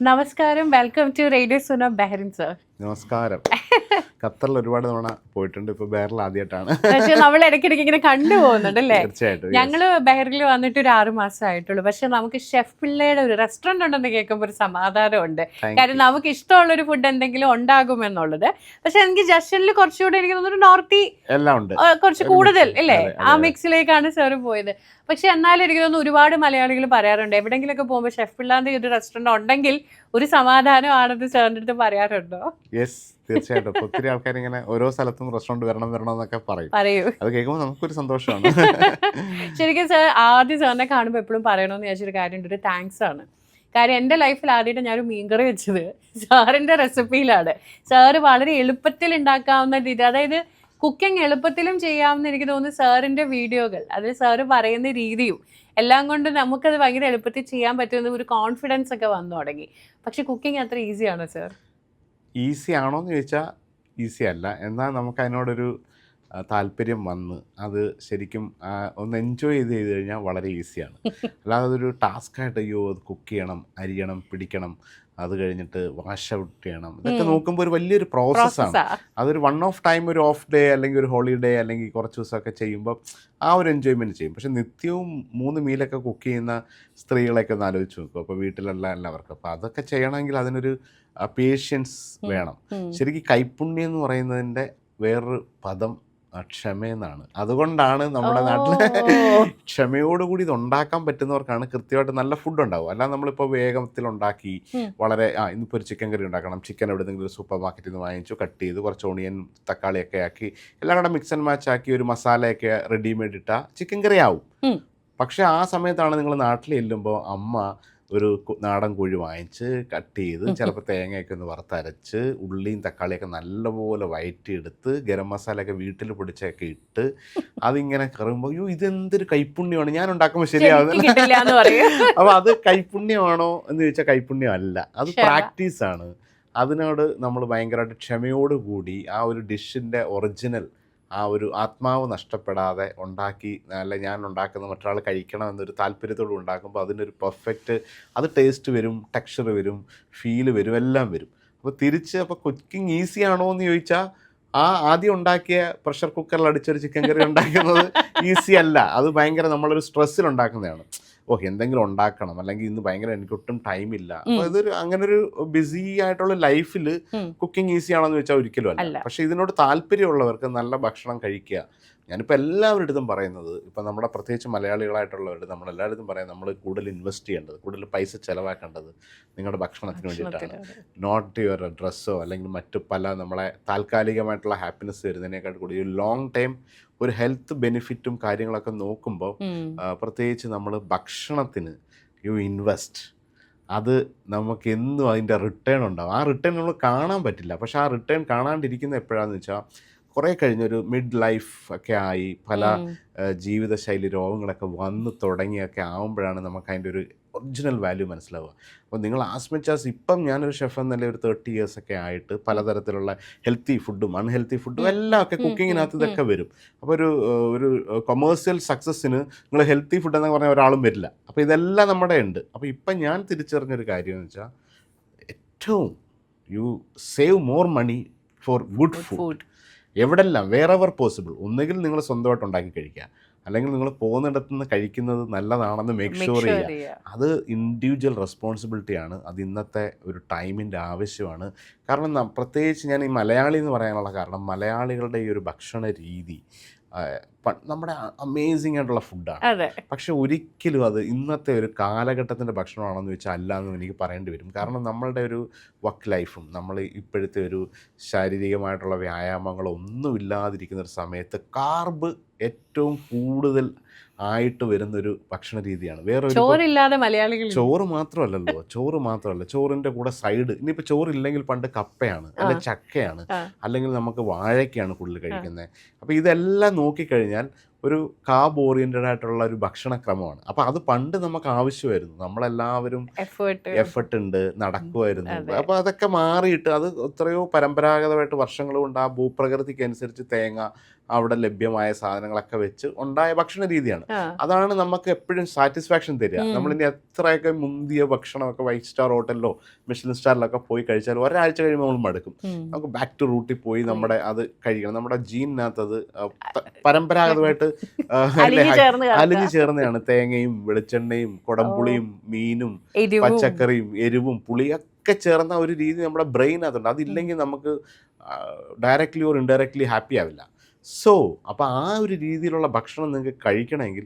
നമസ്കാരം, welcome to radio Suna Bahrain sir. നമസ്കാരം. ഖത്തറിൽ ഒരുപാട് തവണ പോയിട്ടുണ്ട്, ഇപ്പൊ ബഹറിൽ ആദ്യമായിട്ടാണ്. പക്ഷെ നമ്മൾ ഇടയ്ക്കിടയ്ക്ക് ഇങ്ങനെ കണ്ടുപോകുന്നുണ്ട് അല്ലേ? തീർച്ചയായിട്ടും. ഞങ്ങള് ബഹറിൽ വന്നിട്ട് ഒരു 6 മാസം ആയിട്ടുള്ളൂ. പക്ഷെ നമുക്ക് ഷെഫ് പിള്ളയുടെ ഒരു റെസ്റ്റോറന്റ് ഉണ്ടെന്ന് കേൾക്കുമ്പോൾ ഒരു സമാധാനമുണ്ട്. കാര്യം നമുക്ക് ഇഷ്ടമുള്ളൊരു ഫുഡ് എന്തെങ്കിലും ഉണ്ടാകുമെന്നുള്ളത്. പക്ഷെ എനിക്ക് ജഷനിൽ കുറച്ചുകൂടെ എനിക്ക് തോന്നുന്നു നോർത്തി എല്ലാം ഉണ്ട്, കുറച്ച് കൂടുതൽ അല്ലേ, ആ മിക്സിലേക്കാണ് സാർ പോയത്. പക്ഷെ എന്നാലും എനിക്ക് തോന്നുന്നു ഒരുപാട് മലയാളികൾ പറയാറുണ്ട്, എവിടെയെങ്കിലുമൊക്കെ പോകുമ്പോൾ ഷെഫ് പിള്ളാന്റെ ഒരു റെസ്റ്റോറന്റ് ഉണ്ടെങ്കിൽ ഒരു സമാധാനം ആണെന്ന് സാറിന്റെ അടുത്ത് പറയാറുണ്ടോ? യെസ്, തീർച്ചയായിട്ടും. ഒത്തിരി ആൾക്കാർ ഇങ്ങനെ ഓരോ സ്ഥലത്തും റെസ്റ്റോറന്റ് വരണം എന്നൊക്കെ പറയൂ. അത് കേൾക്കുമ്പോൾ നമുക്കൊരു സന്തോഷമാണ്. ശരിക്കും സാർ ആദ്യം സാറിനെ കാണുമ്പോൾ എപ്പോഴും പറയണമെന്ന് വിചാരിച്ചൊരു കാര്യമുണ്ട്, ഒരു താങ്ക്സ് ആണ്. കാര്യം എൻ്റെ ലൈഫിൽ ആദ്യമായിട്ട് ഞാനൊരു മീൻകറി വെച്ചത് സാറിൻ്റെ റെസിപ്പിയിലാണ്. സാറ് വളരെ എളുപ്പത്തിൽ ഉണ്ടാക്കാവുന്ന രീതി, അതായത് കുക്കിംഗ് എളുപ്പത്തിലും ചെയ്യാമെന്ന് എനിക്ക് തോന്നുന്നു സാറിൻ്റെ വീഡിയോകൾ, അതിൽ സാറ് പറയുന്ന രീതിയും എല്ലാം കൊണ്ട് നമുക്കത് ഭയങ്കര എളുപ്പത്തിൽ ചെയ്യാൻ പറ്റുന്ന ഒരു കോൺഫിഡൻസ് ഒക്കെ വന്നു തുടങ്ങി. പക്ഷെ കുക്കിംഗ് അത്ര ഈസിയാണോ സാർ? ഈസി ആണോ എന്ന് ചോദിച്ചാൽ ഈസി അല്ല. എന്നാൽ നമുക്ക് അതിനോടൊരു താല്പര്യം വന്ന് അത് ശരിക്കും ഒന്ന് എൻജോയ് ചെയ്ത് കഴിഞ്ഞാൽ വളരെ ഈസിയാണ്. അല്ലാതെ അതൊരു ടാസ്ക്കായിട്ട് അയ്യോ അത് കുക്ക് ചെയ്യണം, അരിയണം, പിടിക്കണം, അത് കഴിഞ്ഞിട്ട് വാഷ് ഔട്ട് ചെയ്യണം, ഇതൊക്കെ നോക്കുമ്പോൾ ഒരു വലിയൊരു പ്രോസസ്സാണ്. അതൊരു വൺ ഓഫ് ടൈം, ഒരു ഓഫ് ഡേ അല്ലെങ്കിൽ ഒരു ഹോളിഡേ അല്ലെങ്കിൽ കുറച്ച് ദിവസമൊക്കെ ചെയ്യുമ്പോൾ ആ ഒരു എൻജോയ്മെൻറ്റ് ചെയ്യും. പക്ഷെ നിത്യവും 3 മീലൊക്കെ കുക്ക് ചെയ്യുന്ന സ്ത്രീകളെയൊക്കെ ഒന്ന് ആലോചിച്ച് നോക്കും. അപ്പോൾ വീട്ടിലുള്ള എല്ലാവർക്കും അപ്പോൾ അതൊക്കെ ചെയ്യണമെങ്കിൽ അതിനൊരു പേഷ്യൻസ് വേണം. ശരിക്കും കൈപ്പുണ്യം എന്ന് പറയുന്നതിൻ്റെ വേറൊരു പദം ക്ഷമയെന്നാണ്. അതുകൊണ്ടാണ് നമ്മുടെ നാട്ടിൽ ക്ഷമയോടുകൂടി ഇത് ഉണ്ടാക്കാൻ പറ്റുന്നവർക്കാണ് കൃത്യമായിട്ട് നല്ല ഫുഡ് ഉണ്ടാവും. അല്ലാതെ നമ്മളിപ്പോൾ വേഗത്തിൽ ഉണ്ടാക്കി വളരെ ഇന്നിപ്പോൾ ഒരു ചിക്കൻ കറി ഉണ്ടാക്കണം, ചിക്കൻ എവിടെയെങ്കിലും ഒരു സൂപ്പർ മാർക്കറ്റിൽ നിന്ന് വാങ്ങിച്ചു, കട്ട് ചെയ്ത് കുറച്ച് ഓണിയൻ തക്കാളിയൊക്കെ ആക്കി എല്ലാം കൂടെ മിക്സ് ആൻഡ് മാച്ച് ആക്കി ഒരു മസാലയൊക്കെ റെഡിമെയ്ഡ് ഇട്ടാൽ ചിക്കൻ കറി ആവും. പക്ഷേ ആ സമയത്താണ് നിങ്ങൾ നാട്ടിൽ ചെല്ലുമ്പോൾ അമ്മ ഒരു നാടൻ കോഴി വാങ്ങിച്ച് കട്ട് ചെയ്ത് ചിലപ്പോൾ തേങ്ങയൊക്കെ ഒന്ന് വറുത്തരച്ച് ഉള്ളിയും തക്കാളിയൊക്കെ നല്ലപോലെ വയറ്റിയെടുത്ത് ഗരം മസാലയൊക്കെ വീട്ടിൽ പൊടിച്ചൊക്കെ ഇട്ട് അതിങ്ങനെ കറുമ്പോൾ അയ്യോ ഇതെന്തൊരു കൈപ്പുണ്യമാണ്, ഞാൻ ഉണ്ടാക്കുമ്പോൾ ശരിയാവുന്നില്ല. അപ്പോൾ അത് കൈപ്പുണ്യമാണോ എന്ന് ചോദിച്ചാൽ കൈപ്പുണ്യം അല്ല, അത് പ്രാക്ടീസാണ്. അതിനോട് നമ്മൾ ഭയങ്കരമായിട്ട് ക്ഷമയോടുകൂടി ആ ഒരു ഡിഷിൻ്റെ ഒറിജിനൽ ആ ഒരു ആത്മാവ് നഷ്ടപ്പെടാതെ ഉണ്ടാക്കി, അല്ല ഞാൻ ഉണ്ടാക്കുന്ന മറ്റൊരാൾ കഴിക്കണം എന്നൊരു താല്പര്യത്തോട് ഉണ്ടാക്കുമ്പോൾ അതിനൊരു പെർഫെക്റ്റ് അത് ടേസ്റ്റ് വരും, ടെക്സ്ചർ വരും, ഫീല് വരും, എല്ലാം വരും. അപ്പോൾ തിരിച്ച് അപ്പോൾ കുക്കിംഗ് ഈസി ആണോ എന്ന് ചോദിച്ചാൽ ആദ്യം ഉണ്ടാക്കിയ പ്രഷർ കുക്കറിൽ അടിച്ചൊരു ചിക്കൻ കറി ഉണ്ടാക്കുന്നത് ഈസി അല്ല. അത് ഭയങ്കര നമ്മളൊരു സ്ട്രെസ്സിൽ ഉണ്ടാക്കുന്നതാണ്. എന്തെങ്കിലും ഉണ്ടാക്കണം, അല്ലെങ്കിൽ ഇന്ന് ഭയങ്കര എനിക്കൊട്ടും ടൈമില്ല. അപ്പോൾ ഇതൊരു അങ്ങനൊരു ബിസി ആയിട്ടുള്ള ലൈഫിൽ കുക്കിംഗ് ഈസി ആണോ എന്ന് ചോദിച്ചാൽ ഒരിക്കലും അല്ല. പക്ഷേ ഇതിനോട് താല്പര്യമുള്ളവർക്ക് നല്ല ഭക്ഷണം കഴിക്കുക. ഞാനിപ്പോൾ എല്ലാവരുടെ അടുത്തും പറയുന്നത്, ഇപ്പം നമ്മുടെ പ്രത്യേകിച്ച് മലയാളികളായിട്ടുള്ളവരുടെ നമ്മളെല്ലായിടത്തും പറയാം, നമ്മൾ കൂടുതൽ ഇൻവെസ്റ്റ് ചെയ്യേണ്ടത്, കൂടുതൽ പൈസ ചിലവാക്കേണ്ടത് നിങ്ങളുടെ ഭക്ഷണത്തിന് വേണ്ടിയിട്ടാണ്. നോട്ട് യുവർ ഡ്രസ്സോ അല്ലെങ്കിൽ മറ്റു പല നമ്മളെ താൽക്കാലികമായിട്ടുള്ള ഹാപ്പിനെസ് വരുന്നതിനേക്കാൾ കൂടി ഒരു ലോങ് ടൈം ഒരു ഹെൽത്ത് ബെനിഫിറ്റും കാര്യങ്ങളൊക്കെ നോക്കുമ്പോൾ പ്രത്യേകിച്ച് നമ്മൾ ഭക്ഷണത്തിന് ഇൻവെസ്റ്റ്, അത് നമുക്ക് എന്നും അതിൻ്റെ റിട്ടേൺ ഉണ്ടാവും. ആ റിട്ടേൺ നമ്മൾ കാണാൻ പറ്റില്ല. പക്ഷേ ആ റിട്ടേൺ കാണാണ്ടിരിക്കുന്ന എപ്പോഴാണെന്ന് വെച്ചാൽ കുറേ കഴിഞ്ഞൊരു മിഡ് ലൈഫ് ഒക്കെ ആയി പല ജീവിതശൈലി രോഗങ്ങളൊക്കെ വന്ന് തുടങ്ങിയൊക്കെ ആകുമ്പോഴാണ് നമുക്ക് അതിൻ്റെ ഒരു ഒറിജിനൽ വാല്യൂ മനസ്സിലാവുക. അപ്പോൾ നിങ്ങൾ ആസ്മിച്ചാസ് ഇപ്പം ഞാനൊരു ഷെഫ് എന്നല്ലേ ഒരു 30 years ഒക്കെ ആയിട്ട് പലതരത്തിലുള്ള ഹെൽത്തി ഫുഡും അൺഹെൽത്തി ഫുഡും എല്ലാം ഒക്കെ കുക്കിങ്ങിനകത്ത് ഇതൊക്കെ വരും. അപ്പോൾ ഒരു കൊമേഴ്സ്യൽ സക്സസ്സിന് നിങ്ങൾ ഹെൽത്തി ഫുഡ് എന്ന് പറഞ്ഞാൽ ഒരാളും വരില്ല. അപ്പോൾ ഇതെല്ലാം നമ്മുടെ ഉണ്ട്. അപ്പോൾ ഇപ്പം ഞാൻ തിരിച്ചറിഞ്ഞൊരു കാര്യം എന്ന് വെച്ചാൽ ഏറ്റവും you save more money for good food എവിടെല്ലാം വേറെവർ പോസിബിൾ. ഒന്നുകിൽ നിങ്ങൾ സ്വന്തമായിട്ട് ഉണ്ടാക്കി കഴിക്കുക, അല്ലെങ്കിൽ നിങ്ങൾ പോകുന്നിടത്തു നിന്ന് കഴിക്കുന്നത് നല്ലതാണെന്ന് മേക്ക് ഷുവർ ചെയ്യുക. അത് ഇൻഡിവിജ്വൽ റെസ്പോൺസിബിലിറ്റിയാണ്. അത് ഇന്നത്തെ ഒരു ടൈമിൻ്റെ ആവശ്യമാണ്. കാരണം പ്രത്യേകിച്ച് ഞാൻ ഈ മലയാളി എന്ന് പറയാനുള്ള കാരണം മലയാളികളുടെ ഈ ഒരു ഭക്ഷണ രീതി നമ്മുടെ അമേസിംഗ് ആയിട്ടുള്ള ഫുഡാണ്. പക്ഷെ ഒരിക്കലും അത് ഇന്നത്തെ ഒരു കാലഘട്ടത്തിൻ്റെ ഭക്ഷണമാണെന്ന് ചോദിച്ചാൽ അല്ല എന്നും എനിക്ക് പറയേണ്ടി വരും. കാരണം നമ്മളുടെ ഒരു വർക്ക് ലൈഫും നമ്മൾ ഇപ്പോഴത്തെ ഒരു ശാരീരികമായിട്ടുള്ള വ്യായാമങ്ങളൊന്നും ഇല്ലാതിരിക്കുന്ന ഒരു സമയത്ത് കാർബ് ഏറ്റവും കൂടുതൽ ആയിട്ട് വരുന്നൊരു ഭക്ഷണ രീതിയാണ്. വേറെ ചോറ് മാത്രമല്ല, ചോറിൻ്റെ കൂടെ സൈഡ് ഇനിയിപ്പോൾ ചോറില്ലെങ്കിൽ പണ്ട് കപ്പയാണ്, അല്ലെങ്കിൽ ചക്കയാണ്, അല്ലെങ്കിൽ നമുക്ക് വാഴയ്ക്കാണ് കൂടുതൽ കഴിക്കുന്നത്. അപ്പോൾ ഇതെല്ലാം നോക്കിക്കഴിഞ്ഞാൽ ഒരു കാർബ് ഓറിയൻറ്റഡ് ആയിട്ടുള്ള ഒരു ഭക്ഷണക്രമമാണ്. അപ്പോൾ അത് പണ്ട് നമുക്ക് ആവശ്യമായിരുന്നു. നമ്മളെല്ലാവരും എഫർട്ട് ഉണ്ട്, നടക്കുമായിരുന്നു. അപ്പോൾ അതൊക്കെ മാറിയിട്ട് അത് എത്രയോ പരമ്പരാഗതമായിട്ട് വർഷങ്ങൾ കൊണ്ട് ആ ഭൂപ്രകൃതിക്ക് അനുസരിച്ച് തേങ്ങ അവിടെ ലഭ്യമായ സാധനങ്ങളൊക്കെ വെച്ച് ഉണ്ടായ ഭക്ഷണ രീതിയാണ്. അതാണ് നമുക്ക് എപ്പോഴും സാറ്റിസ്ഫാക്ഷൻ തരിക. നമ്മളിനി എത്രയൊക്കെ മുന്തിയ ഭക്ഷണമൊക്കെ 5 സ്റ്റാർ ഹോട്ടലിലോ മിഷലിൻ സ്റ്റാറിലൊക്കെ പോയി കഴിച്ചാൽ ഒരാഴ്ച കഴിയുമ്പോൾ നമ്മൾ മടുക്കും. നമുക്ക് ബാക്ക് ടു റൂട്ടിൽ പോയി നമ്മുടെ അത് കഴിക്കണം. നമ്മുടെ ജീനിനകത്ത് അത് പരമ്പരാഗതമായിട്ട് അലിഞ്ഞു ചേർന്നതാണ്. തേങ്ങയും വെളിച്ചെണ്ണയും കുടംപുളിയും മീനും പച്ചക്കറിയും എരിവും പുളിയൊക്കെ ചേർന്ന ഒരു രീതി നമ്മുടെ ബ്രെയിനകത്തുണ്ട്. അതില്ലെങ്കിൽ നമുക്ക് ഡയറക്റ്റ്ലി ഓർ ഇൻഡയറക്റ്റ്ലി ഹാപ്പി ആവില്ല. സോ അപ്പോൾ ആ ഒരു രീതിയിലുള്ള ഭക്ഷണം നിങ്ങൾക്ക് കഴിക്കണമെങ്കിൽ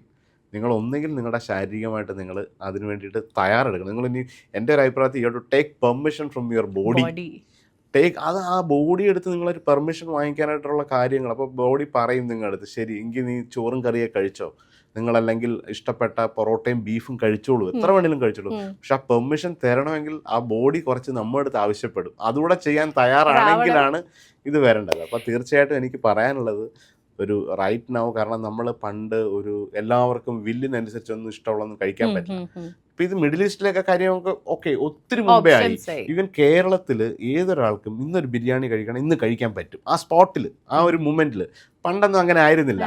നിങ്ങൾ ഒന്നെങ്കിൽ നിങ്ങളുടെ ശാരീരികമായിട്ട് നിങ്ങൾ അതിന് വേണ്ടിയിട്ട് തയ്യാറെടുക്കണം. നിങ്ങൾ ഇനി എൻ്റെ ഒരു അഭിപ്രായത്തിൽ you to take permission from your body. അത് ആ ബോഡി എടുത്ത് നിങ്ങളൊരു പെർമിഷൻ വാങ്ങിക്കാനായിട്ടുള്ള കാര്യങ്ങൾ. അപ്പോൾ ബോഡി പറയും നിങ്ങളടുത്ത്, ശരി എങ്കിൽ നീ ചോറും കറിയൊക്കെ കഴിച്ചോ, നിങ്ങളല്ലെങ്കിൽ ഇഷ്ടപ്പെട്ട പൊറോട്ടയും ബീഫും കഴിച്ചോളൂ, എത്ര വേണമെങ്കിലും കഴിച്ചോളൂ. പക്ഷെ ആ പെർമിഷൻ തരണമെങ്കിൽ ആ ബോഡി കുറച്ച് നമ്മുടെ അടുത്ത് ആവശ്യപ്പെടും. അതുകൂടെ ചെയ്യാൻ തയ്യാറാണെങ്കിലാണ് ഇത് വരേണ്ടത്. അപ്പോൾ തീർച്ചയായിട്ടും എനിക്ക് പറയാനുള്ളത് ഒരു റൈറ്റ് നൗ, കാരണം നമ്മൾ പണ്ട് ഒരു എല്ലാവർക്കും വില്ലിനനുസരിച്ചൊന്നും ഇഷ്ടമുള്ളതൊന്നും കഴിക്കാൻ പറ്റില്ല. ഇപ്പം ഇത് മിഡിൽ ഈസ്റ്റിലൊക്കെ കാര്യമൊക്കെ ഓക്കെ ഒത്തിരി മുമ്പേ ആയി. ഈവൻ കേരളത്തിൽ ഏതൊരാൾക്കും ഇന്നൊരു ബിരിയാണി കഴിക്കണം, ഇന്ന് കഴിക്കാൻ പറ്റും ആ സ്പോട്ടിൽ, ആ ഒരു മൊമെന്റിൽ. പണ്ടൊന്നും അങ്ങനെ ആയിരുന്നില്ല.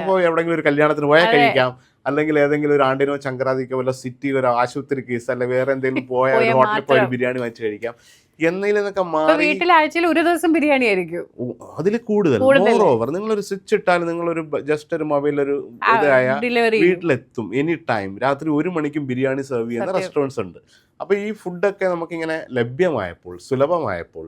പോയി എവിടെയെങ്കിലും ഒരു കല്യാണത്തിന് പോയാൽ കഴിക്കാം, അല്ലെങ്കിൽ ഏതെങ്കിലും ഒരു ആണ്ടിനോ ചങ്കരാതിക്കോ വല്ല സിറ്റിയിൽ ഒരു ആശുപത്രി കേസ് അല്ലെ വേറെ എന്തെങ്കിലും പോയാൽ ഒരു ഹോട്ടലിൽ പോയി ബിരിയാണി വാങ്ങിച്ച് കഴിക്കാം. എന്നതിലൊക്കെ മാറി വീട്ടിൽ ആഴ്ചയിൽ ഒരു ദിവസം ബിരിയാണി ആയിരിക്കും. അതിൽ കൂടുതൽ മോർ ഓവർ നിങ്ങളൊരു സ്വിച്ച് ഇട്ടാൽ നിങ്ങളൊരു ജസ്റ്റ് ഒരു മൊബൈലൊരു ഇതായ വീട്ടിലെത്തും എനി ടൈം. രാത്രി 1 മണിക്കും ബിരിയാണി സെർവ് ചെയ്യുന്ന റെസ്റ്റോറൻറ്റ്സ് ഉണ്ട്. അപ്പോൾ ഈ ഫുഡൊക്കെ നമുക്കിങ്ങനെ ലഭ്യമായപ്പോൾ, സുലഭമായപ്പോൾ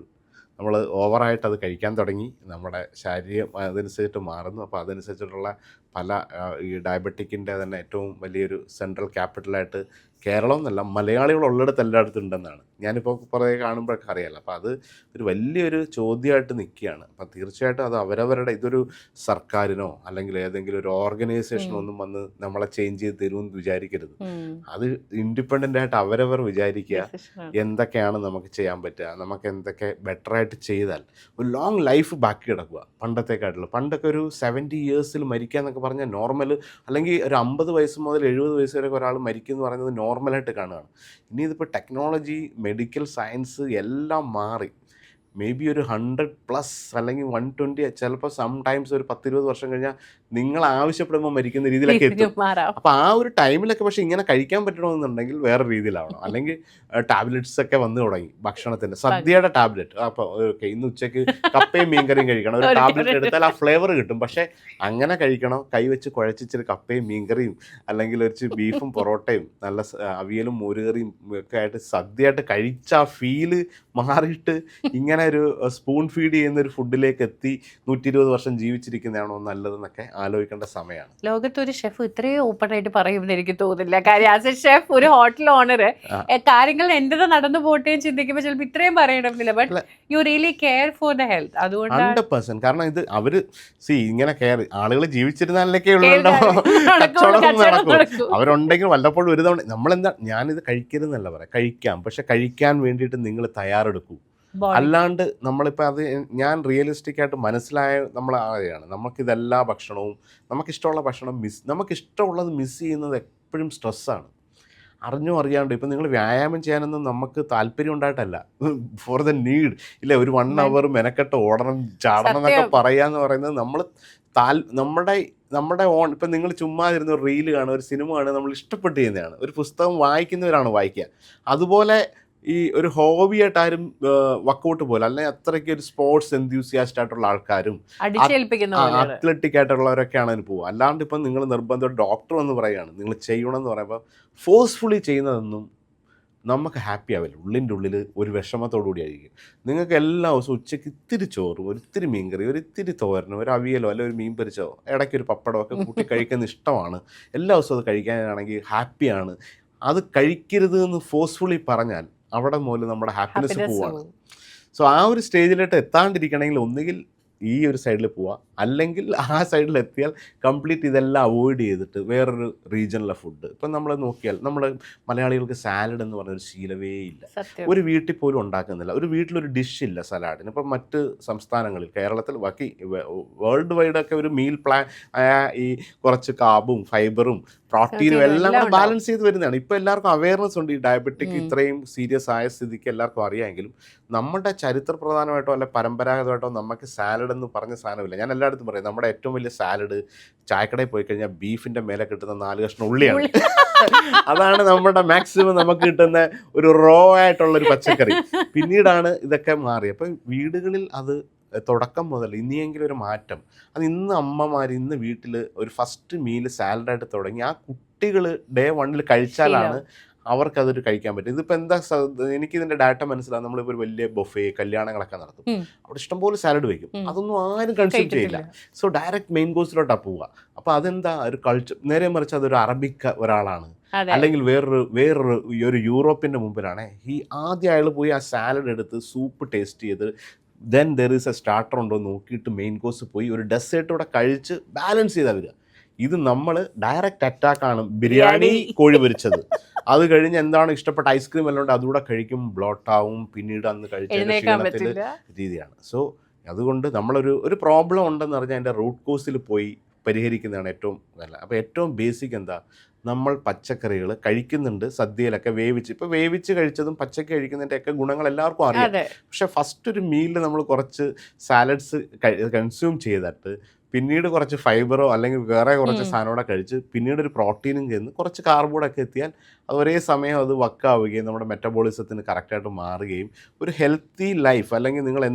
നമ്മൾ ഓവറായിട്ട് അത് കഴിക്കാൻ തുടങ്ങി. നമ്മുടെ ശരീരം അതനുസരിച്ചിട്ട് മാറുന്നു. അപ്പോൾ അതനുസരിച്ചിട്ടുള്ള പല ഈ ഡയബറ്റിക്കിൻ്റെ തന്നെ ഏറ്റവും വലിയൊരു സെൻട്രൽ ക്യാപിറ്റലായിട്ട് കേരളം എന്നല്ല മലയാളികൾ ഉള്ളിടത്ത് എല്ലായിടത്തും ഉണ്ടെന്നാണ് ഞാനിപ്പോൾ കുറേ കാണുമ്പോഴൊക്കെ അറിയാമല്ലോ. അപ്പോൾ അത് ഒരു വലിയൊരു ചോദ്യമായിട്ട് നിൽക്കുകയാണ്. അപ്പം തീർച്ചയായിട്ടും അത് അവരവരുടെ, ഇതൊരു സർക്കാരിനോ അല്ലെങ്കിൽ ഏതെങ്കിലും ഒരു ഓർഗനൈസേഷനോ ഒന്നും വന്ന് നമ്മളെ ചേഞ്ച് ചെയ്ത് തരുമെന്ന് വിചാരിക്കരുത്. അത് ഇൻഡിപെൻഡൻ്റ് ആയിട്ട് അവരവർ വിചാരിക്കുക എന്തൊക്കെയാണ് നമുക്ക് ചെയ്യാൻ പറ്റുക, നമുക്ക് എന്തൊക്കെ ബെറ്ററായിട്ട് ചെയ്താൽ ഒരു ലോങ് ലൈഫ് ബാക്കി കിടക്കുക. പണ്ടത്തെക്കാട്ടുള്ള പണ്ടൊക്കെ ഒരു 70 ഇയേഴ്സിൽ മരിക്കുക എന്നൊക്കെ പറഞ്ഞാൽ നോർമൽ, അല്ലെങ്കിൽ ഒരു 50 വയസ്സ് മുതൽ 70 വയസ്സ് വരെ ഒരാൾ മരിക്കും എന്ന് പറയുന്നത് നോർമലായിട്ട് കാണുകയാണ്. ഇനി ഇതിപ്പോൾ ടെക്നോളജി, മെഡിക്കൽ സയൻസ് എല്ലാം മാറി. മേ ബി ഒരു 100+ അല്ലെങ്കിൽ 120, ചിലപ്പോൾ സം ടൈംസ് ഒരു 10-20 വർഷം കഴിഞ്ഞാൽ നിങ്ങൾ ആവശ്യപ്പെടുമ്പോൾ മരിക്കുന്ന രീതിയിലൊക്കെ എത്തും. അപ്പോൾ ആ ഒരു ടൈമിലൊക്കെ പക്ഷേ ഇങ്ങനെ കഴിക്കാൻ പറ്റണമെന്നുണ്ടെങ്കിൽ വേറെ രീതിയിലാവണം. അല്ലെങ്കിൽ ടാബ്ലറ്റ്സ് ഒക്കെ വന്നു തുടങ്ങി ഭക്ഷണത്തിൻ്റെ, സദ്യയുടെ ടാബ്ലറ്റ്. അപ്പോൾ ഓക്കെ ഇന്ന് ഉച്ചയ്ക്ക് കപ്പയും മീൻകറിയും കഴിക്കണം, ഒരു ടാബ്ലറ്റ് എടുത്താൽ ആ ഫ്ലേവർ കിട്ടും. പക്ഷേ അങ്ങനെ കഴിക്കണം, കൈവച്ച് കുഴച്ചിച്ചിരി കപ്പയും മീൻകറിയും അല്ലെങ്കിൽ ഒരു ബീഫും പൊറോട്ടയും നല്ല അവിയലും മോരുകറിയും ഒക്കെ ആയിട്ട് സദ്യയായിട്ട് കഴിച്ച ആ ഫീല് മാറിയിട്ട് ഇങ്ങനെ ഒരു സ്പൂൺ ഫീഡ് ചെയ്യുന്ന ഒരു ഫുഡിലേക്ക് എത്തി 120 വർഷം ജീവിച്ചിരിക്കുന്നതാണോ നല്ലതെന്നൊക്കെ ആലോചിക്കേണ്ട സമയമാണ്. ലോകത്തൊരു ഷെഫ് ഇത്രയും ഓപ്പൺ ആയിട്ട് പറയുമെന്ന് എനിക്ക് തോന്നുന്നില്ല. കാര്യം ആസ് എ ഷെഫ്, ഒരു ഹോട്ടൽ ഓണർ, കാര്യങ്ങൾ എന്റേത് നടന്നു പോട്ടെ ചിന്തിക്കുമ്പോൾ ചിലപ്പോൾ ഇത്രയും പറയണമെന്നില്ല. But you really care for the health. അതുകൊണ്ട് 100%. കാരണം ഇത് അവര് ഇങ്ങനെ കെയർ, ആളുകൾ ജീവിച്ചിരുന്നാലൊക്കെ ഉള്ളൂ കച്ചവടം നടക്കും. അവരുണ്ടെങ്കിൽ വല്ലപ്പോഴും ഒരു തവണ നമ്മളെന്താ, ഞാനിത് കഴിക്കരുതെന്നല്ല പറയാം, കഴിക്കാം, പക്ഷെ കഴിക്കാൻ വേണ്ടിയിട്ട് നിങ്ങൾ തയ്യാറെടുക്കൂ. അല്ലാണ്ട് നമ്മളിപ്പോൾ അത് ഞാൻ റിയലിസ്റ്റിക് ആയിട്ട് മനസ്സിലായ നമ്മളാണ്. നമുക്കിതെല്ലാ ഭക്ഷണവും, നമുക്കിഷ്ടമുള്ള ഭക്ഷണം നമുക്കിഷ്ടമുള്ളത് മിസ് ചെയ്യുന്നത് എപ്പോഴും സ്ട്രെസ്സാണ്. അറിഞ്ഞോ അറിയാണ്ട്. ഇപ്പം നിങ്ങൾ വ്യായാമം ചെയ്യാനൊന്നും നമുക്ക് താല്പര്യം ഉണ്ടായിട്ടല്ല, ഫോർ ദ നീഡ്. ഇല്ല, ഒരു 1 hour മെനക്കെട്ട് ഓടണം ചാടണം എന്നൊക്കെ പറയാന്ന് പറയുന്നത് നമ്മുടെ ഓൺ. ഇപ്പം നിങ്ങൾ ചുമ്മാ ഇരുന്ന ഒരു റീല് കാണുക, ഒരു സിനിമ കാണുക, നമ്മൾ ഇഷ്ടപ്പെട്ട് ചെയ്യുന്നതാണ്. ഒരു പുസ്തകം വായിക്കുന്നവരാണ് വായിക്കുക. അതുപോലെ ഈ ഒരു ഹോബിയായിട്ട് ആരും വർക്കൗട്ട് പോലെ, അല്ലെങ്കിൽ അത്രയ്ക്ക് ഒരു സ്പോർട്സ് എൻത്യൂസിയാസ്റ്റ് ആയിട്ടുള്ള ആൾക്കാരും അത്ലറ്റിക് ആയിട്ടുള്ളവരൊക്കെയാണ് അതിന് പോകുക. അല്ലാണ്ട് ഇപ്പം നിങ്ങൾ നിർബന്ധം ഡോക്ടർ എന്ന് പറയുകയാണ് നിങ്ങൾ ചെയ്യണമെന്ന് പറയുമ്പോൾ ഫോഴ്സ്ഫുള്ളി ചെയ്യുന്നതൊന്നും നമുക്ക് ഹാപ്പി ആവില്ല. ഉള്ളിൻ്റെ ഉള്ളിൽ ഒരു വിഷമത്തോടു കൂടി ആയിരിക്കും. നിങ്ങൾക്ക് എല്ലാ ദിവസവും ഉച്ചയ്ക്ക് ഇത്തിരി ചോറും ഒരിത്തിരി മീൻകറി, ഒരിത്തിരി തോരനോ, ഒരു അവിയലോ, അല്ലെങ്കിൽ ഒരു മീൻ പൊരിച്ചോ, ഇടയ്ക്കൊരു പപ്പടമോ ഒക്കെ കൂട്ടി കഴിക്കുന്ന ഇഷ്ടമാണ്. എല്ലാ ദിവസവും അത് കഴിക്കാനാണെങ്കിൽ ഹാപ്പിയാണ്. അത് കഴിക്കരുത് എന്ന് ഫോഴ്സ്ഫുള്ളി പറഞ്ഞാൽ അവിടെ മുതൽ നമ്മുടെ ഹാപ്പിനെസ് പോവാണ്. സോ ആ ഒരു സ്റ്റേജിലോട്ട് എത്താണ്ടിരിക്കണമെങ്കിൽ ഒന്നുകിൽ ഈ ഒരു സൈഡിൽ പോവുക, അല്ലെങ്കിൽ ആ സൈഡിൽ എത്തിയാൽ കംപ്ലീറ്റ് ഇതെല്ലാം അവോയ്ഡ് ചെയ്തിട്ട് വേറൊരു റീജിയനിലെ ഫുഡ്. ഇപ്പം നമ്മൾ നോക്കിയാൽ നമ്മൾ മലയാളികൾക്ക് സാലഡ് എന്ന് പറഞ്ഞൊരു ശീലമേ ഇല്ല. ഒരു വീട്ടിൽ പോലും ഉണ്ടാക്കുന്നില്ല. ഒരു വീട്ടിലൊരു ഡിഷില്ല സലാഡിന്. ഇപ്പം മറ്റ് സംസ്ഥാനങ്ങളിൽ, കേരളത്തിൽ, ബാക്കി വേൾഡ് വൈഡൊക്കെ ഒരു മീൽ പ്ലാൻ ഈ കുറച്ച് കാർബും ഫൈബറും പ്രോട്ടീനും എല്ലാം കൂടെ ബാലൻസ് ചെയ്ത് വരുന്നതാണ്. ഇപ്പോൾ എല്ലാവർക്കും അവയർനെസ് ഉണ്ട്. ഈ ഡയബറ്റിക് ഇത്രയും സീരിയസ് ആയ സ്ഥിതിക്ക് എല്ലാവർക്കും അറിയാമെങ്കിലും നമ്മുടെ ചരിത്ര പ്രധാനമായിട്ടോ അല്ലെ പരമ്പരാഗതമായിട്ടോ നമുക്ക് സാലഡ് സാലഡ് എന്ന് പറഞ്ഞ സാധനമില്ല. ഞാൻ എല്ലായിടത്തും പറയും നമ്മുടെ ഏറ്റവും വലിയ സാലഡ് ചായക്കടയിൽ പോയി കഴിഞ്ഞാൽ ബീഫിൻ്റെ മേലെ കിട്ടുന്ന 4 കഷ്ണം ഉള്ളിയാണ്. അതാണ് നമ്മുടെ മാക്സിമം നമുക്ക് കിട്ടുന്ന ഒരു റോ ആയിട്ടുള്ളൊരു പച്ചക്കറി. പിന്നീടാണ് ഇതൊക്കെ മാറി. അപ്പം വീടുകളിൽ അത് തുടക്കം മുതൽ ഇനിയെങ്കിലും ഒരു മാറ്റം. അത് ഇന്ന് അമ്മമാർ ഇന്ന് വീട്ടിൽ ഒരു ഫസ്റ്റ് മീല് സാലഡായിട്ട് തുടങ്ങി ആ കുട്ടികൾ ഡേ 1 കഴിച്ചാലാണ് അവർക്കതൊരു കഴിക്കാൻ പറ്റും. ഇതിപ്പോൾ എന്താ എനിക്കിതിൻ്റെ ഡാറ്റ മനസ്സിലാവും. നമ്മളിപ്പോൾ ഒരു വലിയ ബൊഫേ കല്യാണങ്ങളൊക്കെ നടത്തും, അവിടെ ഇഷ്ടംപോലെ സാലഡ് വയ്ക്കും, അതൊന്നും ആരും കൺസ്യൂം ചെയ്യില്ല. സോ ഡയറക്റ്റ് മെയിൻ കോഴ്സിലോട്ടാണ് പോവുക. അപ്പോൾ അതെന്താ ഒരു കൾച്ചർ. നേരെ മറിച്ച് അതൊരു അറബിക്ക ഒരാളാണ് അല്ലെങ്കിൽ വേറൊരു യൂറോപ്പിൻ്റെ മുമ്പിലാണ് ആദ്യം അയാൾ പോയി ആ സാലഡ് എടുത്ത് സൂപ്പ് ടേസ്റ്റ് ചെയ്ത് then there is A starter ഉണ്ടോ നോക്കിയിട്ട് മെയിൻ കോഴ്സ് പോയി ഒരു ഡെസേർട്ടൂടെ കഴിച്ച് ബാലൻസ് ചെയ്താൽ വരിക. ഇത് നമ്മൾ ഡയറക്റ്റ് അറ്റാക്കാണ്. ബിരിയാണി, കോഴി പൊരിച്ചത്, അത് കഴിഞ്ഞ് എന്താണ് ഇഷ്ടപ്പെട്ട ഐസ്ക്രീം എല്ലാം ഉണ്ട് അതുകൂടെ കഴിക്കും, ബ്ലോട്ടാവും, പിന്നീട് അന്ന് കഴിച്ചതിൻ്റെ ക്ഷീണത്തിൽ രീതിയാണ്. സോ അതുകൊണ്ട് നമ്മളൊരു പ്രോബ്ലം ഉണ്ടെന്ന് പറഞ്ഞാൽ അതിൻ്റെ റൂട്ട് കോസിൽ പോയി പരിഹരിക്കുന്നതാണ് ഏറ്റവും നല്ല. അപ്പോൾ ഏറ്റവും ബേസിക് എന്താ, നമ്മൾ പച്ചക്കറികൾ കഴിക്കുന്നുണ്ട്. സദ്യയിലൊക്കെ ഇപ്പോൾ വേവിച്ച് കഴിച്ചതും പച്ചക്കറി കഴിക്കുന്നതിൻ്റെയൊക്കെ ഗുണങ്ങൾ എല്ലാവർക്കും അറിയാം. പക്ഷെ ഫസ്റ്റ് ഒരു മീലിൽ നമ്മൾ കുറച്ച് സാലഡ്സ് കൺസ്യൂം ചെയ്തിട്ട് പിന്നീട് കുറച്ച് ഫൈബറോ അല്ലെങ്കിൽ വേറെ കുറച്ച് സാധനമോടെ കഴിച്ച് പിന്നീട് ഒരു പ്രോട്ടീനും ചെയ്യുന്നു കുറച്ച് കാർബോഡൊക്കെ എത്തിയാൽ അത് ഒരേ സമയം അത് വർക്കാവുകയും നമ്മുടെ മെറ്റബോളിസത്തിന് കറക്റ്റായിട്ട് മാറുകയും ഒരു ഹെൽത്തി ലൈഫ്, അല്ലെങ്കിൽ നിങ്ങൾ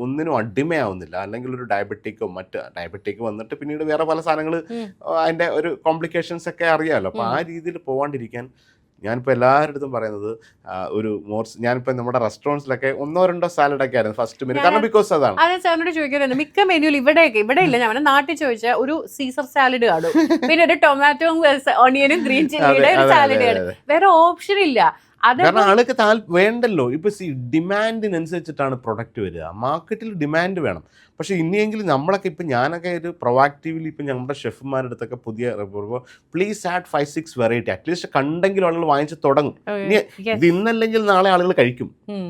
ഒന്നിനും അടിമയാവുന്നില്ല. അല്ലെങ്കിൽ ഒരു ഡയബറ്റിക് വന്നിട്ട് പിന്നീട് വേറെ പല സാധനങ്ങൾ അതിൻ്റെ ഒരു കോംപ്ലിക്കേഷൻസ് ഒക്കെ അറിയാമല്ലോ. അപ്പോൾ ആ രീതിയിൽ പോകാണ്ടിരിക്കാൻ ഞാനിപ്പോൾ എല്ലാവരുടെ അടുത്തും പറയുന്നത് ഞാനിപ്പോൾ നമ്മുടെ റെസ്റ്റോറൻറ്റ്സിലൊക്കെ 1-2 സാലഡൊക്കെ ആയിരുന്നു ഫസ്റ്റ് മെനു. കാരണം ബിക്കോസ് അതാണ്. അതെ, സാറിനോട് ചോദിക്കുന്നത് മിക്ക മെനുവിൽ ഇവിടെ ഇല്ല. ഞാൻ നാട്ടിൽ ചോദിച്ചാൽ ഒരു സീസർ സാലഡ് കാണും, പിന്നെ ഒരു ടൊമാറ്റോയും ഓണിയനും ഗ്രീൻ ചില്ലിയുടെ ഒരു സാലഡ് കാണും, വേറെ ഓപ്ഷൻ ഇല്ല. കാരണം ആൾക്ക് വേണ്ടല്ലോ. ഇപ്പൊ ഡിമാൻഡിനനുസരിച്ചിട്ടാണ് പ്രൊഡക്റ്റ് വരിക. മാർക്കറ്റിൽ ഡിമാൻഡ് വേണം. പക്ഷെ ഇനിയെങ്കിലും നമ്മളൊക്കെ ഇപ്പം ഞാനൊക്കെ ഒരു പ്രൊവാക്റ്റീവ്ലി ഇപ്പം ഞങ്ങളുടെ ഷെഫ്മാരുടെ അടുത്തൊക്കെ പുതിയ പ്ലീസ് ആഡ് 5-6 വെറൈറ്റി അറ്റ്ലീസ്റ്റ് കണ്ടെങ്കിലും ആളുകൾ വാങ്ങിച്ച് തുടങ്ങും. ഇനി ഇത് ഇന്നല്ലെങ്കിൽ നാളെ ആളുകൾ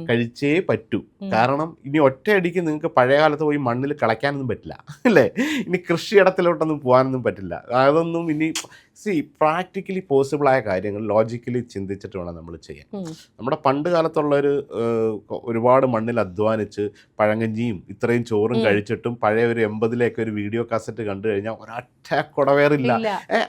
കഴിച്ചേ പറ്റൂ. കാരണം ഇനി ഒറ്റയടിക്ക് നിങ്ങൾക്ക് പഴയ കാലത്ത് പോയി മണ്ണിൽ കളയ്ക്കാനൊന്നും പറ്റില്ല അല്ലേ, ഇനി കൃഷിയിടത്തിലോട്ടൊന്നും പോകാനൊന്നും പറ്റില്ല. അതൊന്നും ഇനി പ്രാക്ടിക്കലി പോസിബിളായ കാര്യങ്ങൾ ലോജിക്കലി ചിന്തിച്ചിട്ട് വേണം നമ്മൾ ചെയ്യാൻ. നമ്മുടെ പണ്ട് കാലത്തുള്ളൊരു ഒരുപാട് മണ്ണിൽ അധ്വാനിച്ച് പഴങ്കഞ്ഞിയും ഇത്രയും ചോറും കഴിച്ചിട്ടും പഴയ ഒരു 80-ലേക്ക് ഒരു വീഡിയോ കാസറ്റ് കണ്ടു കഴിഞ്ഞാൽ ഒരൊറ്റ കുടവേറില്ല.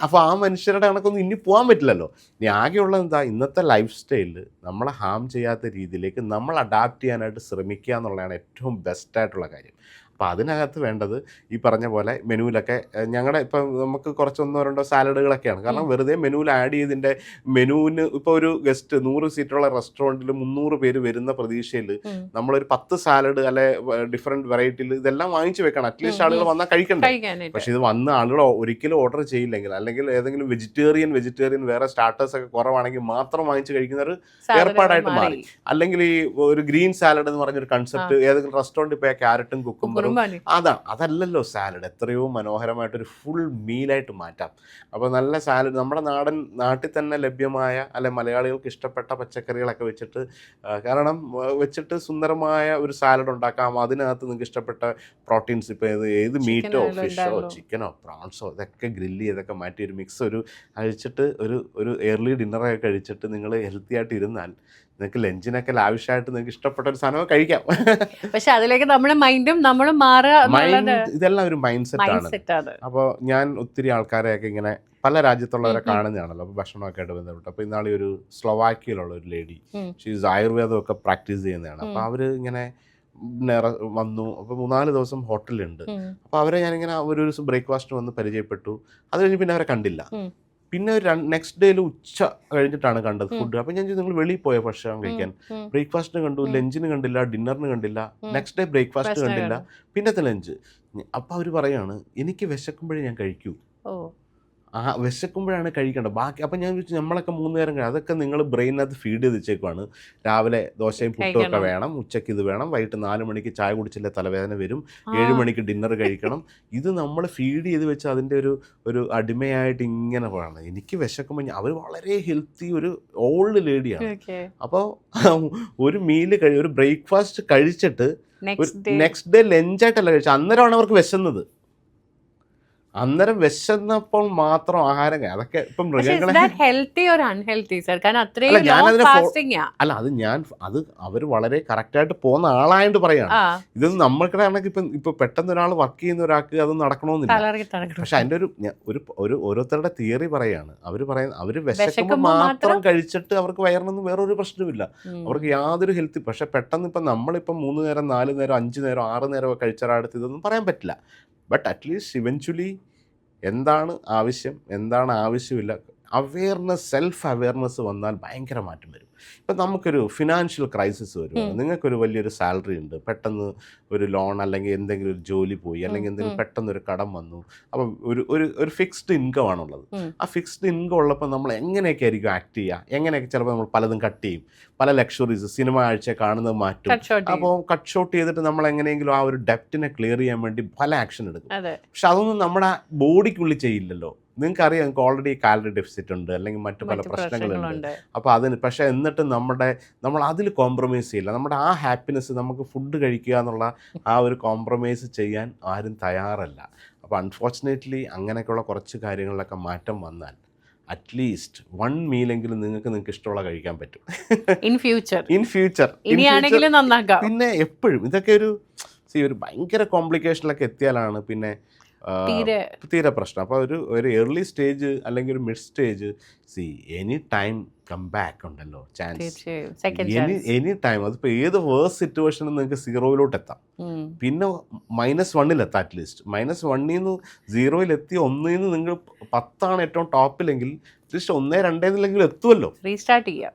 അപ്പോൾ ആ മനുഷ്യരുടെ കണക്കൊന്നും ഇനി പോകാൻ പറ്റില്ലല്ലോ. ഇനി ആകെയുള്ളത് എന്താ, ഇന്നത്തെ ലൈഫ് സ്റ്റൈലിൽ നമ്മളെ ഹാം ചെയ്യാത്ത രീതിയിലേക്ക് നമ്മൾ അഡാപ്റ്റ് ചെയ്യാനായിട്ട് ശ്രമിക്കുക എന്നുള്ളതാണ് ഏറ്റവും ബെസ്റ്റായിട്ടുള്ള കാര്യം. അപ്പോൾ അതിനകത്ത് വേണ്ടത് ഈ പറഞ്ഞ പോലെ മെനുവിലൊക്കെ ഞങ്ങളുടെ ഇപ്പം നമുക്ക് കുറച്ച് 1-2 സാലഡുകളൊക്കെയാണ്. കാരണം വെറുതെ മെനുവിൽ ആഡ് ചെയ്തിൻ്റെ മെനുവിന് ഇപ്പോൾ ഒരു ഗസ്റ്റ് 100 സീറ്റുള്ള റെസ്റ്റോറൻറ്റിൽ 300 പേര് വരുന്ന പ്രതീക്ഷയിൽ നമ്മളൊരു 10 സാലഡ് അല്ലെ ഡിഫറെൻറ്റ് വെറൈറ്റിയിൽ ഇതെല്ലാം വാങ്ങിച്ചു വെക്കണം. അറ്റ്ലീസ്റ്റ് ആളുകൾ വന്നാൽ കഴിക്കണ്ടേ. പക്ഷെ ഇത് വന്ന ആളുകൾ ഒരിക്കലും ഓർഡർ ചെയ്യില്ലെങ്കിൽ അല്ലെങ്കിൽ ഏതെങ്കിലും വെജിറ്റേറിയൻ വേറെ സ്റ്റാർട്ടേഴ്സ് ഒക്കെ കുറവാണെങ്കിൽ മാത്രം വാങ്ങിച്ച് കഴിക്കുന്ന ഒരു ഏർപ്പാടായിട്ട് മാറി. അല്ലെങ്കിൽ ഈ ഒരു ഗ്രീൻ സാലഡ് എന്ന് പറഞ്ഞൊരു കൺസെപ്റ്റ് ഏതെങ്കിലും റെസ്റ്റോറൻറ്റിൽ പോയാൽ ക്യാരറ്റും കുക്കുംബറും അതല്ലല്ലോ സാലഡ്. എത്രയോ മനോഹരമായിട്ടൊരു ഫുൾ മീലായിട്ട് മാറ്റാം. അപ്പോൾ നല്ല സാലഡ് നമ്മുടെ നാട്ടിൽ തന്നെ ലഭ്യമായ അല്ലെ മലയാളികൾക്ക് ഇഷ്ടപ്പെട്ട പച്ചക്കറികളൊക്കെ വെച്ചിട്ട് സുന്ദരമായ ഒരു സാലഡ് ഉണ്ടാക്കാം. അതിനകത്ത് നിങ്ങൾക്ക് ഇഷ്ടപ്പെട്ട പ്രോട്ടീൻസ് ഇപ്പോൾ ഏത് മീറ്റോ ഫിഷോ ചിക്കനോ പ്രോൺസോ ഇതൊക്കെ ഗ്രില്ല് ചെയ്തൊക്കെ മാറ്റി ഒരു മിക്സ് കഴിച്ചിട്ട് ഒരു ഏർലി ഡിന്നറൊക്കെ കഴിച്ചിട്ട് നിങ്ങൾ ഹെൽത്തി ആയിട്ട് ഇരുന്നാൽ നിങ്ങൾക്ക് ലഞ്ചിനൊക്കെ ലാവിഷായിട്ട് നിങ്ങൾക്ക് ഇഷ്ടപ്പെട്ട ഒരു സാധനം കഴിക്കാം. പക്ഷെ അതിലേക്ക് നമ്മുടെ മൈൻഡും നമ്മളും ഇതെല്ലാം ഒരു മൈൻഡ് സെറ്റാണ്. അപ്പോൾ ഞാൻ ഒത്തിരി ആൾക്കാരെയൊക്കെ ഇങ്ങനെ പല രാജ്യത്തുള്ളവരെ കാണുന്നതാണല്ലോ. അപ്പോൾ ഭക്ഷണമൊക്കെ ആയിട്ട് ബന്ധപ്പെട്ട് അപ്പോൾ ഇന്നാളെ ഒരു സ്ലൊവാക്കിയയിലുള്ള ഒരു ലേഡി ഷീസ് ആയുർവേദമൊക്കെ പ്രാക്ടീസ് ചെയ്യുന്നതാണ്. അപ്പോൾ അവർ ഇങ്ങനെ വന്നു. അപ്പോൾ 3-4 ദിവസം ഹോട്ടലുണ്ട്. അപ്പോൾ അവരെ ഞാനിങ്ങനെ ഒരു ബ്രേക്ക്ഫാസ്റ്റ് വന്ന് പരിചയപ്പെട്ടു. അത് കഴിഞ്ഞ് പിന്നെ അവരെ കണ്ടില്ല. പിന്നെ ഒരു നെക്സ്റ്റ് ഡേയിൽ ഉച്ച കഴിഞ്ഞിട്ടാണ് കണ്ടത് ഫുഡ്. അപ്പം ഞാൻ നിങ്ങൾ വെളിയിൽ പോയ ഭക്ഷണം കഴിക്കാൻ ബ്രേക്ക്ഫാസ്റ്റിന് കണ്ടു, ലഞ്ചിന് കണ്ടില്ല, ഡിന്നറിന് കണ്ടില്ല, നെക്സ്റ്റ് ഡേ ബ്രേക്ക്ഫാസ്റ്റ് കണ്ടില്ല, പിന്നത്തെ ലഞ്ച്. അപ്പോൾ അവർ പറയാണ് എനിക്ക് വിശക്കുമ്പോഴേ ഞാൻ കഴിക്കൂ. വിശക്കുമ്പോഴാണ് കഴിക്കേണ്ടത്. ബാക്കി അപ്പം ഞാൻ ചോദിച്ചു നമ്മളൊക്കെ 3 നേരം അതൊക്കെ നിങ്ങൾ ബ്രെയിനകത്ത് ഫീഡ് ചെയ്ത് വെച്ചേക്കുവാണ്. രാവിലെ ദോശയും പുട്ടും ഒക്കെ വേണം, ഉച്ചയ്ക്ക് ഇത് വേണം, വൈകിട്ട് 4 മണിക്ക് ചായ കുടിച്ചില്ലേ തലവേദന വരും, 7 മണിക്ക് ഡിന്നർ കഴിക്കണം. ഇത് നമ്മൾ ഫീഡ് ചെയ്ത് വെച്ച് അതിൻ്റെ ഒരു അടിമയായിട്ട് ഇങ്ങനെ പറയണം. എനിക്ക് വിശക്കുമ്പോൾ അവർ വളരെ ഹെൽത്തി ഒരു ഓൾഡ് ലേഡിയാണ്. അപ്പോൾ ഒരു മീല് ഒരു ബ്രേക്ക്ഫാസ്റ്റ് കഴിച്ചിട്ട് നെക്സ്റ്റ് ഡേ ലഞ്ചായിട്ടല്ല കഴിച്ചത്, അന്നേരമാണ് അവർക്ക് വിശന്നത്. അന്നേരം വിശന്നപ്പോൾ മാത്രം ആഹാരം അതൊക്കെ ഇപ്പം മൃഗങ്ങളെ ഹെൽത്തി ഓർ അൺഹെൽത്തി സർ? കാരണം അല്ല അത്രയും ഞാനതിനെ ഫാസ്റ്റിംഗ് അല്ല അത് അവർ വളരെ കറക്റ്റായിട്ട് പോകുന്ന ആളായിട്ട് പറയാണ്. ഇതൊന്നും നമ്മൾക്കിടാണെങ്കിൽ ഇപ്പൊ പെട്ടെന്ന് ഒരാൾ വർക്ക് ചെയ്യുന്ന ഒരാൾക്ക് അതൊന്നും നടക്കണമെന്നില്ല. പക്ഷെ അതിന്റെ ഒരു ഓരോരുത്തരുടെ തിയറി പറയാണ്. അവര് വിശക്കുമ്പോൾ മാത്രം കഴിച്ചിട്ട് അവർക്ക് വയറിനൊന്നും വേറൊരു പ്രശ്നമില്ല, അവർക്ക് യാതൊരു ഹെൽത്തി. പക്ഷെ പെട്ടെന്ന് ഇപ്പം നമ്മളിപ്പം 3 നേരം 4 നേരം 5 നേരം 6 നേരം കഴിച്ചൊരാടുത്ത് ഇതൊന്നും പറയാൻ പറ്റില്ല. ബട്ട് അറ്റ്ലീസ്റ്റ് ഇവൻച്വലി എന്താണ് ആവശ്യം, എന്താണ് ആവശ്യമില്ല, സെൽഫ് അവെയർനെസ് വന്നാൽ ഭയങ്കര മാറ്റം വരും. ഇപ്പം നമുക്കൊരു ഫിനാൻഷ്യൽ ക്രൈസിസ് വരുവാണ്, നിങ്ങൾക്കൊരു വലിയൊരു സാലറി ഉണ്ട്, പെട്ടെന്ന് ഒരു ലോൺ അല്ലെങ്കിൽ എന്തെങ്കിലും ഒരു ജോലി പോയി, അല്ലെങ്കിൽ എന്തെങ്കിലും പെട്ടെന്ന് ഒരു കടം വന്നു. അപ്പം ഒരു ഫിക്സ്ഡ് ഇൻകം ആണുള്ളത്. ആ ഫിക്സ്ഡ് ഇൻകം ഉള്ളപ്പോൾ നമ്മൾ എങ്ങനെയൊക്കെ ആയിരിക്കും ആക്ട് ചെയ്യുക, എങ്ങനെയൊക്കെ ചിലപ്പോൾ നമ്മൾ പലതും കട്ട് ചെയ്യും, പല ലക്ഷറീസ് സിനിമ ആഴ്ച കാണുന്നത് മാറ്റും. അപ്പോൾ കട്ട് ഷോട്ട് ചെയ്തിട്ട് നമ്മൾ എങ്ങനെയെങ്കിലും ആ ഒരു ഡെപ്റ്റിനെ ക്ലിയർ ചെയ്യാൻ വേണ്ടി പല ആക്ഷൻ എടുക്കും. പക്ഷെ അതൊന്നും നമ്മുടെ ബോഡിക്കുള്ളിൽ ചെയ്യില്ലല്ലോ. നിങ്ങൾക്കറിയാം, നിങ്ങൾക്ക് ഓൾറെഡി കാലറി ഡെഫിസിറ്റ് ഉണ്ട്, അല്ലെങ്കിൽ മറ്റു പല പ്രശ്നങ്ങളുണ്ട്. അപ്പോൾ അതിന് പക്ഷേ എന്നിട്ട് നമ്മൾ അതിൽ കോംപ്രമൈസ് ചെയ്യില്ല. നമ്മുടെ ആ ഹാപ്പിനെസ്, നമുക്ക് ഫുഡ് കഴിക്കുക എന്നുള്ള ആ ഒരു കോംപ്രമൈസ് ചെയ്യാൻ ആരും തയ്യാറല്ല. അപ്പോൾ അൺഫോർച്ചുനേറ്റ്ലി അങ്ങനെയൊക്കെയുള്ള കുറച്ച് കാര്യങ്ങളിലൊക്കെ മാറ്റം വന്നാൽ അറ്റ്ലീസ്റ്റ് 1 മീലെങ്കിലും നിങ്ങൾക്ക് ഇഷ്ടമുള്ള കഴിക്കാൻ പറ്റും ഇൻ ഫ്യൂച്ചർ. പിന്നെ എപ്പോഴും ഇതൊക്കെ ഒരു ഭയങ്കര കോംപ്ലിക്കേഷനിലൊക്കെ എത്തിയാലാണ് പിന്നെ തീരെ പ്രശ്നം. അപ്പോൾ ഒരു ഏർലി സ്റ്റേജ് അല്ലെങ്കിൽ ഒരു mid stage, any time come back ഉണ്ടല്ലോ, ചാൻസ് എനി ടൈം. അതിപ്പോൾ ഏത് വേഴ്സ് സിറ്റുവേഷനും നിങ്ങൾക്ക് 0 എത്താം, പിന്നെ -1 എത്താം. അറ്റ്ലീസ്റ്റ് -1 0 1 നിങ്ങൾ 10 ഏറ്റവും ടോപ്പിലെങ്കിൽ അറ്റ്ലീസ്റ്റ് 1, 2 എത്തുമല്ലോ.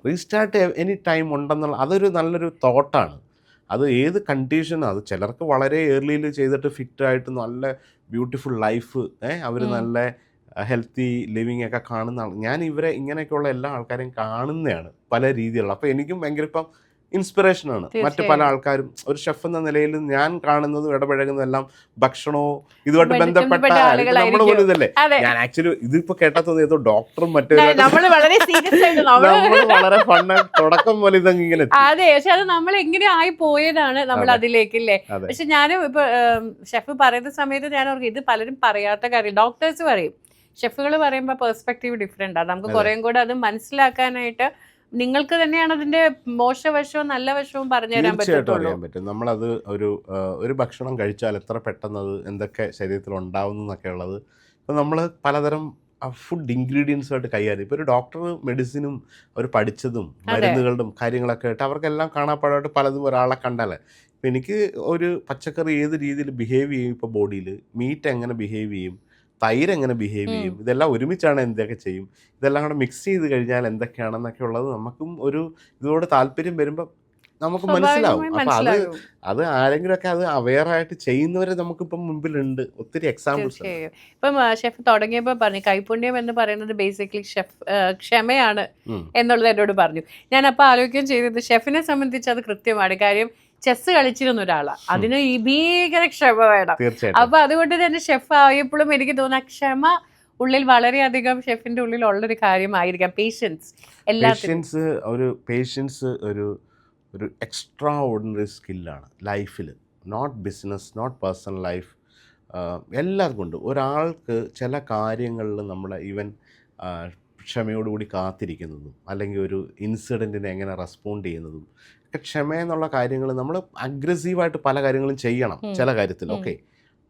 റീസ്റ്റാർട്ട് എനി ടൈം ഉണ്ടെന്നുള്ള അതൊരു നല്ലൊരു തോട്ടാണ്. അത് ഏത് കണ്ടീഷനും, അത് ചിലർക്ക് വളരെ ഏർലിയിൽ ചെയ്തിട്ട് ഫിറ്റായിട്ട് നല്ല ബ്യൂട്ടിഫുൾ ലൈഫ്, അവർ നല്ല ഹെൽത്തി ലിവിങ് ഒക്കെ കാണുന്ന ഞാൻ ഇവരെ ഇങ്ങനെയൊക്കെയുള്ള എല്ലാ ആൾക്കാരെയും കാണുന്നതാണ് പല രീതിയിലുള്ള. അപ്പോൾ എനിക്കും ഭയങ്കര ഇപ്പം ഇൻസ്പിറേഷനാണ്. മറ്റു പല ആൾക്കാരും ഒരു ഷെഫ് എന്ന നിലയിൽ ഞാൻ കാണുന്നതും ഇടപഴകുന്നതും എല്ലാം ഭക്ഷണവും ഇതുമായിട്ട് ബന്ധപ്പെട്ട നമ്മുടെ പോലും ഇതല്ലേ. ഞാൻ ആക്ച്വലി ഇതിപ്പോ കേട്ടാ തോന്നിയത് ഡോക്ടറും മറ്റേ നമ്മൾ വളരെ ഫണ്ണ തുടക്കം പോലെ ഇതങ്ങനെ. അതെ, പക്ഷെ അത് നമ്മൾ എങ്ങനെ ആയി പോയതാണ് നമ്മൾ അതിലേക്കല്ലേ. പക്ഷെ ഞാനും ഇപ്പൊ ഷെഫ് പറയുന്ന സമയത്ത് ഞാൻ ഓർക്കും, ഇത് പലരും പറയാത്ത കാര്യം. ഡോക്ടേഴ്സ് പറയും, ഷെഫുകൾ പറയുമ്പോൾ പെർസ്പെക്റ്റീവ് ഡിഫറെന്റ് ആണ്. നമുക്ക് കുറേം കൂടെ അത് മനസ്സിലാക്കാനായിട്ട് നിങ്ങൾക്ക് തന്നെയാണ് അതിന്റെ മോശവശവും നല്ല വശവും പറഞ്ഞു തരാൻ പറ്റും. നമ്മളത് ഒരു ഭക്ഷണം കഴിച്ചാൽ എത്ര പെട്ടെന്ന് അത് എന്തൊക്കെ ശരീരത്തിൽ ഉണ്ടാവുന്നു എന്നൊക്കെ ഉള്ളത് ഇപ്പം നമ്മൾ പലതരം ഫുഡ് ഇൻഗ്രീഡിയൻസുമായിട്ട് കൈകാര്യം. ഇപ്പോൾ ഒരു ഡോക്ടർ മെഡിസിനും അവർ പഠിച്ചതും മരുന്നുകളുടെ കാര്യങ്ങളൊക്കെ ആയിട്ട് അവർക്കെല്ലാം കാണാപ്പാടായിട്ട് പലതും ഒരാളെ കണ്ടാലേ. ഇപ്പം എനിക്ക് ഒരു പച്ചക്കറി ഏത് രീതിയിൽ ബിഹേവ് ചെയ്യും, ഇപ്പോൾ ബോഡിയിൽ മീറ്റ് എങ്ങനെ ബിഹേവ് ചെയ്യും, തൈര് എങ്ങനെ ബിഹേവ് ചെയ്യും, ഇതെല്ലാം ഒരുമിച്ചാണ് എന്തൊക്കെ ചെയ്യും, ഇതെല്ലാം കൂടെ മിക്സ് ചെയ്ത് കഴിഞ്ഞാൽ എന്തൊക്കെയാണെന്നൊക്കെ ഉള്ളത് നമുക്കും ഒരു ഇതോട് താല്പര്യം വരുമ്പോൾ നമുക്ക് മനസ്സിലാവും. അപ്പം അത് ആരെങ്കിലുമൊക്കെ അത് അവെയറായിട്ട് ചെയ്യുന്നവരെ നമുക്കിപ്പം മുമ്പിലുണ്ട് ഒത്തിരി എക്സാമ്പിൾസ്. ഇപ്പം ഷെഫ് തുടങ്ങിയപ്പോൾ പറഞ്ഞു കൈപുണ്യം എന്ന് പറയുന്നത് ബേസിക്കലി ക്ഷമയാണ് എന്നുള്ളത് എന്നോട് പറഞ്ഞു. ഞാൻ അപ്പോൾ ആലോചിക്കുകയും ചെയ്തത് ഷെഫിനെ സംബന്ധിച്ച് അത് കൃത്യമാണ്. കാര്യം ചെസ് കളിച്ചിരുന്ന ഒരാളാണ്, അതിന് ഈ ഭീകര ക്ഷമ വേണം. അപ്പൊ അതുകൊണ്ട് തന്നെ ഷെഫ് ആയപ്പോഴും എനിക്ക് തോന്നുന്ന ക്ഷമ ഉള്ളിൽ വളരെയധികം ഷെഫിന്റെ ഉള്ളിൽ ഉള്ളൊരു കാര്യമായിരിക്കാം. പേഷ്യൻസ് ഒരു എക്സ്ട്രാ ഓർഡിനറി സ്കില്ലാണ് ലൈഫിൽ. Not business, not personal life, എല്ലാം കൊണ്ടും ഒരാൾക്ക് ചില കാര്യങ്ങളിൽ നമ്മളെ ഈവൻ ക്ഷമയോടുകൂടി കാത്തിരിക്കുന്നതും അല്ലെങ്കിൽ ഒരു ഇൻസിഡൻറ്റിനെ എങ്ങനെ റെസ്പോണ്ട് ചെയ്യുന്നതും ഒക്കെ ക്ഷമയെന്നുള്ള കാര്യങ്ങൾ നമ്മൾ അഗ്രസീവായിട്ട് പല കാര്യങ്ങളും ചെയ്യണം ചില കാര്യത്തിൽ, ഓക്കെ.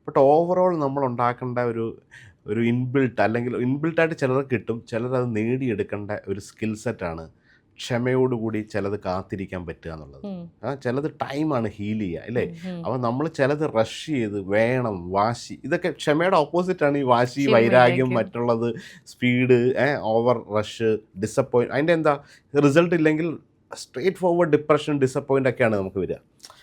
ബട്ട് ഓവറോൾ നമ്മൾ ഉണ്ടാക്കേണ്ട ഒരു ഇൻബിൽട്ടായിട്ട് ചിലർക്ക് കിട്ടും, ചിലരത് നേടിയെടുക്കേണ്ട ഒരു സ്കിൽ സെറ്റാണ് ക്ഷമയോടുകൂടി ചിലത് കാത്തിരിക്കാൻ പറ്റുക എന്നുള്ളത്. ചിലത് ടൈമാണ് ഹീൽ ചെയ്യുക, അല്ലേ? അപ്പോൾ നമ്മൾ ചിലത് റഷ് ചെയ്ത് വേണം, വാശി, ഇതൊക്കെ ക്ഷമയുടെ ഓപ്പോസിറ്റാണ് ഈ വാശി, വൈരാഗ്യം, മറ്റുള്ളത് സ്പീഡ്, ഓവർ റഷ്, ഡിസപ്പോയിൻറ്റ്. അതിൻ്റെ എന്താ റിസൾട്ട് ഇല്ലെങ്കിൽ സ്ട്രേറ്റ് ഫോർവേഡ് ഡിപ്രഷൻ, ഡിസപ്പോയിൻ്റ് ഒക്കെയാണ് നമുക്ക് വരിക.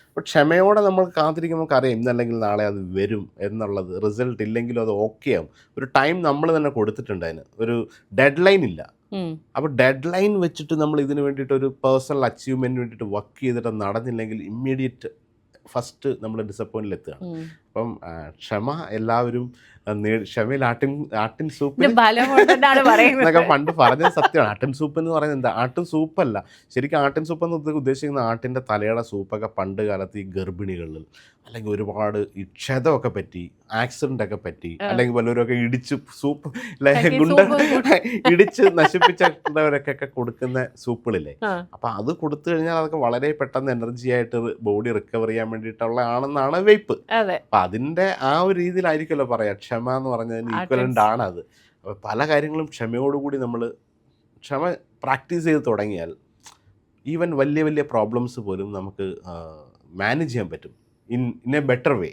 അപ്പോൾ ക്ഷമയോടെ നമ്മൾ കാത്തിരിക്കുമ്പോൾ നമുക്കറിയാം ഇന്നല്ലെങ്കിൽ നാളെ അത് വരും എന്നുള്ളത്. റിസൾട്ട് ഇല്ലെങ്കിലും അത് ഓക്കെ ആവും. ഒരു ടൈം നമ്മൾ തന്നെ കൊടുത്തിട്ടുണ്ട്, അതിന് ഒരു ഡെഡ് ലൈൻ ഇല്ല. അപ്പോൾ ഡെഡ് ലൈൻ വെച്ചിട്ട് നമ്മൾ ഇതിന് വേണ്ടിയിട്ട് ഒരു പേഴ്സണൽ അച്ചീവ്മെൻറ്റിന് വേണ്ടിയിട്ട് വർക്ക് ചെയ്തിട്ട് നടന്നില്ലെങ്കിൽ ഇമ്മീഡിയറ്റ് ഫസ്റ്റ് നമ്മൾ ഡിസപ്പോയിൻറ്റിൽ എത്തുകയാണ്. അപ്പം ക്ഷമ എല്ലാവരും ക്ഷമയിൽ ആട്ടിൻ ഇത് സൂപ്പിന് ബലം കൊണ്ടെന്നാണ് പറയുന്നത്. എന്നൊക്കെ പണ്ട് പറഞ്ഞത് സത്യമാണ്. ആട്ടിൻ സൂപ്പ് എന്ന് പറയുന്നത് എന്താ? ആട്ടിൻ സൂപ്പല്ല, ശരിക്കും ആട്ടിൻ സൂപ്പ് എന്ന് ഉദ്ദേശിക്കുന്ന ആട്ടിൻ്റെ തലയുടെ സൂപ്പൊക്കെ പണ്ട് കാലത്ത് ഈ ഗർഭിണികളിൽ അല്ലെങ്കിൽ ഒരുപാട് ഈ ക്ഷതമൊക്കെ പറ്റി, ആക്സിഡൻ്റ് ഒക്കെ പറ്റി, അല്ലെങ്കിൽ വല്ലവരൊക്കെ ഇടിച്ച് സൂപ്പ് ഗുണ്ട ഇടിച്ച് നശിപ്പിച്ചവരൊക്കെ കൊടുക്കുന്ന സൂപ്പുകളില്ലേ, അപ്പം അത് കൊടുത്തു കഴിഞ്ഞാൽ അതൊക്കെ വളരെ പെട്ടെന്ന് എനർജി ആയിട്ട് ബോഡി റിക്കവർ ചെയ്യാൻ വേണ്ടിയിട്ടുള്ള ആണെന്നാണ് വെയ്പ്പ്. അപ്പം അതിൻ്റെ ആ ഒരു രീതിയിലായിരിക്കുമല്ലോ പറയാം, ക്ഷമ എന്ന് പറഞ്ഞതിന് ഈക്വലൻ്റ് ആണ് അത്. അപ്പോൾ പല കാര്യങ്ങളും ക്ഷമയോടുകൂടി നമ്മൾ പ്രാക്ടീസ് ചെയ്ത് തുടങ്ങിയാൽ ഈവൻ വലിയ വലിയ പ്രോബ്ലംസ് പോലും നമുക്ക് മാനേജ് ചെയ്യാൻ പറ്റും ഇൻ എ ബെറ്റർ വേ.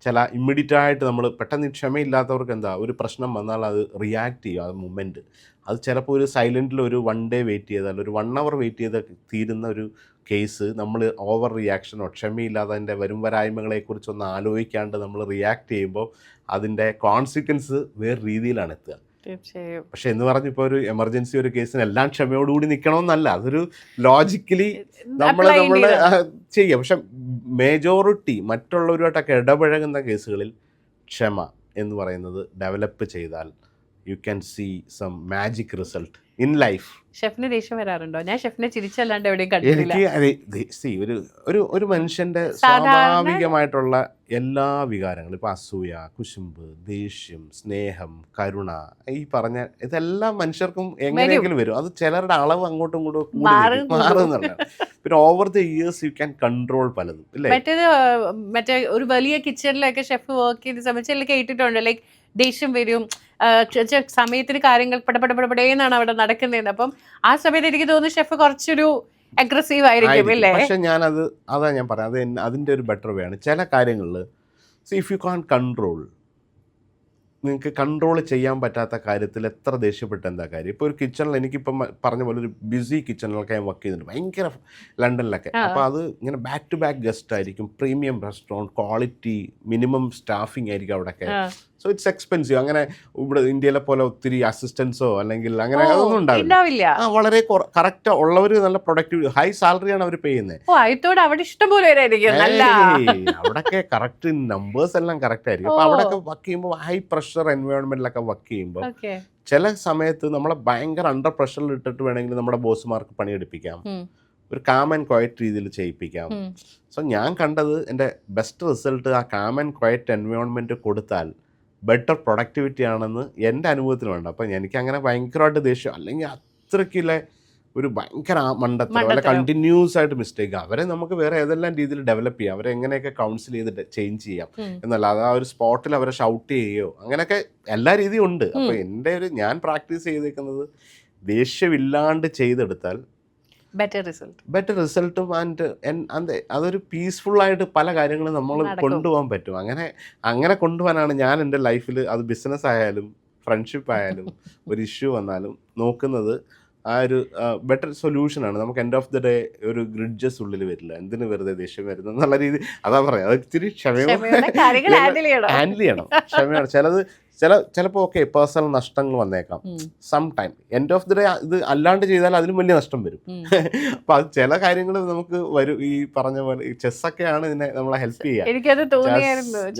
ചില ഇമ്മീഡിയറ്റ് ആയിട്ട് നമ്മൾ പെട്ടെന്ന് ക്ഷമയില്ലാത്തവർക്ക് എന്താ, ഒരു പ്രശ്നം വന്നാൽ അത് റിയാക്ട് ചെയ്യും, ആ മൊമെൻറ്റ്. അത് ചിലപ്പോൾ ഒരു സൈലൻറ്റിൽ ഒരു 1 day വെയിറ്റ് ചെയ്താൽ, ഒരു 1 hour വെയിറ്റ് ചെയ്താൽ തീരുന്ന ഒരു കേസ് നമ്മൾ ഓവർ റിയാക്ഷനോ ക്ഷമയില്ലാതെ അതിൻ്റെ വരും വരായ്മകളെക്കുറിച്ചൊന്നും ആലോചിക്കാണ്ട് നമ്മൾ റിയാക്ട് ചെയ്യുമ്പോൾ അതിൻ്റെ കോൺസിക്വൻസ് വേറെ രീതിയിലാണ് എത്തുക. തീർച്ചയായും. പക്ഷെ എന്ന് പറഞ്ഞ് ഇപ്പോൾ ഒരു എമർജൻസി ഒരു കേസിന് എല്ലാം ക്ഷമയോടുകൂടി നിൽക്കണമെന്നല്ല, അതൊരു ലോജിക്കലി നമ്മൾ ചെയ്യുക. പക്ഷെ മേജോറിറ്റി മറ്റുള്ളവരുമായിട്ടൊക്കെ ഇടപഴകുന്ന കേസുകളിൽ ക്ഷമ എന്ന് പറയുന്നത് ഡെവലപ്പ് ചെയ്താൽ you can see some magic result in life. ഷെഫിന് ദേഷ്യം വരാറുണ്ടോ? ഞാൻ ഷെഫിനെ ചിരിച്ചല്ലാണ്ട് എവിടെയും കണ്ടിട്ടില്ല. എനിക്ക് ഒരു മനുഷ്യന്റെ സ്വാഭാവികമായിട്ടുള്ള എല്ലാ വികാരങ്ങളും, ഇപ്പൊ അസൂയ, കുശുമ്പ്, ദേഷ്യം, സ്നേഹം, കരുണ, ഈ പറഞ്ഞ ഇതെല്ലാം മനുഷ്യർക്കും എങ്ങനെയെങ്കിലും വരും. അത് ചിലരുടെ അളവ് അങ്ങോട്ടും ഇങ്ങോട്ടും മാറുന്നുണ്ട്. പിന്നെ over the years you can control പലതും ഇല്ലേ. മറ്റേ ഒരു വലിയ കിച്ചണിലൊക്കെ ഷെഫ് വർക്ക് ചെയ്ത സമയത്ത് കേട്ടിട്ടുണ്ട്, ലൈക്ക് ദേഷ്യം വരും, സമയത്തിന് കാര്യങ്ങൾ പടപടപടപടേന്നാണ് അവിടെ നടക്കുന്നത്. അപ്പം ആ സമയത്ത് എനിക്ക് തോന്നുന്നു ഷെഫ് കുറച്ചൊരു അഗ്രസീവ് ആയിരിക്കും അല്ലേ? പക്ഷെ അതാ ഞാൻ പറയാം, അതിൻ്റെ ഒരു ബെറ്റർ വേ ആണ്. ചില കാര്യങ്ങളിൽ ഇഫ് യു കാൺ കൺട്രോൾ, നിങ്ങൾക്ക് കൺട്രോൾ ചെയ്യാൻ പറ്റാത്ത കാര്യത്തിൽ എത്ര ദേഷ്യപ്പെട്ട എന്താ കാര്യം. ഇപ്പോൾ ഒരു കിച്ചണിൽ, എനിക്കിപ്പം പറഞ്ഞ പോലെ ഒരു ബിസി കിച്ചണിലൊക്കെ ഞാൻ വർക്ക് ചെയ്യുന്നുണ്ട്, ഭയങ്കര ലണ്ടനിലൊക്കെ. അപ്പോൾ അത് ഇങ്ങനെ ബാക്ക് ടു ബാക്ക് ഗസ്റ്റ് ആയിരിക്കും, premium restaurant, quality, minimum staffing ആയിരിക്കും അവിടെയൊക്കെ. So it's expensive. അങ്ങനെ ഇവിടെ ഇന്ത്യയിലെ പോലെ ഒത്തിരി അസിസ്റ്റൻസോ അല്ലെങ്കിൽ അങ്ങനെ അതൊന്നും ഉണ്ടാവില്ല. വളരെ കറക്റ്റ് ഉള്ളവർ നല്ല പ്രൊഡക്റ്റീവ്, ഹൈ സാലറിയാണ് അവർ പേ ചെയ്യുന്നത്. അവിടെയൊക്കെ കറക്റ്റ് നമ്പേഴ്സ് എല്ലാം കറക്റ്റ് ആയിരിക്കും. അപ്പോൾ അവിടെയൊക്കെ വർക്ക് ചെയ്യുമ്പോൾ ഹൈ പ്രഷർ എൻവയോൺമെന്റിലൊക്കെ വർക്ക് ചെയ്യുമ്പോൾ ചില സമയത്ത് നമ്മളെ ഭയങ്കര അണ്ടർ പ്രഷറിൽ ഇട്ടിട്ട് വേണമെങ്കിൽ നമ്മുടെ ബോസുമാർക്ക് പണിയെടുപ്പിക്കാം, ഒരു കാം ആൻഡ് ക്വയറ്റ് രീതിയിൽ ചെയ്യിപ്പിക്കാം. സോ ഞാൻ കണ്ടത് എൻ്റെ ബെസ്റ്റ് റിസൾട്ട് ആ കാം ആൻഡ് ക്വയറ്റ് എൻവയോൺമെൻറ്റ് കൊടുത്താൽ ബെറ്റർ പ്രൊഡക്ടിവിറ്റി ആണെന്ന് എൻ്റെ അനുഭവത്തിലുണ്ട്. അപ്പം എനിക്ക് അങ്ങനെ ഭയങ്കരമായിട്ട് ദേഷ്യം അല്ലെങ്കിൽ അത്രയ്ക്കില്ല ഒരു ഭയങ്കര മണ്ടത്തരം അല്ല കണ്ടിന്യൂസ് ആയിട്ട് മിസ്റ്റേക്ക്, അവരെ നമുക്ക് വേറെ ഏതെല്ലാം രീതിയിൽ ഡെവലപ്പ് ചെയ്യാം, അവരെ എങ്ങനെയൊക്കെ കൗൺസിൽ ചെയ്ത് ചേഞ്ച് ചെയ്യാം എന്നല്ല, അത് ആ ഒരു സ്പോട്ടിൽ അവരെ ഷൗട്ട് ചെയ്യുകയോ അങ്ങനെയൊക്കെ എല്ലാ രീതിയും ഉണ്ട്. അപ്പോൾ ഞാൻ പ്രാക്ടീസ് ചെയ്തേക്കുന്നത് ദേഷ്യമില്ലാണ്ട് ചെയ്തെടുത്താൽ ബെറ്റർ റിസൾട്ടും ആൻഡ് അതൊരു പീസ്ഫുള്ളായിട്ട് പല കാര്യങ്ങളും നമ്മൾ കൊണ്ടുപോകാൻ പറ്റും. അങ്ങനെ കൊണ്ടുപോകാനാണ് ഞാൻ എൻ്റെ ലൈഫിൽ, അത് ബിസിനസ് ആയാലും ഫ്രണ്ട്ഷിപ്പ് ആയാലും ഒരു ഇഷ്യൂ വന്നാലും നോക്കുന്നത്. ആ ഒരു ബെറ്റർ സൊല്യൂഷനാണ്. നമുക്ക് എൻഡ് ഓഫ് ദ ഡേ ഒരു ഗ്രിഡ്ജസ് ഉള്ളിൽ വരില്ല, എന്തിനു വെറുതെ ദേഷ്യം വരുന്നത് എന്നുള്ള രീതി. അതാ പറയാം, അത് ഇത്തിരി ഹാൻഡിൽ ചെയ്യണം, ക്ഷമയാണ്. ചിലപ്പോൾ ഓക്കെ പേഴ്സണൽ നഷ്ടങ്ങൾ വന്നേക്കാം some time. End of the day ഇത് അല്ലാണ്ട് ചെയ്താൽ അതിനും വലിയ നഷ്ടം വരും. അപ്പം അത് ചില കാര്യങ്ങൾ നമുക്ക് വരും. ഈ പറഞ്ഞ പോലെ ഈ ചെസ്സൊക്കെയാണ് ഇതിനെ നമ്മളെ ഹെൽപ്പ് ചെയ്യുക.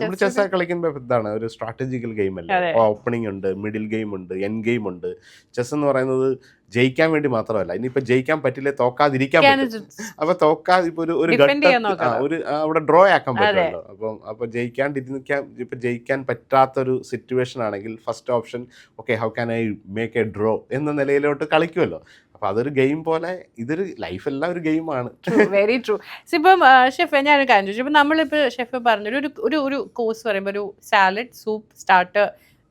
നമ്മൾ ചെസ്സൊക്കെ കളിക്കുമ്പോൾ ഇതാണ് ഒരു സ്ട്രാറ്റജിക്കൽ ഗെയിം അല്ലേ. ഓപ്പണിംഗ് ഉണ്ട്, മിഡിൽ ഗെയിം ഉണ്ട്, എൻഡ് ഗെയിം ഉണ്ട്. ചെസ് എന്ന് പറയുന്നത് ജയിക്കാൻ വേണ്ടി മാത്രമല്ല, ഇനിയിപ്പോൾ ജയിക്കാൻ പറ്റില്ലേ തോക്കാതിരിക്കാൻ പറ്റും. അപ്പോൾ തോക്കാതെ ഇപ്പോൾ ഒരു അവിടെ ഡ്രോ ആക്കാൻ പറ്റുമല്ലോ. അപ്പോൾ ജയിക്കാൻ പറ്റാത്തൊരു സിറ്റുവേഷൻ ആണെങ്കിൽ first option okay how can I make A draw എന്ന നിലയിലോട്ട് കളിക്കുമല്ലോ. അപ്പോൾ അതൊരു ഗെയിം പോലെ ഇതൊരു ലൈഫെല്ലാം ഒരു ഗെയിമാണ്. Very true. ഇപ്പം ഷെഫ് ഞാനൊരു കാര്യം ചോദിച്ചു, ഇപ്പം നമ്മളിപ്പോൾ ഷെഫ് പറഞ്ഞൊരു ഒരു കോഴ്സ് പറയുമ്പോൾ ഒരു salad, soup, starter,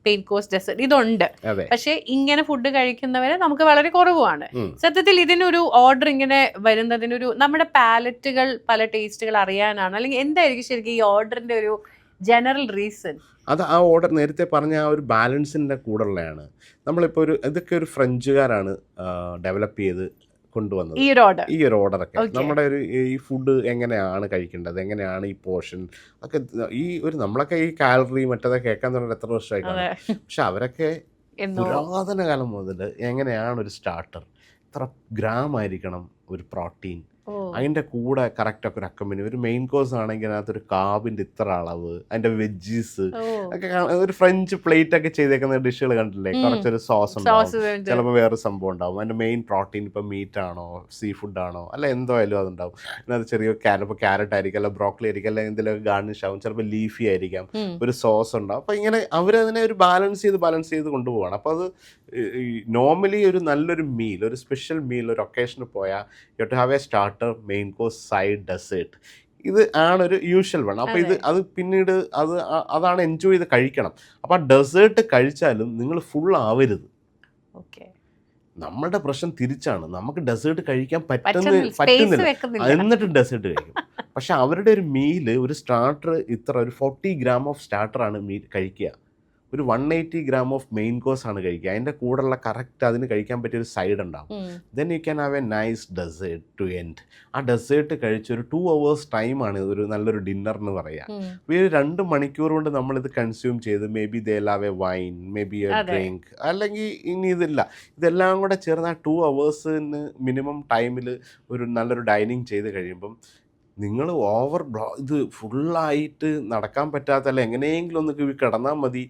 main course, dessert ഇതുണ്ട്. പക്ഷെ ഇങ്ങനെ ഫുഡ് കഴിക്കുന്നവരെ നമുക്ക് വളരെ കുറവാണ്. സത്യത്തിൽ ഇതിനൊരു ഓർഡർ ഇങ്ങനെ വരുന്നതിനൊരു നമ്മുടെ പാലറ്റുകൾ പല ടേസ്റ്റുകൾ അറിയാനാണ്, അല്ലെങ്കിൽ എന്തായിരിക്കും ശരിക്കും ഈ ഓർഡറിന്റെ ഒരു ജനറൽ റീസൺ? അത് ആ ഓർഡർ നേരത്തെ പറഞ്ഞ ആ ഒരു ബാലൻസിൻ്റെ കൂടെയുള്ളതാണ്. നമ്മളിപ്പോൾ ഇതൊക്കെ ഒരു ഫ്രഞ്ചുകാരാണ് ഡെവലപ്പ് ചെയ്ത് കൊണ്ടുവന്നത് ഈ ഒരു ഓർഡറൊക്കെ. നമ്മുടെ ഈ ഫുഡ് എങ്ങനെയാണ് കഴിക്കേണ്ടത്, എങ്ങനെയാണ് ഈ പോർഷൻ ഒക്കെ, നമ്മളൊക്കെ ഈ കാലറി മറ്റേതൊക്കെ കേൾക്കാൻ തുടങ്ങിയിട്ട് എത്ര വർഷമായി കാണും. പക്ഷെ അവരൊക്കെ പുരാതന കാലം മുതൽ എങ്ങനെയാണ് ഒരു സ്റ്റാർട്ടർ, എത്ര ഗ്രാം ആയിരിക്കണം ഒരു പ്രോട്ടീൻ, അതിൻ്റെ കൂടെ കറക്റ്റൊക്കെ ഒരു അക്കമ്പനി. ഒരു മെയിൻ കോഴ്സ് ആണെങ്കിൽ അതിനകത്തൊരു കാബിൻ്റെ ഇത്ര അളവ്, അതിൻ്റെ വെജീസ് ഒക്കെ ഒരു ഫ്രഞ്ച് പ്ലേറ്റ് ഒക്കെ ചെയ്തേക്കുന്ന ഡിഷുകൾ കണ്ടില്ലേ? കുറച്ചൊരു സോസ് ഉണ്ടാവും, ചിലപ്പോൾ വേറെ സംഭവം ഉണ്ടാവും. അതിൻ്റെ മെയിൻ പ്രോട്ടീൻ ഇപ്പോൾ മീറ്റ് ആണോ സീ ഫുഡ് ആണോ അല്ല എന്തോ ആയാലും അതുണ്ടാവും. അതിനകത്ത് ചെറിയ ഇപ്പോൾ ക്യാരറ്റ് ആയിരിക്കും, അല്ല ബ്രോക്കലി ആയിരിക്കും, അല്ലെങ്കിൽ എന്തെങ്കിലും ഗാർണിഷ് ആവും, ചിലപ്പോൾ ലീഫി ആയിരിക്കാം, ഒരു സോസ് ഉണ്ടാവും. അപ്പോൾ ഇങ്ങനെ അവരതിനെ ഒരു ബാലൻസ് ചെയ്ത് കൊണ്ടുപോവാണ്. അപ്പോൾ അത് നോർമലി ഒരു നല്ലൊരു മീൽ, ഒരു സ്പെഷ്യൽ മീൽ, ഒരു ഒക്കേഷന് പോയാൽ you to have a starter, main course, side, dessert. ഇത് ആണ് ഒരു യൂഷ്വൽ വൺ. അപ്പോൾ അത് പിന്നീട് അതാണ് എൻജോയ് ചെയ്ത് കഴിക്കണം. അപ്പോൾ ആ ഡെസേർട്ട് കഴിച്ചാലും നിങ്ങൾ ഫുൾ ആവരുത്. നമ്മളുടെ പ്രശ്നം തിരിച്ചാണ്, നമുക്ക് ഡെസേർട്ട് കഴിക്കാൻ പറ്റുന്നില്ല, എന്നിട്ട് ഡെസേർട്ട് കഴിക്കും. പക്ഷെ അവരുടെ ഒരു മീല്, ഒരു സ്റ്റാർട്ടർ, ഇത്ര ഒരു 40 ഗ്രാം ഓഫ് സ്റ്റാർട്ടറാണ് മീൽ കഴിക്കുക, ഒരു 180 ഗ്രാം ഓഫ് മെയിൻ കോഴ്സ് ആണ് കഴിക്കുക. അതിൻ്റെ കൂടെയുള്ള കറക്റ്റ് അതിന് കഴിക്കാൻ പറ്റിയൊരു സൈഡ് ഉണ്ടാവും. Then you can have a nice dessert to end. ആ ഡെസേർട്ട് കഴിച്ച് ഒരു 2 hours ടൈമാണ് ഒരു നല്ലൊരു ഡിന്നർ എന്ന് പറയുക. അപ്പോൾ ഈ 2 മണിക്കൂർ കൊണ്ട് നമ്മളിത് കൺസ്യൂം ചെയ്ത് may be they have A wine, may be A drink, അല്ലെങ്കിൽ ഇനി ഇതെല്ലാം കൂടെ ചേർന്ന് ആ 2 hours മിനിമം ടൈമിൽ ഒരു നല്ലൊരു ഡൈനിങ് ചെയ്ത് കഴിയുമ്പം നിങ്ങൾ ഇത് ഫുള്ളായിട്ട് നടക്കാൻ പറ്റാത്തല്ല, എങ്ങനെയെങ്കിലും ഒന്ന് കിടന്നാൽ മതി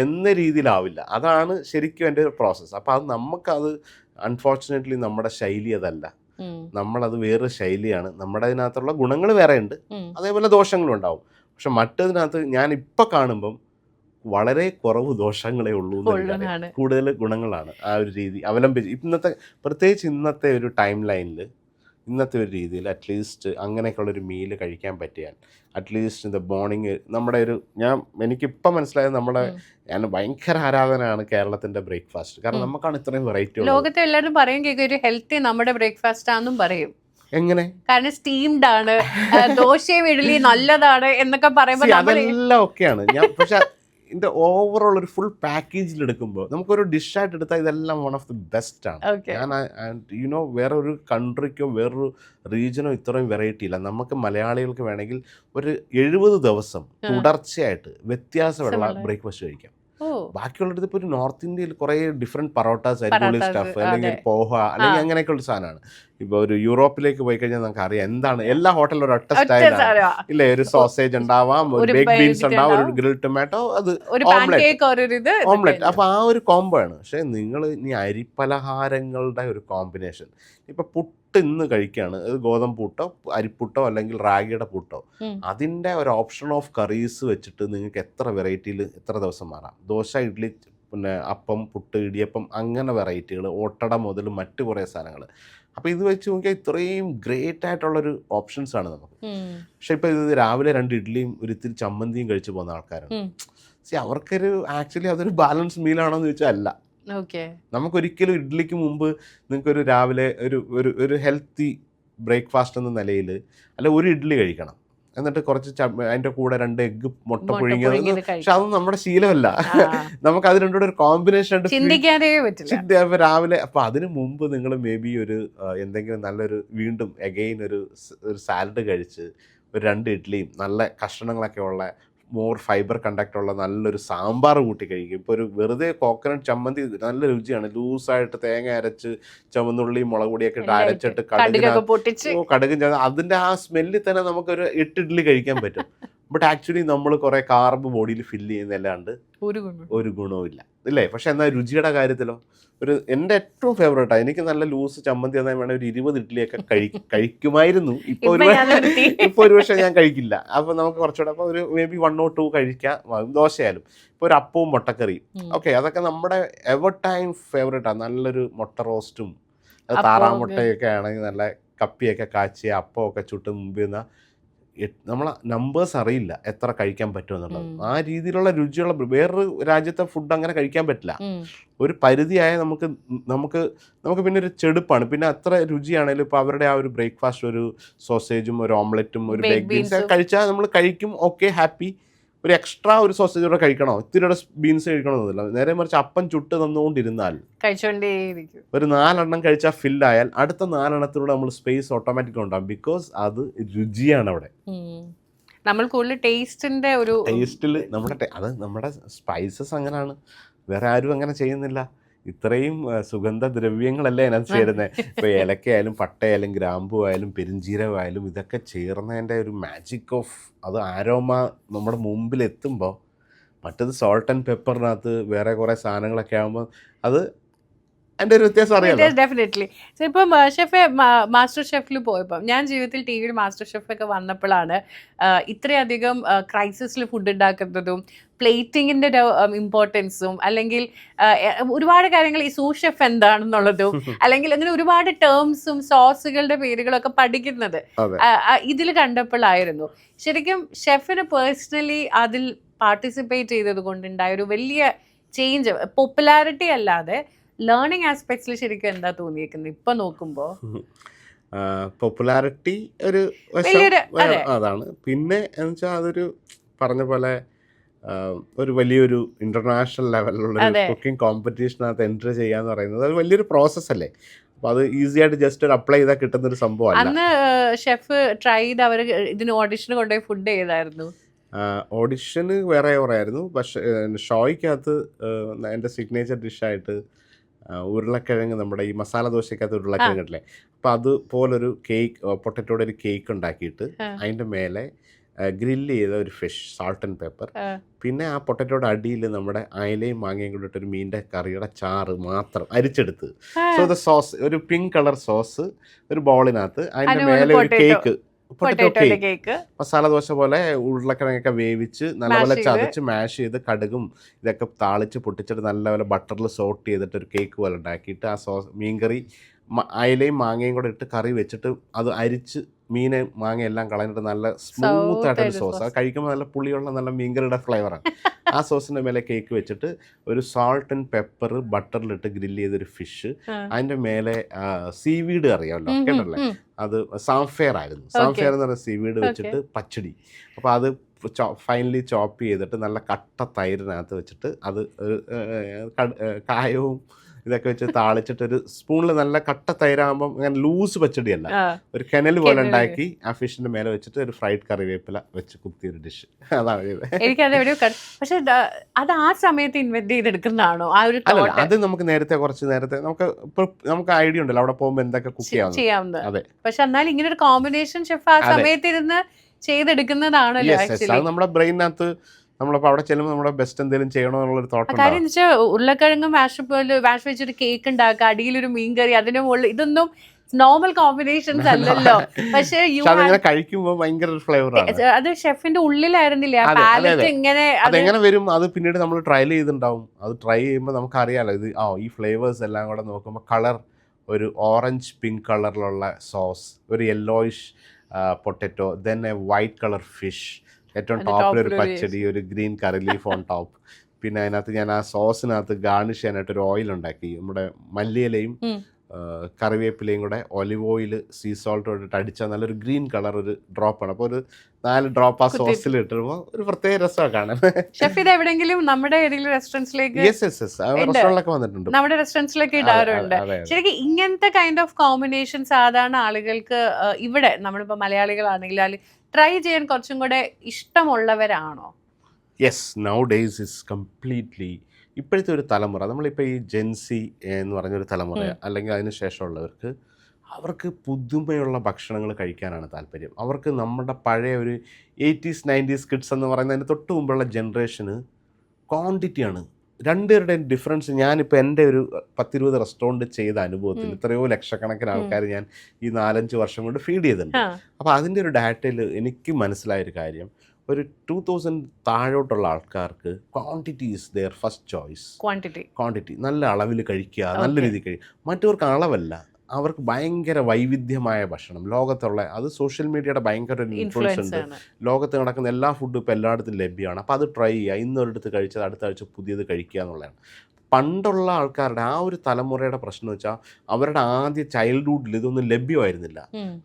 എന്ന രീതിയിലാവില്ല. അതാണ് ശരിക്കും എൻ്റെ ഒരു പ്രോസസ്സ്. അപ്പോൾ അത് നമുക്കത് അൺഫോർച്ചുനേറ്റ്ലി നമ്മുടെ ശൈലി അതല്ല, നമ്മളത് വേറൊരു ശൈലിയാണ്. നമ്മുടെ അതിനകത്തുള്ള ഗുണങ്ങൾ വേറെ ഉണ്ട്, അതേപോലെ ദോഷങ്ങളും ഉണ്ടാവും. പക്ഷെ മറ്റതിനകത്ത് ഞാൻ ഇപ്പം കാണുമ്പം വളരെ കുറവ് ദോഷങ്ങളേ ഉള്ളൂ, കൂടുതൽ ഗുണങ്ങളാണ് ആ ഒരു രീതി അവലംബിച്ച്. പ്രത്യേകിച്ച് ഇന്നത്തെ ഒരു ടൈം ലൈനിൽ, ഇന്നത്തെ ഒരു രീതിയിൽ അറ്റ്ലീസ്റ്റ് അങ്ങനെയൊക്കെയുള്ളൊരു മീല് കഴിക്കാൻ പറ്റിയാൽ, അറ്റ്ലീസ്റ്റ് ഇൻ ദ മോർണിംഗ് നമ്മുടെ എനിക്കിപ്പം മനസ്സിലായത് ഞാൻ ഭയങ്കര ആരാധനയാണ് കേരളത്തിന്റെ ബ്രേക്ക്ഫാസ്റ്റ്. കാരണം നമുക്കാണ് ഇത്രയും വെറൈറ്റി. ലോകത്തെ എല്ലാവരും പറയും ഒരു ഹെൽത്തി നമ്മുടെ ബ്രേക്ക്ഫാസ്റ്റ് ആണെന്നും പറയും. എങ്ങനെ? കാരണം സ്റ്റീംഡ് ആണ്, ദോശയും ഇഡ്ഡലി നല്ലതാണ് എന്നൊക്കെ പറയുമ്പോൾ അതെല്ലാം ഒക്കെയാണ് പക്ഷെ ഇതിൻ്റെ ഓവറോൾ ഒരു ഫുൾ പാക്കേജിൽ എടുക്കുമ്പോൾ നമുക്കൊരു ഡിഷായിട്ട് എടുത്താൽ ഇതെല്ലാം വൺ ഓഫ് ദി ബെസ്റ്റ് ആണ്. ഞാൻ വേറെ ഒരു കൺട്രിക്കോ വേറൊരു റീജിയനോ ഇത്രയും വെറൈറ്റി ഇല്ല. നമുക്ക് മലയാളികൾക്ക് വേണമെങ്കിൽ ഒരു 70 ദിവസം തുടർച്ചയായിട്ട് വ്യത്യാസമുള്ള ബ്രേക്ക്ഫാസ്റ്റ് കഴിക്കാം. ബാക്കിയുള്ളത് ഇപ്പോൾ ഒരു നോർത്ത് ഇന്ത്യയിൽ കുറേ ഡിഫറെൻറ്റ് പറോട്ടാസ്, അരിപൊളി സ്റ്റഫ്, അല്ലെങ്കിൽ പോഹ, അല്ലെങ്കിൽ അങ്ങനെയൊക്കെയുള്ള സാധനമാണ്. ഇപ്പോൾ ഒരു യൂറോപ്പിലേക്ക് പോയി കഴിഞ്ഞാൽ നമുക്ക് അറിയാം എന്താണ് എല്ലാ ഹോട്ടലിലും ഒരു ഒറ്റ സ്റ്റൈലാണ് ഇല്ലേ? ഒരു സോസേജ് ഉണ്ടാവാം, ഒരു ബേക്ക് ബീൻസ് ഉണ്ടാവും, ഒരു ഗ്രിൽ ടൊമാറ്റോ, അത് ഓംലെറ്റ്. അപ്പോൾ ആ ഒരു കോംബോ ആണ്. പക്ഷേ നിങ്ങൾ ഇനി അരിപ്പലഹാരങ്ങളുടെ ഒരു കോമ്പിനേഷൻ, ഇപ്പം പുട്ട് ഇന്ന് കഴിക്കുകയാണ്, അത് ഗോതമ്പ് പുട്ടോ അരിപ്പുട്ടോ അല്ലെങ്കിൽ റാഗിയുടെ പുട്ടോ, അതിൻ്റെ ഒരു ഓപ്ഷൻ ഓഫ് കറീസ് വെച്ചിട്ട് നിങ്ങൾക്ക് എത്ര വെറൈറ്റിയിൽ എത്ര ദിവസം മാറാം. ദോശ, ഇഡ്ഡലി, പിന്നെ അപ്പം, പുട്ട്, ഇടിയപ്പം, അങ്ങനെ വെറൈറ്റികൾ, ഓട്ടട മുതൽ മറ്റു കുറേ സാധനങ്ങൾ. അപ്പോൾ ഇത് വെച്ച് നോക്കിയാൽ ഇത്രയും ഗ്രേറ്റ് ആയിട്ടുള്ളൊരു ഓപ്ഷൻസ് ആണ് നമുക്ക്. പക്ഷെ ഇപ്പോൾ ഇത് രാവിലെ 2 ഇഡ്ഡലിയും ഒരു ഇത്തിരി ചമ്മന്തിയും കഴിച്ചു പോകുന്ന ആൾക്കാരാണ്. അവർക്കൊരു ആക്ച്വലി അതൊരു ബാലൻസ് മീലാണോ എന്ന് ചോദിച്ചാൽ അല്ല. നമുക്കൊരിക്കലും ഇഡ്ഡലിക്ക് മുമ്പ് നിങ്ങൾക്കൊരു രാവിലെ ഒരു ഹെൽത്തി ബ്രേക്ക്ഫാസ്റ്റ് എന്ന നിലയിൽ അല്ല ഒരു ഇഡ്ഡലി കഴിക്കണം, എന്നിട്ട് കുറച്ച് അതിൻ്റെ കൂടെ 2 എഗ്ഗ് മുട്ട പുഴുങ്ങിയത്. പക്ഷെ അതൊന്നും നമ്മുടെ ശീലമല്ല. നമുക്ക് അത് രണ്ടുകൂടെ ഒരു കോമ്പിനേഷൻ ആയിട്ട് രാവിലെ. അപ്പോൾ അതിന് മുമ്പ് നിങ്ങൾ മേ ബി എന്തെങ്കിലും നല്ലൊരു വീണ്ടും അഗെയിൻ ഒരു സാലഡ് കഴിച്ച് ഒരു 2 ഇഡ്ഡലിയും നല്ല കഷ്ണങ്ങളൊക്കെ ഉള്ള മോർ ഫൈബർ കണ്ടക്റ്റുള്ള നല്ലൊരു സാമ്പാർ കൂട്ടി കഴിക്കും. ഇപ്പോൾ ഒരു വെറുതെ കോക്കനട്ട് ചമ്മന്തി നല്ല രുചിയാണ്, ലൂസായിട്ട് തേങ്ങ അരച്ച് ചുവന്നുള്ളി മുളക് പൊടിയൊക്കെ ഇട്ട് അരച്ചിട്ട് കടുകും അതിൻ്റെ ആ സ്മെല്ലിൽ തന്നെ നമുക്കൊരു 8 ഇഡ്ഡലി കഴിക്കാൻ പറ്റും. ബട്ട് ആക്ച്വലി നമ്മൾ കുറേ കാർബ് ബോഡിയിൽ ഫില്ല് ചെയ്യുന്നതല്ലാണ്ട് ഒരു ഗുണവും ഇല്ല, ഇല്ലേ? പക്ഷെ എന്നാൽ രുചിയുടെ കാര്യത്തിലോ എൻ്റെ ഏറ്റവും ഫേവറേറ്റാണ്. എനിക്ക് നല്ല ലൂസ് ചമ്മന്തി എന്നാൽ വേണമെങ്കിൽ ഒരു 20 ഇഡ്ഡലിയൊക്കെ കഴിക്കുമായിരുന്നു. ഇപ്പോൾ ഒരു പക്ഷേ ഞാൻ കഴിക്കില്ല. അപ്പോൾ നമുക്ക് കുറച്ചുകൂടെ അപ്പോൾ ഒരു മേ ബി 1 or 2 കഴിക്കാം. ദോശയായാലും ഇപ്പോൾ ഒരു അപ്പവും മുട്ടക്കറിയും, ഓക്കെ, അതൊക്കെ നമ്മുടെ എവർ ടൈം ഫേവറേറ്റാണ്. നല്ലൊരു മുട്ട റോസ്റ്റും താറാമുട്ടയൊക്കെ ആണെങ്കിൽ നല്ല കപ്പിയൊക്കെ കാച്ചിയ അപ്പമൊക്കെ ചുട്ട് മുമ്പിൽ നമ്മളെ നമ്പേഴ്സ് അറിയില്ല എത്ര കഴിക്കാൻ പറ്റുമെന്നുള്ളത്. ആ രീതിയിലുള്ള രുചിയുള്ള വേറൊരു രാജ്യത്തെ ഫുഡ് അങ്ങനെ കഴിക്കാൻ പറ്റില്ല. ഒരു പരിധിയായ നമുക്ക് പിന്നെ ഒരു ചെടുപ്പാണ്. പിന്നെ അത്ര രുചിയാണെങ്കിലും ഇപ്പോൾ അവരുടെ ആ ഒരു ബ്രേക്ക്ഫാസ്റ്റ്, ഒരു സോസേജും ഒരു ഓംലെറ്റും ഒരു ബേക്ക് ബീൻസ് കഴിച്ചാൽ നമ്മൾ കഴിക്കും, ഓക്കെ, ഹാപ്പി. ഒരു എക്സ്ട്രാ ഒരു സോസേജ് കൂടെ കഴിക്കണോ, ഇത്തിരിയുടെ ബീൻസ് കഴിക്കണമെന്നില്ല. നേരെ മറിച്ച് അപ്പം ചുട്ട് തന്നുകൊണ്ടിരുന്നാൽ ഒരു 4 എണ്ണം കഴിച്ചാൽ ഫില്ലായാൽ അടുത്ത 4 എണ്ണത്തിലൂടെ നമ്മൾ സ്പേസ് ഓട്ടോമാറ്റിക് ഉണ്ടാകും. ബിക്കോസ് അത് രുചിയാണ് അവിടെ. നമ്മൾ കൂടുതൽ ടേസ്റ്റിൽ നമ്മുടെ സ്പൈസസ് അങ്ങനെയാണ്, വേറെ ആരും അങ്ങനെ ചെയ്യുന്നില്ല. ഇത്രയും സുഗന്ധദ്രവ്യങ്ങളല്ലേ അതിനകത്ത് ചേരുന്നത്. ഇപ്പോൾ ഏലക്കയായാലും പട്ടയായാലും ഗ്രാമ്പു ആയാലും പെരുംജീരകമായാലും ഇതൊക്കെ ചേർന്നതിൻ്റെ ഒരു മാജിക് ഓഫ് അത് ആരോമ നമ്മുടെ മുമ്പിൽ എത്തുമ്പോൾ, മറ്റത് സോൾട്ട് ആൻഡ് പെപ്പറിനകത്ത് വേറെ കുറേ സാധനങ്ങളൊക്കെ ആകുമ്പോൾ അത് അതിൻ്റെ ഒരു വ്യത്യാസം അറിയാമല്ലോ. ഡെഫിനറ്റ്ലി. ഇപ്പം ഷെഫ് മാസ്റ്റർ ഷെഫിൽ പോയപ്പോൾ ഞാൻ ജീവിതത്തിൽ ടി വിയിൽ മാസ്റ്റർ ഷെഫൊക്കെ വന്നപ്പോഴാണ് ഇത്രയധികം ക്രൈസിസിൽ ഫുഡ് ഉണ്ടാക്കുന്നതും പ്ലേറ്റിങ്ങിൻ്റെ ഇമ്പോർട്ടൻസും അല്ലെങ്കിൽ ഒരുപാട് കാര്യങ്ങൾ ഈ സൂസ് ഷെഫ് എന്താണെന്നുള്ളതും അല്ലെങ്കിൽ അങ്ങനെ ഒരുപാട് ടേംസും സോസുകളുടെ പേരുകളൊക്കെ പഠിക്കുന്നത് ഇതിൽ കണ്ടപ്പോഴായിരുന്നു. ശരിക്കും ഷെഫിന് പേഴ്സണലി അതിൽ പാർട്ടിസിപ്പേറ്റ് ചെയ്തത് കൊണ്ടുണ്ടായ ഒരു വലിയ ചേഞ്ച്, പോപ്പുലാരിറ്റി അല്ലാതെ ലേണിംഗ് ആസ്പെക്ട്സിൽ ശരിക്കും എന്താ തോന്നിയേക്കുന്നത് ഇപ്പൊ നോക്കുമ്പോ? പോപ്പുലാരിറ്റി ഒരു അതാണ്. പിന്നെ എന്ന് വെച്ചാൽ അതൊരു പറഞ്ഞ പോലെ ഒരു വലിയൊരു ഇന്റർനാഷണൽ ലെവലിലുള്ള കുക്കിംഗ് കോമ്പറ്റീഷനകത്ത് എൻട്രി ചെയ്യാന്ന് പറയുന്നത് അത് വലിയൊരു പ്രോസസ് അല്ലേ. അപ്പൊ അത് ഈസി ആയിട്ട് ജസ്റ്റ് ഒരു അപ്ലൈ ചെയ്താൽ കിട്ടുന്ന ഒരു സംഭവം. അന്ന് ഷെഫ് ട്രൈ ചെയ്ത് അവര് ഇതിന് ഓഡിഷന് കൊണ്ടുപോയി ഫുഡ് ചെയ്തായിരുന്നു. ഓഡിഷന് വേറെ ആയിരുന്നു, പക്ഷേ ഷോയ്ക്കകത്ത് എൻ്റെ സിഗ്നേച്ചർ ഡിഷായിട്ട് ഉരുളക്കിഴങ്ങ്, നമ്മുടെ ഈ മസാല ദോശക്കകത്ത് ഉരുളക്കിഴങ്ങ് ഇല്ലേ, അപ്പോൾ അതുപോലൊരു കേക്ക്, പൊട്ടറ്റോടെ ഒരു കേക്ക് ഉണ്ടാക്കിയിട്ട് അതിൻ്റെ മേലെ ഗ്രില്ല് ചെയ്ത ഒരു ഫിഷ്, സാൾട്ട് ആൻഡ് പെപ്പർ, പിന്നെ ആ പൊട്ടറ്റോയുടെ അടിയിൽ നമ്മുടെ അയലയും മാങ്ങയും കൂടി ഇട്ടൊരു മീനിൻ്റെ കറിയുടെ ചാറ് മാത്രം അരിച്ചെടുത്ത്, സോ ദ സോസ് ഒരു പിങ്ക് കളർ സോസ് ഒരു ബൗളിനകത്ത്, അതിൻ്റെ മേലെ ഒരു cake, potato cake, masala dosa പോലെ ഉരുളക്കിഴങ്ങൊക്കെ വേവിച്ച് നല്ലപോലെ ചതച്ച് മാഷ് ചെയ്ത് കടുകും ഇതൊക്കെ താളിച്ച് പൊട്ടിച്ചിട്ട് നല്ലപോലെ ബട്ടറിൽ സോട്ട് ചെയ്തിട്ട് ഒരു കേക്ക് പോലെ ഉണ്ടാക്കിയിട്ട് ആ സോസ് മീൻകറി അയലയും മാങ്ങയും കൂടെ ഇട്ട് കറി വെച്ചിട്ട് അത് അരിച്ച് മീന് മാങ്ങ എല്ലാം കളഞ്ഞിട്ട് നല്ല സ്മൂത്ത് ആയിട്ടൊരു സോസ്, അത് കഴിക്കുമ്പോൾ നല്ല പുളിയുള്ള നല്ല മീൻകറിയുടെ ഫ്ലേവറാണ്. ആ സോസിൻ്റെ മേലെ കേക്ക് വെച്ചിട്ട് ഒരു സാൾട്ട് ആൻഡ് പെപ്പർ ബട്ടറിലിട്ട് ഗ്രില്ല് ചെയ്തൊരു ഫിഷ്, അതിൻ്റെ മേലെ സീവീഡ് അറിയാമല്ലോ കേട്ടല്ലേ, അത് സാംഫെയർ ആയിരുന്നു. സാംഫെയർ എന്ന് പറയുന്ന സീവീഡ് വെച്ചിട്ട് പച്ചടി, അപ്പോൾ അത് ഫൈനലി ചോപ്പ് ചെയ്തിട്ട് നല്ല കട്ട തൈരിനകത്ത് വെച്ചിട്ട് അത് കായവും ഇതൊക്കെ വെച്ച് താളിച്ചിട്ട് ഒരു സ്പൂണിൽ നല്ല കട്ട തൈരാകുമ്പോൾ അങ്ങനെ ലൂസ് പച്ചടിയല്ല, ഒരു കെനൽ പോലെ ഉണ്ടാക്കി ആ ഫിഷിന്റെ മേലെ വെച്ചിട്ട് ഒരു ഫ്രൈഡ് കറിവേപ്പില വെച്ച് കുത്തിയൊരു ഡിഷ്. അതാണ് പക്ഷെ അത് ആ സമയത്ത് ഇൻവെന്റ് ചെയ്തെടുക്കുന്നതാണോ? അത് നമുക്ക് നേരത്തെ നമുക്ക് ഐഡിയ ഉണ്ടല്ലോ അവിടെ പോകുമ്പോൾ എന്തൊക്കെ കുക്ക് ചെയ്യാവുന്നത്. അതെ, പക്ഷെ എന്നാലും ഇങ്ങനെ ഒരു കോമ്പിനേഷൻ ഷെഫ് ആ സമയത്ത് ഇരുന്ന് ചെയ്തെടുക്കുന്നതാണല്ലോ. അത് നമ്മുടെ ബ്രെയിനകത്ത് നമ്മളിപ്പോൾ അവിടെ ചെല്ലുമ്പോൾ നമ്മുടെ ബെസ്റ്റ് എന്തെങ്കിലും ചെയ്യണമെന്നുള്ളൊരു തോട്ട്. കാര്യം എന്ന് വെച്ചാൽ ഉരുളക്കിഴങ്ങും വാഷ് വെച്ചൊരു കേക്ക് ഉണ്ടാക്കുക, അടിയിലൊരു മീൻ കറി, അതിന്റെ മുകളിൽ ഇതൊന്നും നോർമൽ കോമ്പിനേഷൻസ് അല്ലല്ലോ. പക്ഷെ കഴിക്കുമ്പോൾ ഭയങ്കര ഫ്ലേവറാണ്. അത് ഷെഫിന്റെ ഉള്ളിലായിരുന്നില്ല, അതെങ്ങനെ വരും അത് പിന്നീട് നമ്മൾ ട്രയൽ ചെയ്തിട്ടുണ്ടാവും. അത് ട്രൈ ചെയ്യുമ്പോൾ നമുക്ക് അറിയാലോ ഇത് ഈ ഫ്ലേവേഴ്സ് എല്ലാം കൂടെ നോക്കുമ്പോൾ കളർ ഒരു ഓറഞ്ച് പിങ്ക് കളറിലുള്ള സോസ്, ഒരു yellowish potato, then A white colour fish, ഏറ്റവും ടോപ്പിൽ ഒരു പച്ചടി, ഒരു green curry leaf on top, പിന്നെ അതിനകത്ത് ഞാൻ ആ സോസിനകത്ത് ഗാർണിഷ് ചെയ്യാനായിട്ട് ഒരു ഓയിൽ ഉണ്ടാക്കി, നമ്മുടെ മല്ലിയിലയും കറിവേപ്പിലയും കൂടെ ഒലിവ് ഓയിൽ സീ സോൾട്ട് ഇട്ടിട്ട് അടിച്ചാൽ നല്ലൊരു ഗ്രീൻ കളർ ഒരു ഡ്രോപ്പാണ്. അപ്പോൾ ഒരു 4 ഡ്രോപ്പ് ആ സോസിൽ ഇട്ടുമ്പോൾ ഒരു പ്രത്യേക രസമാണ് കാണാൻ. ഷെഫ് ഇത് എവിടെയെങ്കിലും നമ്മുടെ ഏതെങ്കിലും റെസ്റ്റോറൻറ്റ്സിലേക്ക് റെസ്റ്റോറൻറ്റിലൊക്കെ വന്നിട്ടുണ്ട്, നമ്മുടെ റെസ്റ്റോറൻറ്റ്സിലേക്ക് ഇടാറുണ്ട്. ശരിക്കും ഇങ്ങനത്തെ കൈൻഡ് ഓഫ് കോമ്പിനേഷൻ സാധാരണ ആളുകൾക്ക് ഇവിടെ നമ്മളിപ്പോൾ മലയാളികളാണെങ്കിൽ ട്രൈ ചെയ്യാൻ കുറച്ചും കൂടെ ഇഷ്ടമുള്ളവരാണോ? Yes, now days is completely ഇപ്പോഴത്തെ ഒരു തലമുറ, നമ്മളിപ്പോൾ ഈ ജെൻസി എന്ന് പറഞ്ഞൊരു തലമുറ അല്ലെങ്കിൽ അതിന് ശേഷമുള്ളവർക്ക് അവർക്ക് പുതുമയുള്ള ഭക്ഷണങ്ങൾ കഴിക്കാനാണ് താല്പര്യം. അവർക്ക് നമ്മുടെ പഴയ ഒരു 80s 90s കിഡ്സ് എന്ന് പറയുന്നതിന് തൊട്ട് മുമ്പുള്ള ജനറേഷന് ക്വാണ്ടിറ്റിയാണ്. രണ്ടുപേരുടെയും ഡിഫറൻസ് ഞാനിപ്പോൾ എൻ്റെ ഒരു 10-20 റെസ്റ്റോറൻറ്റ് ചെയ്ത അനുഭവത്തിൽ എത്രയോ ലക്ഷക്കണക്കിന് ആൾക്കാർ ഞാൻ ഈ 4-5 വർഷം കൊണ്ട് ഫീഡ് ചെയ്തിട്ടുണ്ട്. അപ്പോൾ അതിൻ്റെ ഒരു ഡാറ്റയിൽ എനിക്ക് മനസ്സിലായൊരു കാര്യം, ഒരു 2000 താഴോട്ടുള്ള ആൾക്കാർക്ക് quantity is there first choice. Quantity നല്ല അളവിൽ കഴിക്കുക, നല്ല രീതിയിൽ കഴിക്കുക. മറ്റവർക്ക് അളവല്ല, അവർക്ക് ഭയങ്കര വൈവിധ്യമായ ഭക്ഷണം ലോകത്തുള്ള, അത് സോഷ്യൽ മീഡിയയുടെ ഭയങ്കര ഒരു ഇൻഫ്ലുവൻസ് ഉണ്ട്. ലോകത്ത് നടക്കുന്ന എല്ലാ ഫുഡും ഇപ്പോൾ എല്ലായിടത്തും ലഭ്യമാണ്. അപ്പോൾ അത് ട്രൈ ചെയ്യുക, ഇന്നൊരിടത്ത് കഴിച്ചത് അടുത്ത ആഴ്ച പുതിയത് കഴിക്കുക എന്നുള്ളതാണ്. പണ്ടുള്ള ആൾക്കാരുടെ ആ ഒരു തലമുറയുടെ പ്രശ്നം വെച്ചാൽ അവരുടെ ആദ്യ ചൈൽഡ്ഹുഡിൽ ഇതൊന്നും ലഭ്യമായിരുന്നില്ല.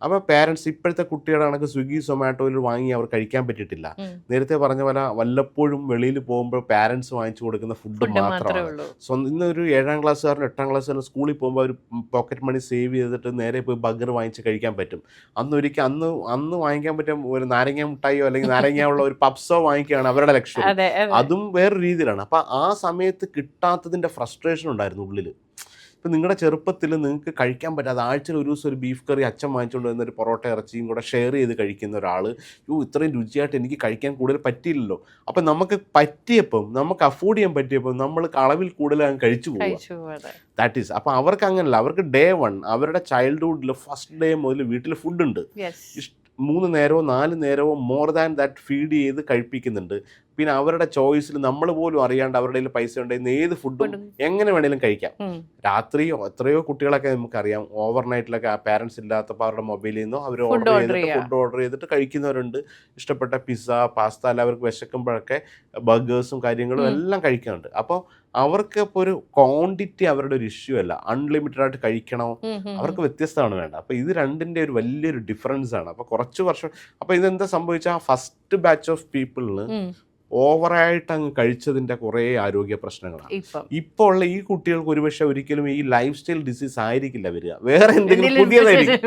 അപ്പോൾ പേരൻസ് ഇപ്പോഴത്തെ കുട്ടികളുടെ കണക്ക് സ്വിഗ്ഗി സൊമാറ്റോയിൽ വാങ്ങി അവർ കഴിക്കാൻ പറ്റിയിട്ടില്ല. നേരത്തെ പറഞ്ഞ പോലെ വല്ലപ്പോഴും വെളിയിൽ പോകുമ്പോൾ പാരൻസ് വാങ്ങിച്ചു കൊടുക്കുന്ന ഫുഡ് മാത്രമാണ്. ഇന്നൊരു 7ാം ക്ലാസ്സുകാരനും 8ാം ക്ലാസ്സുകാരനും സ്കൂളിൽ പോകുമ്പോൾ ഒരു പോക്കറ്റ് മണി സേവ് ചെയ്തിട്ട് നേരെ പോയി ബർഗർ വാങ്ങിച്ച് കഴിക്കാൻ പറ്റും. അന്ന് വാങ്ങിക്കാൻ പറ്റും ഒരു നാരങ്ങ മുട്ടായിയോ അല്ലെങ്കിൽ നാരങ്ങ ഉള്ള ഒരു പപ്സോ വാങ്ങിക്കുകയാണ് അവരുടെ ലക്ഷ്യം. അതും വേറൊരു രീതിയിലാണ്. അപ്പം ആ സമയത്ത് കിട്ടാത്തത് അതിൻ്റെ ഫ്രസ്ട്രേഷൻ ഉണ്ടായിരുന്നു ഉള്ളിൽ. ഇപ്പം നിങ്ങളുടെ ചെറുപ്പത്തിൽ നിങ്ങൾക്ക് കഴിക്കാൻ പറ്റാതെ ആഴ്ചയിൽ ഒരു ദിവസം ഒരു ബീഫ് കറി അച്ഛൻ വാങ്ങിച്ചുകൊണ്ട് വരുന്ന ഒരു പൊറോട്ട ഇറച്ചിയും കൂടെ ഷെയർ ചെയ്ത് കഴിക്കുന്ന ഒരാൾ, ഇത്രയും രുചിയായിട്ട് എനിക്ക് കഴിക്കാൻ കൂടുതൽ പറ്റിയില്ലല്ലോ. അപ്പം നമുക്ക് പറ്റിയപ്പം, നമുക്ക് അഫോർഡ് ചെയ്യാൻ പറ്റിയപ്പം നമ്മൾ അളവിൽ കൂടുതൽ കഴിച്ചു പോകുക. That is. അപ്പം അവർക്ക് അങ്ങനല്ല, അവർക്ക് ഡേ 1 അവരുടെ ചൈൽഡ്ഹുഡിൽ ഫസ്റ്റ് ഡേ മുതൽ വീട്ടിൽ ഫുഡുണ്ട്, 3 നേരമോ 4 നേരമോ മോർ ദാൻ ദാറ്റ് ഫീഡ് ചെയ്ത് കഴിപ്പിക്കുന്നുണ്ട്. പിന്നെ അവരുടെ ചോയ്സിൽ നമ്മൾ പോലും അറിയാണ്ട് അവരുടെ കയ്യിൽ പൈസ ഉണ്ടെന്ന് ഏത് ഫുഡും എങ്ങനെ വേണേലും കഴിക്കാം. രാത്രിയോ എത്രയോ കുട്ടികളൊക്കെ നമുക്കറിയാം ഓവർനൈറ്റിലൊക്കെ പാരൻസ് ഇല്ലാത്തപ്പോൾ അവരുടെ മൊബൈലിൽ നിന്നോ അവർ ഫുഡ് ഓർഡർ ചെയ്തിട്ട് കഴിക്കുന്നവരുണ്ട്. ഇഷ്ടപ്പെട്ട പിസ്സ, പാസ്ത, അല്ല അവർക്ക് വിശക്കുമ്പോഴൊക്കെ ബർഗേഴ്സും കാര്യങ്ങളും എല്ലാം കഴിക്കുന്നുണ്ട്. അപ്പോൾ അവർക്ക് ഇപ്പോൾ ഒരു ക്വാണ്ടിറ്റി അവരുടെ ഒരു ഇഷ്യൂ അല്ല, അൺലിമിറ്റഡ് ആയിട്ട് കഴിക്കണോ, അവർക്ക് വ്യത്യസ്തമാണ് വേണ്ട. അപ്പോൾ ഇത് രണ്ടിൻ്റെ ഒരു വലിയൊരു ഡിഫറൻസ് ആണ്. അപ്പോൾ കുറച്ച് വർഷം അപ്പോൾ ഇതെന്താ സംഭവിച്ചാൽ ഫസ്റ്റ് ബാച്ച് ഓഫ് പീപ്പിളിന് ഓവറായിട്ട് അങ്ങ് കഴിച്ചതിൻ്റെ കുറേ ആരോഗ്യ പ്രശ്നങ്ങളാണ്. ഇപ്പോൾ ഉള്ള ഈ കുട്ടികൾക്ക് ഒരുപക്ഷെ ഒരിക്കലും ഈ ലൈഫ് സ്റ്റൈൽ ഡിസീസ് ആയിരിക്കില്ല വരിക, വേറെ എന്തെങ്കിലും പുതിയതായിരിക്കും.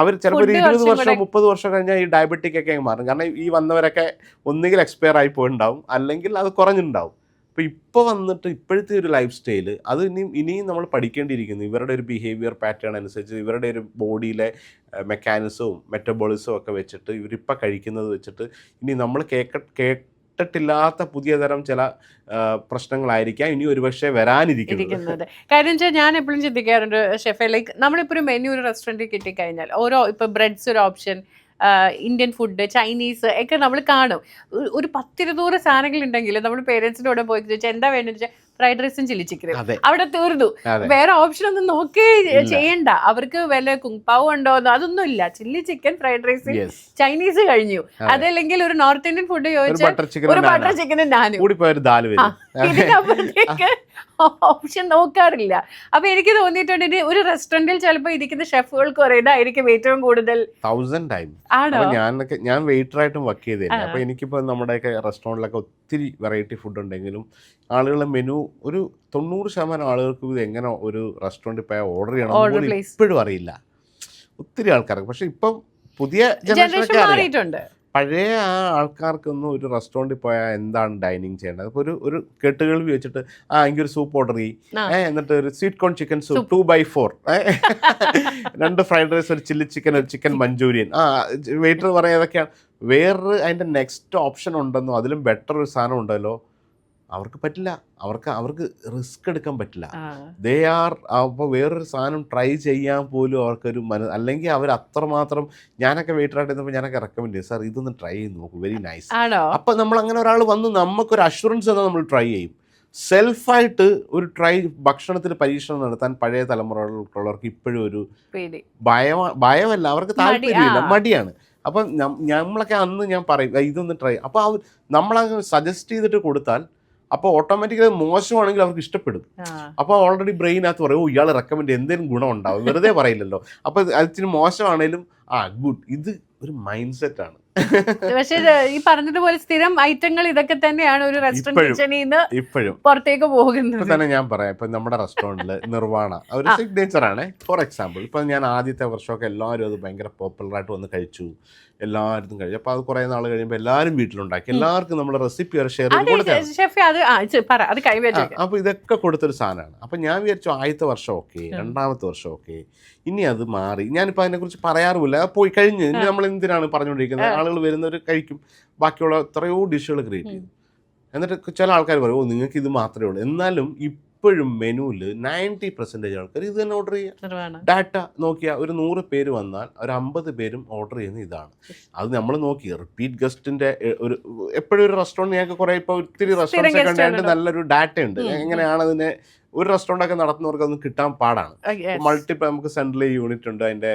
അവർ ചിലപ്പോൾ ഒരു 20 വർഷം 30 വർഷം കഴിഞ്ഞാൽ ഈ ഡയബറ്റിക് ഒക്കെ മാറും. കാരണം ഈ വന്നവരൊക്കെ ഒന്നുകിൽ എക്സ്പയർ ആയി പോയിട്ടുണ്ടാവും, അല്ലെങ്കിൽ അത് കുറഞ്ഞിട്ടുണ്ടാവും. അപ്പോൾ ഇപ്പോൾ വന്നിട്ട് ഇപ്പോഴത്തെ ഒരു ലൈഫ് സ്റ്റൈല് അത് ഇനിയും നമ്മൾ പഠിക്കേണ്ടിയിരിക്കുന്നു. ഇവരുടെ ഒരു ബിഹേവിയർ പാറ്റേൺ അനുസരിച്ച് ഇവരുടെ ഒരു ബോഡിയിലെ മെക്കാനിസവും മെറ്റബോളിസവും ഒക്കെ വെച്ചിട്ട് ഇവരിപ്പോൾ കഴിക്കുന്നത് വെച്ചിട്ട് ഇനി നമ്മൾ കേട്ടിട്ടില്ലാത്ത പുതിയ തരം ചില പ്രശ്നങ്ങളായിരിക്കാം ഇനി ഒരുപക്ഷെ വരാനിരിക്കുന്നത്. കാര്യം വെച്ചാൽ ഞാൻ എപ്പോഴും ചിന്തിക്കാറുണ്ട് ഷെഫെ, ലൈക്ക് നമ്മളിപ്പോൾ ഒരു മെനു ഒരു റെസ്റ്റോറൻറ്റിൽ കിട്ടിക്കഴിഞ്ഞാൽ ഓരോ ഇപ്പോൾ ബ്രെഡ്സ് ഒരു ഓപ്ഷൻ, ഇന്ത്യൻ ഫുഡ്, ചൈനീസ് ഒക്കെ നമ്മൾ കാണും. ഒരു 10-20 സാധനങ്ങളുണ്ടെങ്കിൽ നമ്മൾ പേരൻസിൻ്റെ കൂടെ പോയി ചോദിച്ചാൽ എന്താ വേണ്ടതെന്ന് വെച്ചാൽ ഫ്രൈഡ് റൈസും ചില്ലി ചിക്കനും, അവിടെ തീർന്നു. വേറെ ഓപ്ഷൻ ഒന്നും നോക്കേ ചെയ്യണ്ട. അവർക്ക് വല്ല കുങ്പാവ് ഉണ്ടോ അതൊന്നും ഇല്ല. Chilli chicken, fried rice, Chinese കഴിഞ്ഞു. അതല്ലെങ്കിൽ ഒരു നോർത്ത് ഇന്ത്യൻ ഫുഡ് ചോദിച്ചാൽ ഒരു ബട്ടർ ചിക്കനും നാനും, ഇതിനപ്പുറത്തേക്ക് ഓപ്ഷൻ നോക്കാറില്ല. അപ്പൊ എനിക്ക് തോന്നിയിട്ടുണ്ട് ഇത് ഒരു റെസ്റ്റോറന്റിൽ ചിലപ്പോൾ ഇരിക്കുന്ന ഷെഫുകൾക്ക് പറയുന്നതായിരിക്കും ഏറ്റവും കൂടുതൽ 1000 ടൈം. ഞാൻ വെയിറ്ററായിട്ടും വർക്ക് ചെയ്തില്ല. അപ്പൊ എനിക്കിപ്പോ നമ്മുടെയൊക്കെ റെസ്റ്റോറൻറ്റിലൊക്കെ ഒത്തിരി വെറൈറ്റി ഫുഡ് ഉണ്ടെങ്കിലും ആളുകളുടെ മെനു ഒരു 90% ആളുകൾക്ക് ഇത് എങ്ങനെ ഒരു റെസ്റ്റോറൻറ്റിൽ പോയാൽ ഓർഡർ ചെയ്യണം ഇപ്പോഴും അറിയില്ല ഒത്തിരി ആൾക്കാർക്ക്. പക്ഷെ ഇപ്പം പുതിയ ജനറേഷനൊക്കെ അറിയാം. പഴയ ആ ആൾക്കാർക്കൊന്നും ഒരു റെസ്റ്റോറൻറ്റിൽ പോയാൽ എന്താണ് ഡൈനിങ് ചെയ്യേണ്ടത്. അപ്പോൾ ഒരു കെട്ടുകേൾവി വെച്ചിട്ട് എനിക്ക് ഒരു സൂപ്പ് ഓർഡർ ചെയ്യും, എന്നിട്ട് ഒരു sweet corn chicken soup 2/4, 2 fried rice, ഒരു ചില്ലി ചിക്കൻ, ഒരു ചിക്കൻ മഞ്ചൂരിയൻ. വെയിറ്റർ പറയാതൊക്കെയാണ്. വേറൊരു അതിൻ്റെ നെക്സ്റ്റ് ഓപ്ഷൻ ഉണ്ടെന്നോ അതിലും ബെറ്റർ ഒരു സാധനം ഉണ്ടല്ലോ, അവർക്ക് പറ്റില്ല. അവർക്ക് റിസ്ക് എടുക്കാൻ പറ്റില്ല. ദേ ആർ അപ്പോൾ വേറൊരു സാധനം ട്രൈ ചെയ്യാൻ പോലും അവർക്കൊരു അല്ലെങ്കിൽ അവർ അത്രമാത്രം. ഞാനൊക്കെ വെയിറ്ററായിട്ട് ഇരുന്നപ്പോൾ ഞാനൊക്കെ റെക്കമെൻഡ് ചെയ്യും, സാർ ഇതൊന്ന് ട്രൈ ചെയ്ത് നോക്കും, വെരി നൈസ്. അപ്പം നമ്മൾ അങ്ങനെ ഒരാൾ വന്ന് നമുക്കൊരു അഷുറൻസ് തന്നാൽ നമ്മൾ ട്രൈ ചെയ്യും. സെൽഫായിട്ട് ഒരു ഭക്ഷണത്തിൽ പരീക്ഷണം നടത്താൻ പഴയ തലമുറകളുള്ളവർക്ക് ഇപ്പോഴും ഒരു ഭയമല്ല, അവർക്ക് താല്പര്യമില്ല, മടിയാണ്. അപ്പം നമ്മളൊക്കെ അന്ന് ഞാൻ പറയും ഇതൊന്ന് ട്രൈ. അപ്പോൾ നമ്മളങ്ങ് സജസ്റ്റ് ചെയ്തിട്ട് കൊടുത്താൽ അപ്പോൾ ഓട്ടോമാറ്റിക്കലി മോശമാണെങ്കിൽ അവർക്ക് ഇഷ്ടപ്പെടും. അപ്പോൾ ഓൾറെഡി ബ്രെയിനകത്ത് പറയും ഇയാൾ റെക്കമെൻഡ് എന്തെങ്കിലും ഗുണം ഉണ്ടാവും, വെറുതെ പറയില്ലല്ലോ. അപ്പോൾ അതിന് മോശമാണേലും ഗുഡ്, ഇത് ഒരു മൈൻഡ് സെറ്റ് ആണ്. പക്ഷേ ഈ പറഞ്ഞതുപോലെ സ്ഥിരം ഐറ്റങ്ങൾ ഇതൊക്കെ തന്നെയാണ് ഒരു റെസ്റ്റോറന്റ് ഇപ്പോഴും പുറത്തേക്ക് പോകുന്നത്. തന്നെ ഞാൻ പറയാം, ഇപ്പൊ നമ്മുടെ റെസ്റ്റോറന്റിൽ നിർവാണ ഒരു സിഗ്നേച്ചർ ആണ്. ഫോർ എക്സാമ്പിൾ, ഇപ്പൊ ഞാൻ ആദ്യത്തെ വർഷമൊക്കെ എല്ലാവരും അത് ഭയങ്കര പോപ്പുലറായിട്ട് വന്ന് കഴിച്ചു, എല്ലാവരും കഴിച്ചു. അപ്പോൾ അത് കുറേ നാൾ കഴിയുമ്പോൾ എല്ലാവരും വീട്ടിലുണ്ടാക്കി, എല്ലാവർക്കും നമ്മുടെ റെസിപ്പി ഷെയർ ചെയ്ത് കൊടുത്തു. അപ്പോൾ ഇതൊക്കെ കൊടുത്തൊരു സാധനമാണ്. അപ്പോൾ ഞാൻ വിചാരിച്ചു ആദ്യത്തെ വർഷം ഓക്കെ, രണ്ടാമത്തെ വർഷം ഓക്കെ, ഇനി അത് മാറി. ഞാനിപ്പോൾ അതിനെക്കുറിച്ച് പറയാറുമില്ല, പോയി കഴിഞ്ഞ് ഇനി നമ്മൾ എന്തിനാണ് പറഞ്ഞുകൊണ്ടിരിക്കുന്നത്. ആളുകൾ വരുന്നവർ കഴിക്കും, ബാക്കിയുള്ള എത്രയോ ഡിഷുകൾ ക്രിയേറ്റ് ചെയ്യും. എന്നിട്ട് ചില ആൾക്കാർ പറയും നിങ്ങൾക്ക് ഇത് മാത്രമേ ഉള്ളൂ. എന്നാലും ഇപ്പോഴും മെനുവിൽ 90% ആൾക്കാർ ഇത് തന്നെ ഓർഡർ ചെയ്യുക. ഡാറ്റ നോക്കിയാൽ ഒരു 100 പേര് വന്നാൽ ഒരു 50 പേരും ഓർഡർ ചെയ്യുന്നത് ഇതാണ്. അത് നമ്മൾ നോക്കി റിപ്പീറ്റ് ഗസ്റ്റിൻ്റെ ഒരു എപ്പോഴും ഒരു റെസ്റ്റോറൻറ്റ് ഞങ്ങൾക്ക് കുറേ ഇപ്പോൾ ഒത്തിരി റെസ്റ്റോറൻറ്റ്സ് ഒക്കെ ഉണ്ടായിട്ട് നല്ലൊരു ഡാറ്റ ഉണ്ട്. എങ്ങനെയാണ് അതിനെ ഒരു റെസ്റ്റോറൻ്റൊക്കെ നടത്തുന്നവർക്ക് അതൊന്നും കിട്ടാൻ പാടാണ്. മൾട്ടിപ്പിൾ നമുക്ക് സെൻട്രൽ യൂണിറ്റ് ഉണ്ട്, അതിൻ്റെ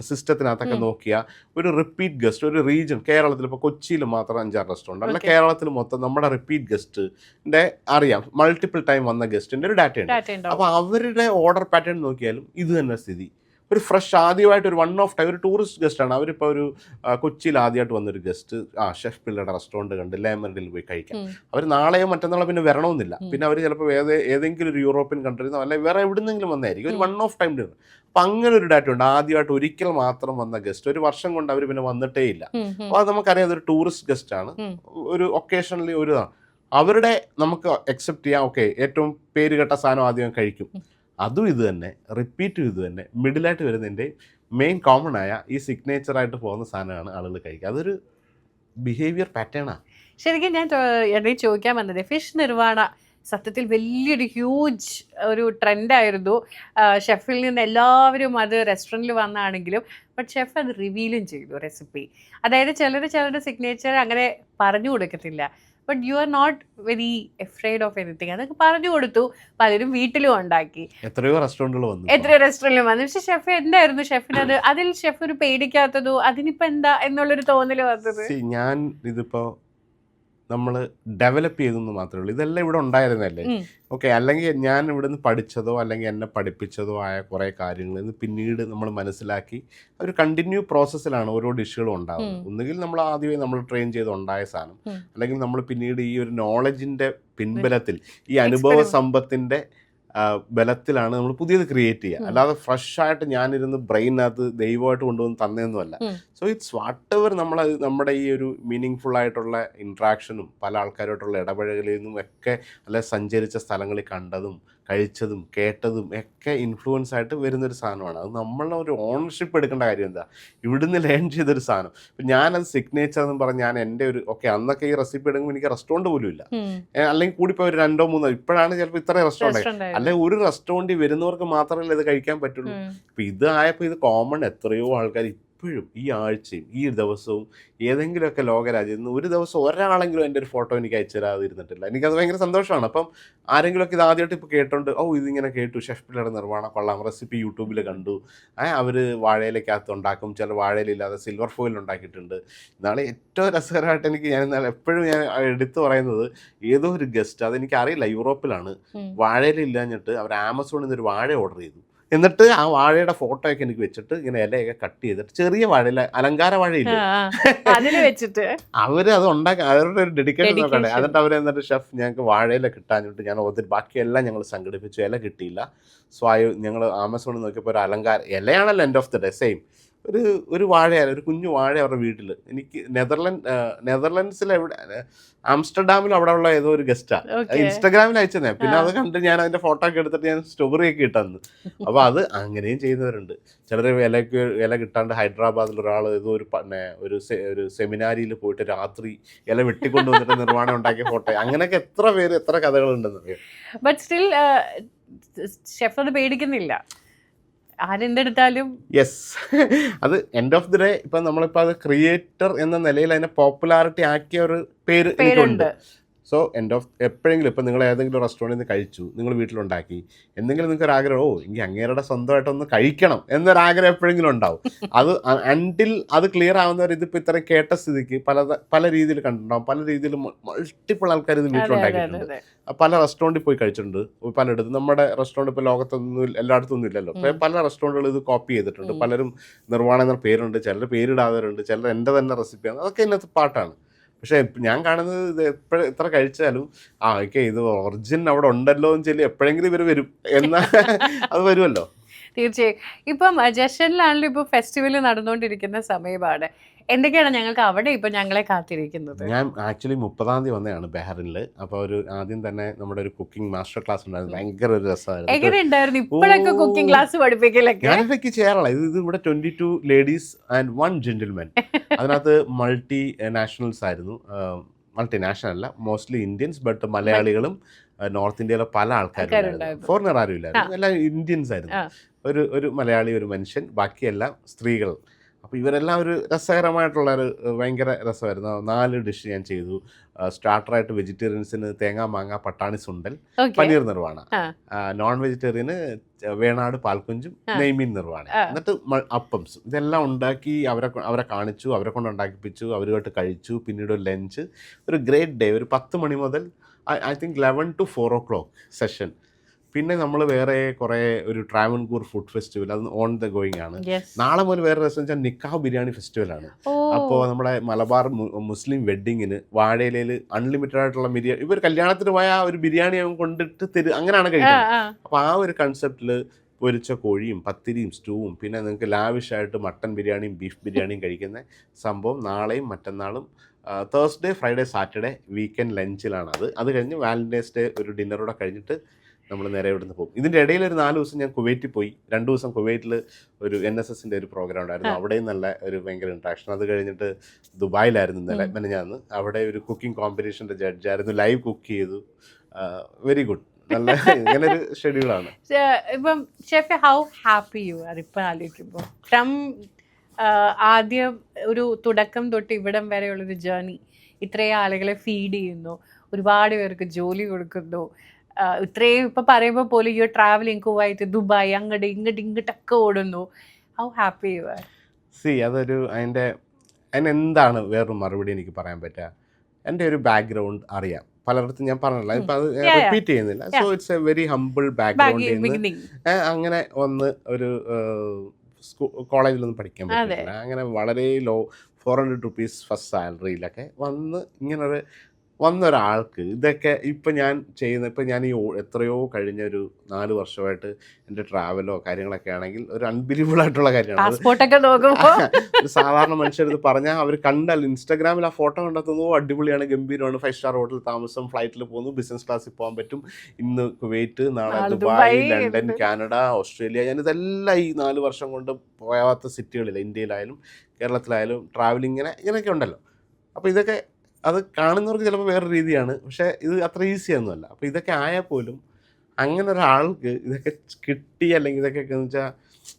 സിസ്റ്റത്തിനകത്തൊക്കെ നോക്കിയാൽ ഒരു റിപ്പീറ്റ് ഗസ്റ്റ് ഒരു റീജിയൻ കേരളത്തിൽ ഇപ്പോൾ കൊച്ചിയിൽ മാത്രം 5-6 റെസ്റ്റോറൻറ്റ് അല്ല, കേരളത്തിൽ മൊത്തം നമ്മുടെ റിപ്പീറ്റ് ഗസ്റ്റിൻ്റെ അറിയാം, മൾട്ടിപ്പിൾ ടൈം വന്ന ഗസ്റ്റിൻ്റെ ഒരു ഡാറ്റ ഉണ്ട്. അപ്പോൾ അവരുടെ ഓർഡർ പാറ്റേൺ നോക്കിയാലും ഇത് തന്നെ സ്ഥിതി. ഒരു ഫ്രഷ് ആദ്യമായിട്ട് ഒരു 1 ഓഫ് ടൈം ഒരു ടൂറിസ്റ്റ് ഗസ്റ്റാണ്. അവരിപ്പോൾ ഒരു കൊച്ചിയിൽ ആദ്യമായിട്ട് വന്നൊരു ഗസ്റ്റ് ഷെഫ് പിള്ളയുടെ റെസ്റ്റോറൻറ്റ് കണ്ട് ലേമറിൽ പോയി കഴിക്കാം. അവർ നാളെയോ മറ്റന്നാളോ പിന്നെ വരണമെന്നില്ല. പിന്നെ അവർ ചിലപ്പോൾ ഏതെങ്കിലും ഒരു യൂറോപ്യൻ കൺട്രിന്നോ അല്ലെങ്കിൽ വേറെ എവിടുന്നെങ്കിലും വന്നായിരിക്കും. ഒരു 1 ഓഫ് ടൈം ഡിന്നർ. അപ്പം അങ്ങനെ ഒരു ഡാറ്റ ഉണ്ട്. ആദ്യമായിട്ട് ഒരിക്കൽ മാത്രം വന്ന ഗസ്റ്റ് ഒരു വർഷം കൊണ്ട് അവർ പിന്നെ വന്നിട്ടേ ഇല്ല. അപ്പോൾ അത് നമുക്കറിയാം അതൊരു ടൂറിസ്റ്റ് ഗസ്റ്റാണ്, ഒരു ഒക്കേഷണലി ഒരു അവരുടെ നമുക്ക് അക്സെപ്റ്റ് ചെയ്യാം. ഓക്കെ, ഏറ്റവും പേര് കേട്ട സാധനം ആദ്യം കഴിക്കും, അതും ഇത് തന്നെ, റിപ്പീറ്റും ഇത് തന്നെ. മിഡിലായിട്ട് വരുന്നതിൻ്റെ മെയിൻ കോമൺ ആയ ഈ സിഗ്നേച്ചറായിട്ട് പോകുന്ന സാധനമാണ് ആളുകൾ കഴിക്കുക. അതൊരു ബിഹേവിയർ പാറ്റേണാണ്. ശരിക്കും ഞാൻ ഇടയിൽ ചോദിക്കാൻ വന്നത്, ഫിഷ് നിർവാണ സത്യത്തിൽ വലിയൊരു ഹ്യൂജ് ഒരു ട്രെൻഡായിരുന്നു. ഷെഫിൽ നിന്ന് എല്ലാവരും അത് റെസ്റ്റോറൻറ്റിൽ വന്നാണെങ്കിലും ബട്ട് ഷെഫ് അത് റിവീലും ചെയ്തു റെസിപ്പി. അതായത് ചിലരുടെ സിഗ്നേച്ചർ അങ്ങനെ പറഞ്ഞു കൊടുക്കത്തില്ല, but you are not very afraid of anything. അതൊക്കെ പറഞ്ഞു കൊടുത്തു, പലരും വീട്ടിലും ഉണ്ടാക്കി, എത്രയോ റെസ്റ്റോറൻറ്റുകൾ വന്നു, എത്രയോ റെസ്റ്റോറൻറ്റിലും വന്നു. പക്ഷെ ഷെഫ് എന്തായിരുന്നു ഷെഫിനത്, അതിൽ ഷെഫ് ഒരു പേടിക്കാത്തതോ അതിനിപ്പോൾ എന്താ എന്നുള്ളൊരു തോന്നൽ വന്നത്? ഞാൻ ഇതിപ്പോൾ നമ്മൾ ഡെവലപ്പ് ചെയ്തെന്ന് മാത്രമേ ഉള്ളൂ. ഇതെല്ലാം ഇവിടെ ഉണ്ടായിരുന്നല്ലേ. ഓക്കെ, അല്ലെങ്കിൽ ഞാൻ ഇവിടുന്ന് പഠിച്ചതോ അല്ലെങ്കിൽ എന്നെ പഠിപ്പിച്ചതോ ആയ കുറേ കാര്യങ്ങളിൽ നിന്ന് പിന്നീട് നമ്മൾ മനസ്സിലാക്കി ഒരു കണ്ടിന്യൂ പ്രോസസ്സിലാണ് ഓരോ ഡിഷുകളും ഉണ്ടാകുന്നത്. ഒന്നുകിൽ നമ്മൾ ആദ്യമേ നമ്മൾ ട്രെയിൻ ചെയ്ത് ഉണ്ടായ സാധനം, അല്ലെങ്കിൽ നമ്മൾ പിന്നീട് ഈ ഒരു നോളജിൻ്റെ പിൻബലത്തിൽ, ഈ അനുഭവ സമ്പത്തിൻ്റെ ബലത്തിലാണ് നമ്മൾ പുതിയത് ക്രിയേറ്റ് ചെയ്യുക. അല്ലാതെ ഫ്രഷായിട്ട് ഞാനിരുന്ന് ബ്രെയിനകത്ത് ദൈവമായിട്ട് കൊണ്ടുവന്ന് തന്നതൊന്നുമല്ല. സോ ഇറ്റ്സ് വാട്ട് എവർ നമ്മുടെ ഈ ഒരു മീനിങ് ഫുൾ ആയിട്ടുള്ള ഇൻട്രാക്ഷനും പല ആൾക്കാരുമായിട്ടുള്ള ഇടപഴകലിൽ നിന്നും ഒക്കെ, അല്ലെ സഞ്ചരിച്ച സ്ഥലങ്ങളിൽ കണ്ടതും കഴിച്ചതും കേട്ടതും ഒക്കെ ഇൻഫ്ലുവൻസ് ആയിട്ട് വരുന്നൊരു സാധനമാണ്. അത് നമ്മളെ ഒരു ഓണർഷിപ്പ് എടുക്കേണ്ട കാര്യം എന്താ, ഇവിടുന്ന് ലേൺ ചെയ്തൊരു സാധനം. ഇപ്പം ഞാനത് സിഗ്നേച്ചർ എന്ന് പറഞ്ഞ് ഞാൻ എൻ്റെ ഒരു ഓക്കെ, അന്നൊക്കെ ഈ റെസിപ്പി എടുക്കുമ്പോൾ എനിക്ക് റെസ്റ്റോറൻറ്റ് പോലും ഇല്ല, അല്ലെങ്കിൽ കൂടിപ്പോൾ ഒരു 2-3, ഇപ്പോഴാണ് ചിലപ്പോൾ ഇത്രയും റെസ്റ്റോറൻറ്റ്, അല്ലെ ഒരു റെസ്റ്റോറൻറ്റിൽ വരുന്നവർക്ക് മാത്രമല്ലേ ഇത് കഴിക്കാൻ പറ്റുള്ളൂ. ഇപ്പം ഇത് ആയപ്പോൾ ഇത് കോമൺ. എത്രയോ ആൾക്കാർ ഇപ്പോഴും ഈ ആഴ്ചയും ഈ ദിവസവും ഏതെങ്കിലുമൊക്കെ ലോകരാജ്യത്ത് നിന്ന് ഒരു ദിവസം ഒരാളെങ്കിലും എൻ്റെ ഒരു ഫോട്ടോ എനിക്ക് അയച്ചു തരാതിരുന്നിട്ടില്ല. എനിക്കത് ഭയങ്കര സന്തോഷമാണ്. അപ്പം ആരെങ്കിലുമൊക്കെ ഇത് ആദ്യമായിട്ട് ഇപ്പോൾ കേട്ടോണ്ട്, ഓ ഇതിങ്ങനെ കേട്ടു, ഷെഫ് പിള്ളയുടെ നിർവ്വാണം കൊള്ളാം, റെസിപ്പി യൂട്യൂബിൽ കണ്ടു, അവർ വാഴയിലേക്കകത്ത് ഉണ്ടാക്കും, ചില വാഴയിലില്ലാതെ സിൽവർ ഫോയിൽ ഉണ്ടാക്കിയിട്ടുണ്ട്. നാളെ ഏറ്റവും രസകരമായിട്ട് ഞാൻ എപ്പോഴും എടുത്തു പറയുന്നത്, ഏതോ ഒരു ഗസ്റ്റ്, അതെനിക്ക് അറിയില്ല, യൂറോപ്പിലാണ്, വാഴയിലില്ലാഞ്ഞിട്ട് അവർ ആമസോണിൽ നിന്ന് ഒരു വാഴ ഓർഡർ ചെയ്തു. എന്നിട്ട് ആ വാഴയുടെ ഫോട്ടോ ഒക്കെ എനിക്ക് വെച്ചിട്ട് ഇങ്ങനെ ഇലയൊക്കെ കട്ട് ചെയ്തിട്ട്, ചെറിയ വാഴയില്ല, അലങ്കാര വാഴയില്ല, വെച്ചിട്ട് അവര് അത് ഉണ്ടാക്കി, അവരുടെ ഒരു ഡെഡിക്കേഷൻ നോക്കണ്ടേ. എന്നിട്ട് അവർ എന്നിട്ട് ഷെഫ് ഞങ്ങൾക്ക് വാഴയില കിട്ടാഞ്ഞിട്ട് ഞാൻ ഒത്തിരി ബാക്കിയെല്ലാം ഞങ്ങൾ സംഘടിപ്പിച്ചു, ഇല കിട്ടിയില്ല. സോ ഞങ്ങൾ ആമസോണിൽ നോക്കിയപ്പോൾ ഒരു അലങ്കാര ഇലയാണല്ലോ end of the day same, ഒരു വാഴയാണ്, ഒരു കുഞ്ഞു വാഴ അവരുടെ വീട്ടിൽ. എനിക്ക് നെതർലൻഡ്സിൽ എവിടെ, ആംസ്റ്റർഡാമിൽ അവിടെ ഉള്ള ഏതോ ഒരു ഗസ്റ്റാണ് ഇൻസ്റ്റാഗ്രാമിൽ അയച്ചതേ. പിന്നെ അത് കണ്ട് ഞാൻ അതിൻ്റെ ഫോട്ടോ ഒക്കെ എടുത്തിട്ട് ഞാൻ സ്റ്റോറിയൊക്കെ ഇട്ടന്ന്. അപ്പോൾ അത് അങ്ങനെയും ചെയ്യുന്നവരുണ്ട്. ചിലർ ഇല കിട്ടാണ്ട് ഹൈദരാബാദിൽ ഒരാൾ ഏതോ ഒരു സെമിനാരിയിൽ പോയിട്ട് രാത്രി ഇല വെട്ടിക്കൊണ്ട് വന്നിട്ട് നിർവ്വാണം ഉണ്ടാക്കിയ ഫോട്ടോ. അങ്ങനെയൊക്കെ എത്ര കഥകളുണ്ടെന്ന് അറിയാം. ബട്ട് സ്റ്റിൽ ഷെഫ് അത് പേടിക്കുന്നില്ല, ആരെന്തെടുത്താലും. യെസ്, അത് എൻഡ് ഓഫ് ദി ഡേ ഇപ്പം നമ്മളിപ്പോൾ അത് ക്രിയേറ്റർ എന്ന നിലയിൽ അതിനെ പോപ്പുലാരിറ്റി ആക്കിയ ഒരു പേര് എനിക്കുണ്ട്. സോ എൻഡ് ഓഫ് എപ്പോഴെങ്കിലും ഇപ്പം നിങ്ങൾ ഏതെങ്കിലും റെസ്റ്റോറൻറ്റിൽ നിന്ന് കഴിച്ചു, നിങ്ങൾ വീട്ടിലുണ്ടാക്കി, എന്തെങ്കിലും നിങ്ങൾക്ക് ഒരു ആഗ്രഹം, ഓ എനിക്ക് അങ്ങേരുടെ സ്വന്തമായിട്ടൊന്ന് കഴിക്കണം എന്നൊരാഗ്രഹം എപ്പോഴെങ്കിലും ഉണ്ടാവും. അത് അൺടിൽ അത് ക്ലിയർ ആവുന്നവർ ഇതിപ്പോൾ ഇത്രയും കേട്ട സ്ഥിതിക്ക് പല രീതിയിൽ കണ്ടിട്ടുണ്ടാവും, പല രീതിയിൽ മൾട്ടിപ്പിൾ ആൾക്കാർ ഇത് വീട്ടിലുണ്ടാക്കിയിട്ടുണ്ട്, പല റെസ്റ്റോറൻറ്റിൽ പോയി കഴിച്ചിട്ടുണ്ട്, പലയിടത്തും. നമ്മുടെ റെസ്റ്റോറൻറ്റ് ഇപ്പോൾ ലോകത്തൊന്നും എല്ലായിടത്തൊന്നും ഇല്ലല്ലോ, പല റെസ്റ്റോറൻറ്റുകൾ ഇത് കോപ്പി ചെയ്തിട്ടുണ്ട്. പലരും നിർവ്വാണം എന്ന പേരുണ്ട്, ചിലർ പേരിടാത്തവരുണ്ട്, ചിലർ എൻ്റെ തന്നെ റെസിപ്പിയാണ്. അതൊക്കെ ഇന്നത്തെ പാട്ടാണ്. പക്ഷേ ഞാൻ കാണുന്നത് ഇത് എത്ര കഴിച്ചാലും ഓക്കെ ഇത് ഒറിജിൻ അവിടെ ഉണ്ടല്ലോ എന്ന് ചൊല്ലി എപ്പോഴെങ്കിലും ഇവർ വരും എന്നാൽ അത് വരുമല്ലോ. തീർച്ചയായും. ഇപ്പം ജഷനിലാണല്ലോ ഇപ്പോൾ ഫെസ്റ്റിവൽ നടന്നുകൊണ്ടിരിക്കുന്ന സമയമാണ്. എന്തൊക്കെയാണ് ഞങ്ങൾക്ക് അവിടെ ഇപ്പം ഞങ്ങളെ കാത്തിരിക്കുന്നത്? ഞാൻ ആക്ച്വലി 30-ാം തീയതി വന്നതാണ് ബഹറിനിൽ. അപ്പോൾ ആദ്യം തന്നെ നമ്മുടെ ഒരു കുക്കിംഗ് മാസ്റ്റർ ക്ലാസ് ഉണ്ടായിരുന്നു. ഭയങ്കര ഒരു രസമായിരുന്നു. എങ്ങനെയുണ്ടായിരുന്നു ഇപ്പോഴൊക്കെ കുക്കിംഗ് ക്ലാസ് പഠിപ്പിക്കലൊക്കെ? ഞാനിതൊക്കെ ചെയ്യാറുള്ള ഇത് ഇവിടെ 22 ലേഡീസ് ആൻഡ് 1 ജെന്റിൽമെൻ. അതിനകത്ത് മൾട്ടി നാഷണൽസ് ആയിരുന്നു. മൾട്ടിനാഷണൽ അല്ല, മോസ്റ്റ്ലി ഇന്ത്യൻസ്, ബട്ട് മലയാളികളും നോർത്ത് ഇന്ത്യയിലെ പല ആൾക്കാരും, ഫോറിനർ ആരും ഇല്ലായിരുന്നു, എല്ലാം ഇന്ത്യൻസ് ആയിരുന്നു. ഒരു മലയാളി, ഒരു മനുഷ്യൻ, ബാക്കിയെല്ലാം സ്ത്രീകൾ. അപ്പോൾ ഇവരെല്ലാം ഒരു രസകരമായിട്ടുള്ളൊരു ഭയങ്കര രസമായിരുന്നു. 4 ഡിഷ് ഞാൻ ചെയ്തു. സ്റ്റാർട്ടറായിട്ട് വെജിറ്റേറിയൻസിന് തേങ്ങാ മാങ്ങ പട്ടാണി സുണ്ടൽ പനീർ നിർവ്വാണ, നോൺ വെജിറ്റേറിയന് വേണാട് പാൽക്കുഞ്ചും നെയ്മീൻ നിർവ്വാണ, എന്നിട്ട് അപ്പംസും. ഇതെല്ലാം ഉണ്ടാക്കി അവരെ കാണിച്ചു, അവരെ കൊണ്ട് ഉണ്ടാക്കിപ്പിച്ചു, അവരുമായിട്ട് കഴിച്ചു. പിന്നീട് ഒരു ലഞ്ച്, ഒരു ഗ്രേറ്റ് ഡേ. ഒരു 10 മണി മുതൽ I think 11 to 4 o'clock session. പിന്നെ നമ്മൾ വേറെ കുറേ ഒരു ട്രാവൻകൂർ ഫുഡ് ഫെസ്റ്റിവൽ, അത് ഓൺ ദ ഗോയിങ് ആണ്. നാളെ മുതൽ വേറെ രസം വെച്ചാൽ നിക്കാഹ് ബിരിയാണി ഫെസ്റ്റിവലാണ്. അപ്പോൾ നമ്മുടെ മലബാർ മുസ്ലിം വെഡ്ഡിങ്ങിന് വാഴയിലയിൽ അൺലിമിറ്റഡ് ആയിട്ടുള്ള ബിരിയാണി, ഇവർ കല്യാണത്തിന് പോയ ആ ഒരു ബിരിയാണി കൊണ്ടിട്ട് അങ്ങനെയാണ് കഴിക്കുന്നത്. അപ്പോൾ ആ ഒരു കൺസെപ്റ്റിൽ പൊരിച്ച കോഴിയും പത്തിരിയും സ്റ്റൂവും പിന്നെ നിങ്ങൾക്ക് ലാവിഷായിട്ട് മട്ടൻ ബിരിയാണിയും ബീഫ് ബിരിയാണിയും കഴിക്കുന്ന സംഭവം നാളെയും മറ്റന്നാളും തേഴ്സ്ഡേ ഫ്രൈഡേ സാറ്റർഡേ വീക്കെൻഡ് ലഞ്ചിലാണ് അത് കഴിഞ്ഞ് വാലൻറ്റൈൻസ് ഡേ ഒരു ഡിന്നറൂടെ കഴിഞ്ഞിട്ട് നമ്മൾ നേരെ ഇവിടുന്ന് പോകും. ഇതിൻ്റെ ഇടയിൽ ഒരു 4 ദിവസം ഞാൻ കുവൈറ്റിൽ പോയി. 2 ദിവസം കുവൈറ്റിൽ ഒരു NSSൻ്റെ ഒരു പ്രോഗ്രാം ഉണ്ടായിരുന്നു. അവിടെയും നല്ല ഒരു ഭയങ്കര ഇൻട്രാക്ഷൻ. അത് കഴിഞ്ഞിട്ട് ദുബായിലായിരുന്നു ഇന്നലെ മെനഞ്ഞാന്ന്. അവിടെ ഒരു കുക്കിംഗ് കോമ്പറ്റീഷൻ്റെ ജഡ്ജായിരുന്നു. ലൈവ് കുക്ക് ചെയ്തു. Very good. നല്ല ഇങ്ങനെ ഒരു ഷെഡ്യൂളാണ്. ഇപ്പം chef how happy you are ഇപ്പം ആലോചിക്കുമ്പോൾ ഫ്രം ആദ്യം ഒരു തുടക്കം തൊട്ട് ഇവിടം വരെയുള്ളൊരു ജേർണി, ഇത്രയും ആളുകളെ ഫീഡ് ചെയ്യുന്നു, ഒരുപാട് പേർക്ക് ജോലി കൊടുക്കുന്നു, ഇത്രയും ഇപ്പം പറയുമ്പോൾ പോലും യു ട്രാവലിംഗ് കുവൈറ്റ് ദുബായ് അങ്ങോട്ട് ഇങ്ങോട്ടൊക്കെ ഓടുന്നു. How happy you are? അതിനെന്താണ് വേറൊരു മറുപടി എനിക്ക് പറയാൻ പറ്റുക? എൻ്റെ ഒരു ബാക്ക്ഗ്രൗണ്ട് അറിയാം, പലയിടത്തും ഞാൻ പറഞ്ഞില്ല, ഇപ്പം അത് റിപ്പീറ്റ് ചെയ്യുന്നില്ല. So it's A very humble background. അങ്ങനെ വന്ന് ഒരു കോളേജിലൊന്നും പഠിക്കാൻ പറ്റില്ല. അങ്ങനെ വളരെ ലോ 400 റുപ്പീസ് ഫസ്റ്റ് സാലറിയിലൊക്കെ വന്നൊരാൾക്ക് ഇതൊക്കെ ഇപ്പം ഞാൻ ചെയ്യുന്ന ഞാൻ ഈ എത്രയോ കഴിഞ്ഞൊരു 4 വർഷമായിട്ട് എൻ്റെ ട്രാവലോ കാര്യങ്ങളൊക്കെ ആണെങ്കിൽ ഒരു അൺബിലീവബിൾ ആയിട്ടുള്ള കാര്യമാണ്. ഒരു സാധാരണ മനുഷ്യരിത് പറഞ്ഞാൽ അവർ കണ്ടാൽ ഇൻസ്റ്റാഗ്രാമിൽ ആ ഫോട്ടോ കണ്ടെത്തുന്നു, അടിപൊളിയാണ്, ഗംഭീരമാണ്, 5 സ്റ്റാർ ഹോട്ടൽ താമസം, ഫ്ലൈറ്റിൽ പോകുന്നു, ബിസിനസ് ക്ലാസ്സിൽ പോകാൻ പറ്റും, ഇന്ന് കുവൈറ്റ്, നാളെ ദുബായ്, ലണ്ടൻ, കാനഡ, ഓസ്ട്രേലിയ. ഞാനിതെല്ലാം ഈ 4 വർഷം കൊണ്ട് പോകാത്ത സിറ്റികളില്ല, ഇന്ത്യയിലായാലും കേരളത്തിലായാലും ട്രാവലിംഗ് ഇങ്ങനെയൊക്കെ ഉണ്ടല്ലോ. അപ്പോൾ ഇതൊക്കെ അത് കാണുന്നവർക്ക് ചിലപ്പോൾ വേറെ രീതിയാണ്, പക്ഷേ ഇത് അത്ര ഈസിയൊന്നുമല്ല. അപ്പോൾ ഇതൊക്കെ ആയാൽ പോലും അങ്ങനെ ഒരാൾക്ക് ഇതൊക്കെ കിട്ടി, അല്ലെങ്കിൽ ഇതൊക്കെ എന്ന് വെച്ചാൽ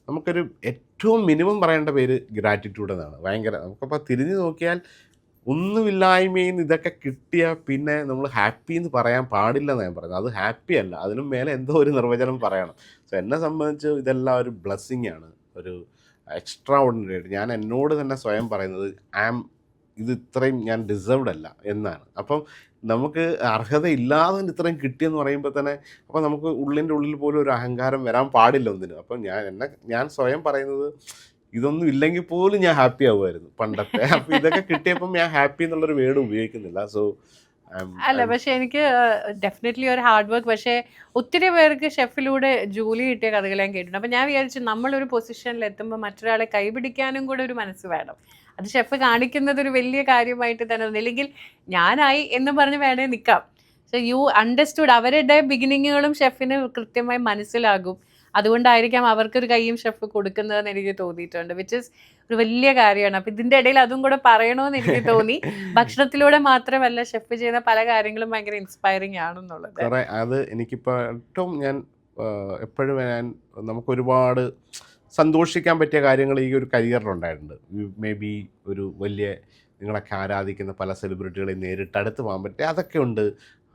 നമുക്കൊരു ഏറ്റവും മിനിമം പറയേണ്ട പേര് ഗ്രാറ്റിറ്റ്യൂഡ് എന്നാണ്. ഭയങ്കര നമുക്കപ്പോൾ തിരിഞ്ഞു നോക്കിയാൽ ഒന്നുമില്ലായ്മയിൽ നിന്ന് ഇതൊക്കെ കിട്ടിയാൽ പിന്നെ നമ്മൾ ഹാപ്പി എന്ന് പറയാൻ പാടില്ലെന്ന് ഞാൻ പറയുന്നത്. അത് ഹാപ്പി അല്ല, അതിനും മേലെ എന്തോ ഒരു നിർവചനം പറയണം. സോ എന്നെ സംബന്ധിച്ച് ഇതെല്ലാം ഒരു ബ്ലെസ്സിങ് ആണ്, ഒരു എക്സ്ട്രാ ഓർഡിനറി ആയിട്ട് ഞാൻ എന്നോട് തന്നെ സ്വയം പറയുന്നത് ഇത് ഇത്രയും ഞാൻ ഡിസേർവ്ഡ് അല്ല എന്നാണ്. അപ്പം നമുക്ക് അർഹതയില്ലാതെ ഇത്രയും കിട്ടിയെന്ന് പറയുമ്പോൾ തന്നെ അപ്പോൾ നമുക്ക് ഉള്ളിൻ്റെ ഉള്ളിൽ പോലും ഒരു അഹങ്കാരം വരാൻ പാടില്ല ഒന്നിനും. അപ്പം ഞാൻ സ്വയം പറയുന്നത് ഇതൊന്നും ഇല്ലെങ്കിൽ പോലും ഞാൻ ഹാപ്പി ആവുമായിരുന്നു പണ്ടത്തെ. അപ്പം ഇതൊക്കെ കിട്ടിയപ്പം ഞാൻ ഹാപ്പി എന്നുള്ളൊരു വേർഡ് ഉപയോഗിക്കുന്നില്ല. സോ അല്ല, പക്ഷെ എനിക്ക് ഡെഫിനറ്റ്ലി ഒരു ഹാർഡ് വർക്ക്, പക്ഷേ ഒത്തിരി പേർക്ക് ഷെഫിലൂടെ ജോലി കിട്ടിയ കഥകൾ ഞാൻ കേട്ടിട്ടുണ്ട്. അപ്പം ഞാൻ വിചാരിച്ചു നമ്മളൊരു പൊസിഷനിൽ എത്തുമ്പോൾ മറ്റൊരാളെ കൈപിടിക്കാനും കൂടെ ഒരു മനസ്സ് വേണം. അത് ഷെഫ് കാണിക്കുന്നത് ഒരു വലിയ കാര്യമായിട്ട് തന്നെ ഇല്ലെങ്കിൽ ഞാനായി എന്ന് പറഞ്ഞ് വേണേ നിൽക്കാം. സോ യു അണ്ടർസ്റ്റുഡ്, അവരുടെ ബിഗിനിങ്ങുകളും ഷെഫിന് കൃത്യമായി മനസ്സിലാകും. അതുകൊണ്ടായിരിക്കാം അവർക്കൊരു കൈയും ഷെഫ് കൊടുക്കുന്നതെന്ന് എനിക്ക് തോന്നിയിട്ടുണ്ട്, വിച്ച് ഇസ് ഒരു വലിയ കാര്യമാണ്. അപ്പം ഇതിൻ്റെ ഇടയിൽ അതും കൂടെ പറയണമെന്ന് എനിക്ക് തോന്നി. ഭക്ഷണത്തിലൂടെ മാത്രമല്ല ഷെഫ് ചെയ്യുന്ന പല കാര്യങ്ങളും ഭയങ്കര ഇൻസ്പയറിങ് ആണെന്നുള്ളത്. അത് എനിക്കിപ്പോൾ ഏറ്റവും എപ്പോഴും നമുക്കൊരുപാട് സന്തോഷിക്കാൻ പറ്റിയ കാര്യങ്ങൾ ഈ ഒരു കരിയറിലുണ്ടായിട്ടുണ്ട്. മേ ബി ഒരു വലിയ നിങ്ങളൊക്കെ ആരാധിക്കുന്ന പല സെലിബ്രിറ്റികളെയും നേരിട്ട് അടുത്ത് പോകാൻ പറ്റുക, അതൊക്കെ ഉണ്ട്.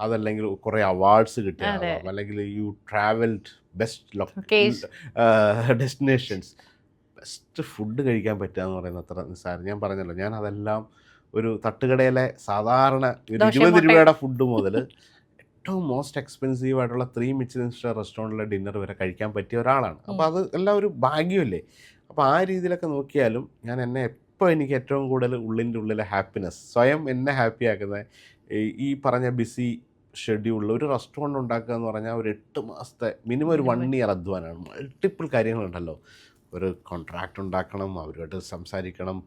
അതല്ലെങ്കിൽ കുറേ അവാർഡ്സ് കിട്ടിയാവാം, അല്ലെങ്കിൽ you travelled best destinations, best food കഴിക്കാൻ പറ്റുക എന്ന് പറയുന്നത് അത്ര നിസ്സാരം. ഞാൻ പറഞ്ഞല്ലോ, ഞാൻ അതെല്ലാം ഒരു തട്ടുകടയിലെ സാധാരണ ഒരു 20 രൂപയുടെ ഫുഡ് മുതൽ ഏറ്റവും മോസ്റ്റ് എക്സ്പെൻസീവ് ആയിട്ടുള്ള 3 മിച്ചലിൻ സ്റ്റാർ റെസ്റ്റോറൻറ്റിലെ ഡിന്നർ വരെ കഴിക്കാൻ പറ്റിയ ഒരാളാണ്. അപ്പോൾ അത് എല്ലാം ഒരു ഭാഗ്യമല്ലേ. അപ്പോൾ ആ രീതിയിലൊക്കെ നോക്കിയാലും എനിക്ക് ഏറ്റവും കൂടുതൽ ഉള്ളിൻ്റെ ഉള്ളിലെ ഹാപ്പിനെസ്, സ്വയം എന്നെ ഹാപ്പി ആക്കുന്നത് ഈ പറഞ്ഞ ബിസി ഷെഡ്യൂളിൽ ഒരു റെസ്റ്റോറൻറ്റ് ഉണ്ടാക്കുക എന്ന് പറഞ്ഞാൽ ഒരു 8 മാസത്തെ മിനിമം ഒരു 1 ഇയർ അധ്വാനമാണ്. മൾട്ടിപ്പിൾ കാര്യങ്ങളുണ്ടല്ലോ, ഒരു കോൺട്രാക്റ്റ് ഉണ്ടാക്കണം, അവരുമായിട്ട് സംസാരിക്കണം,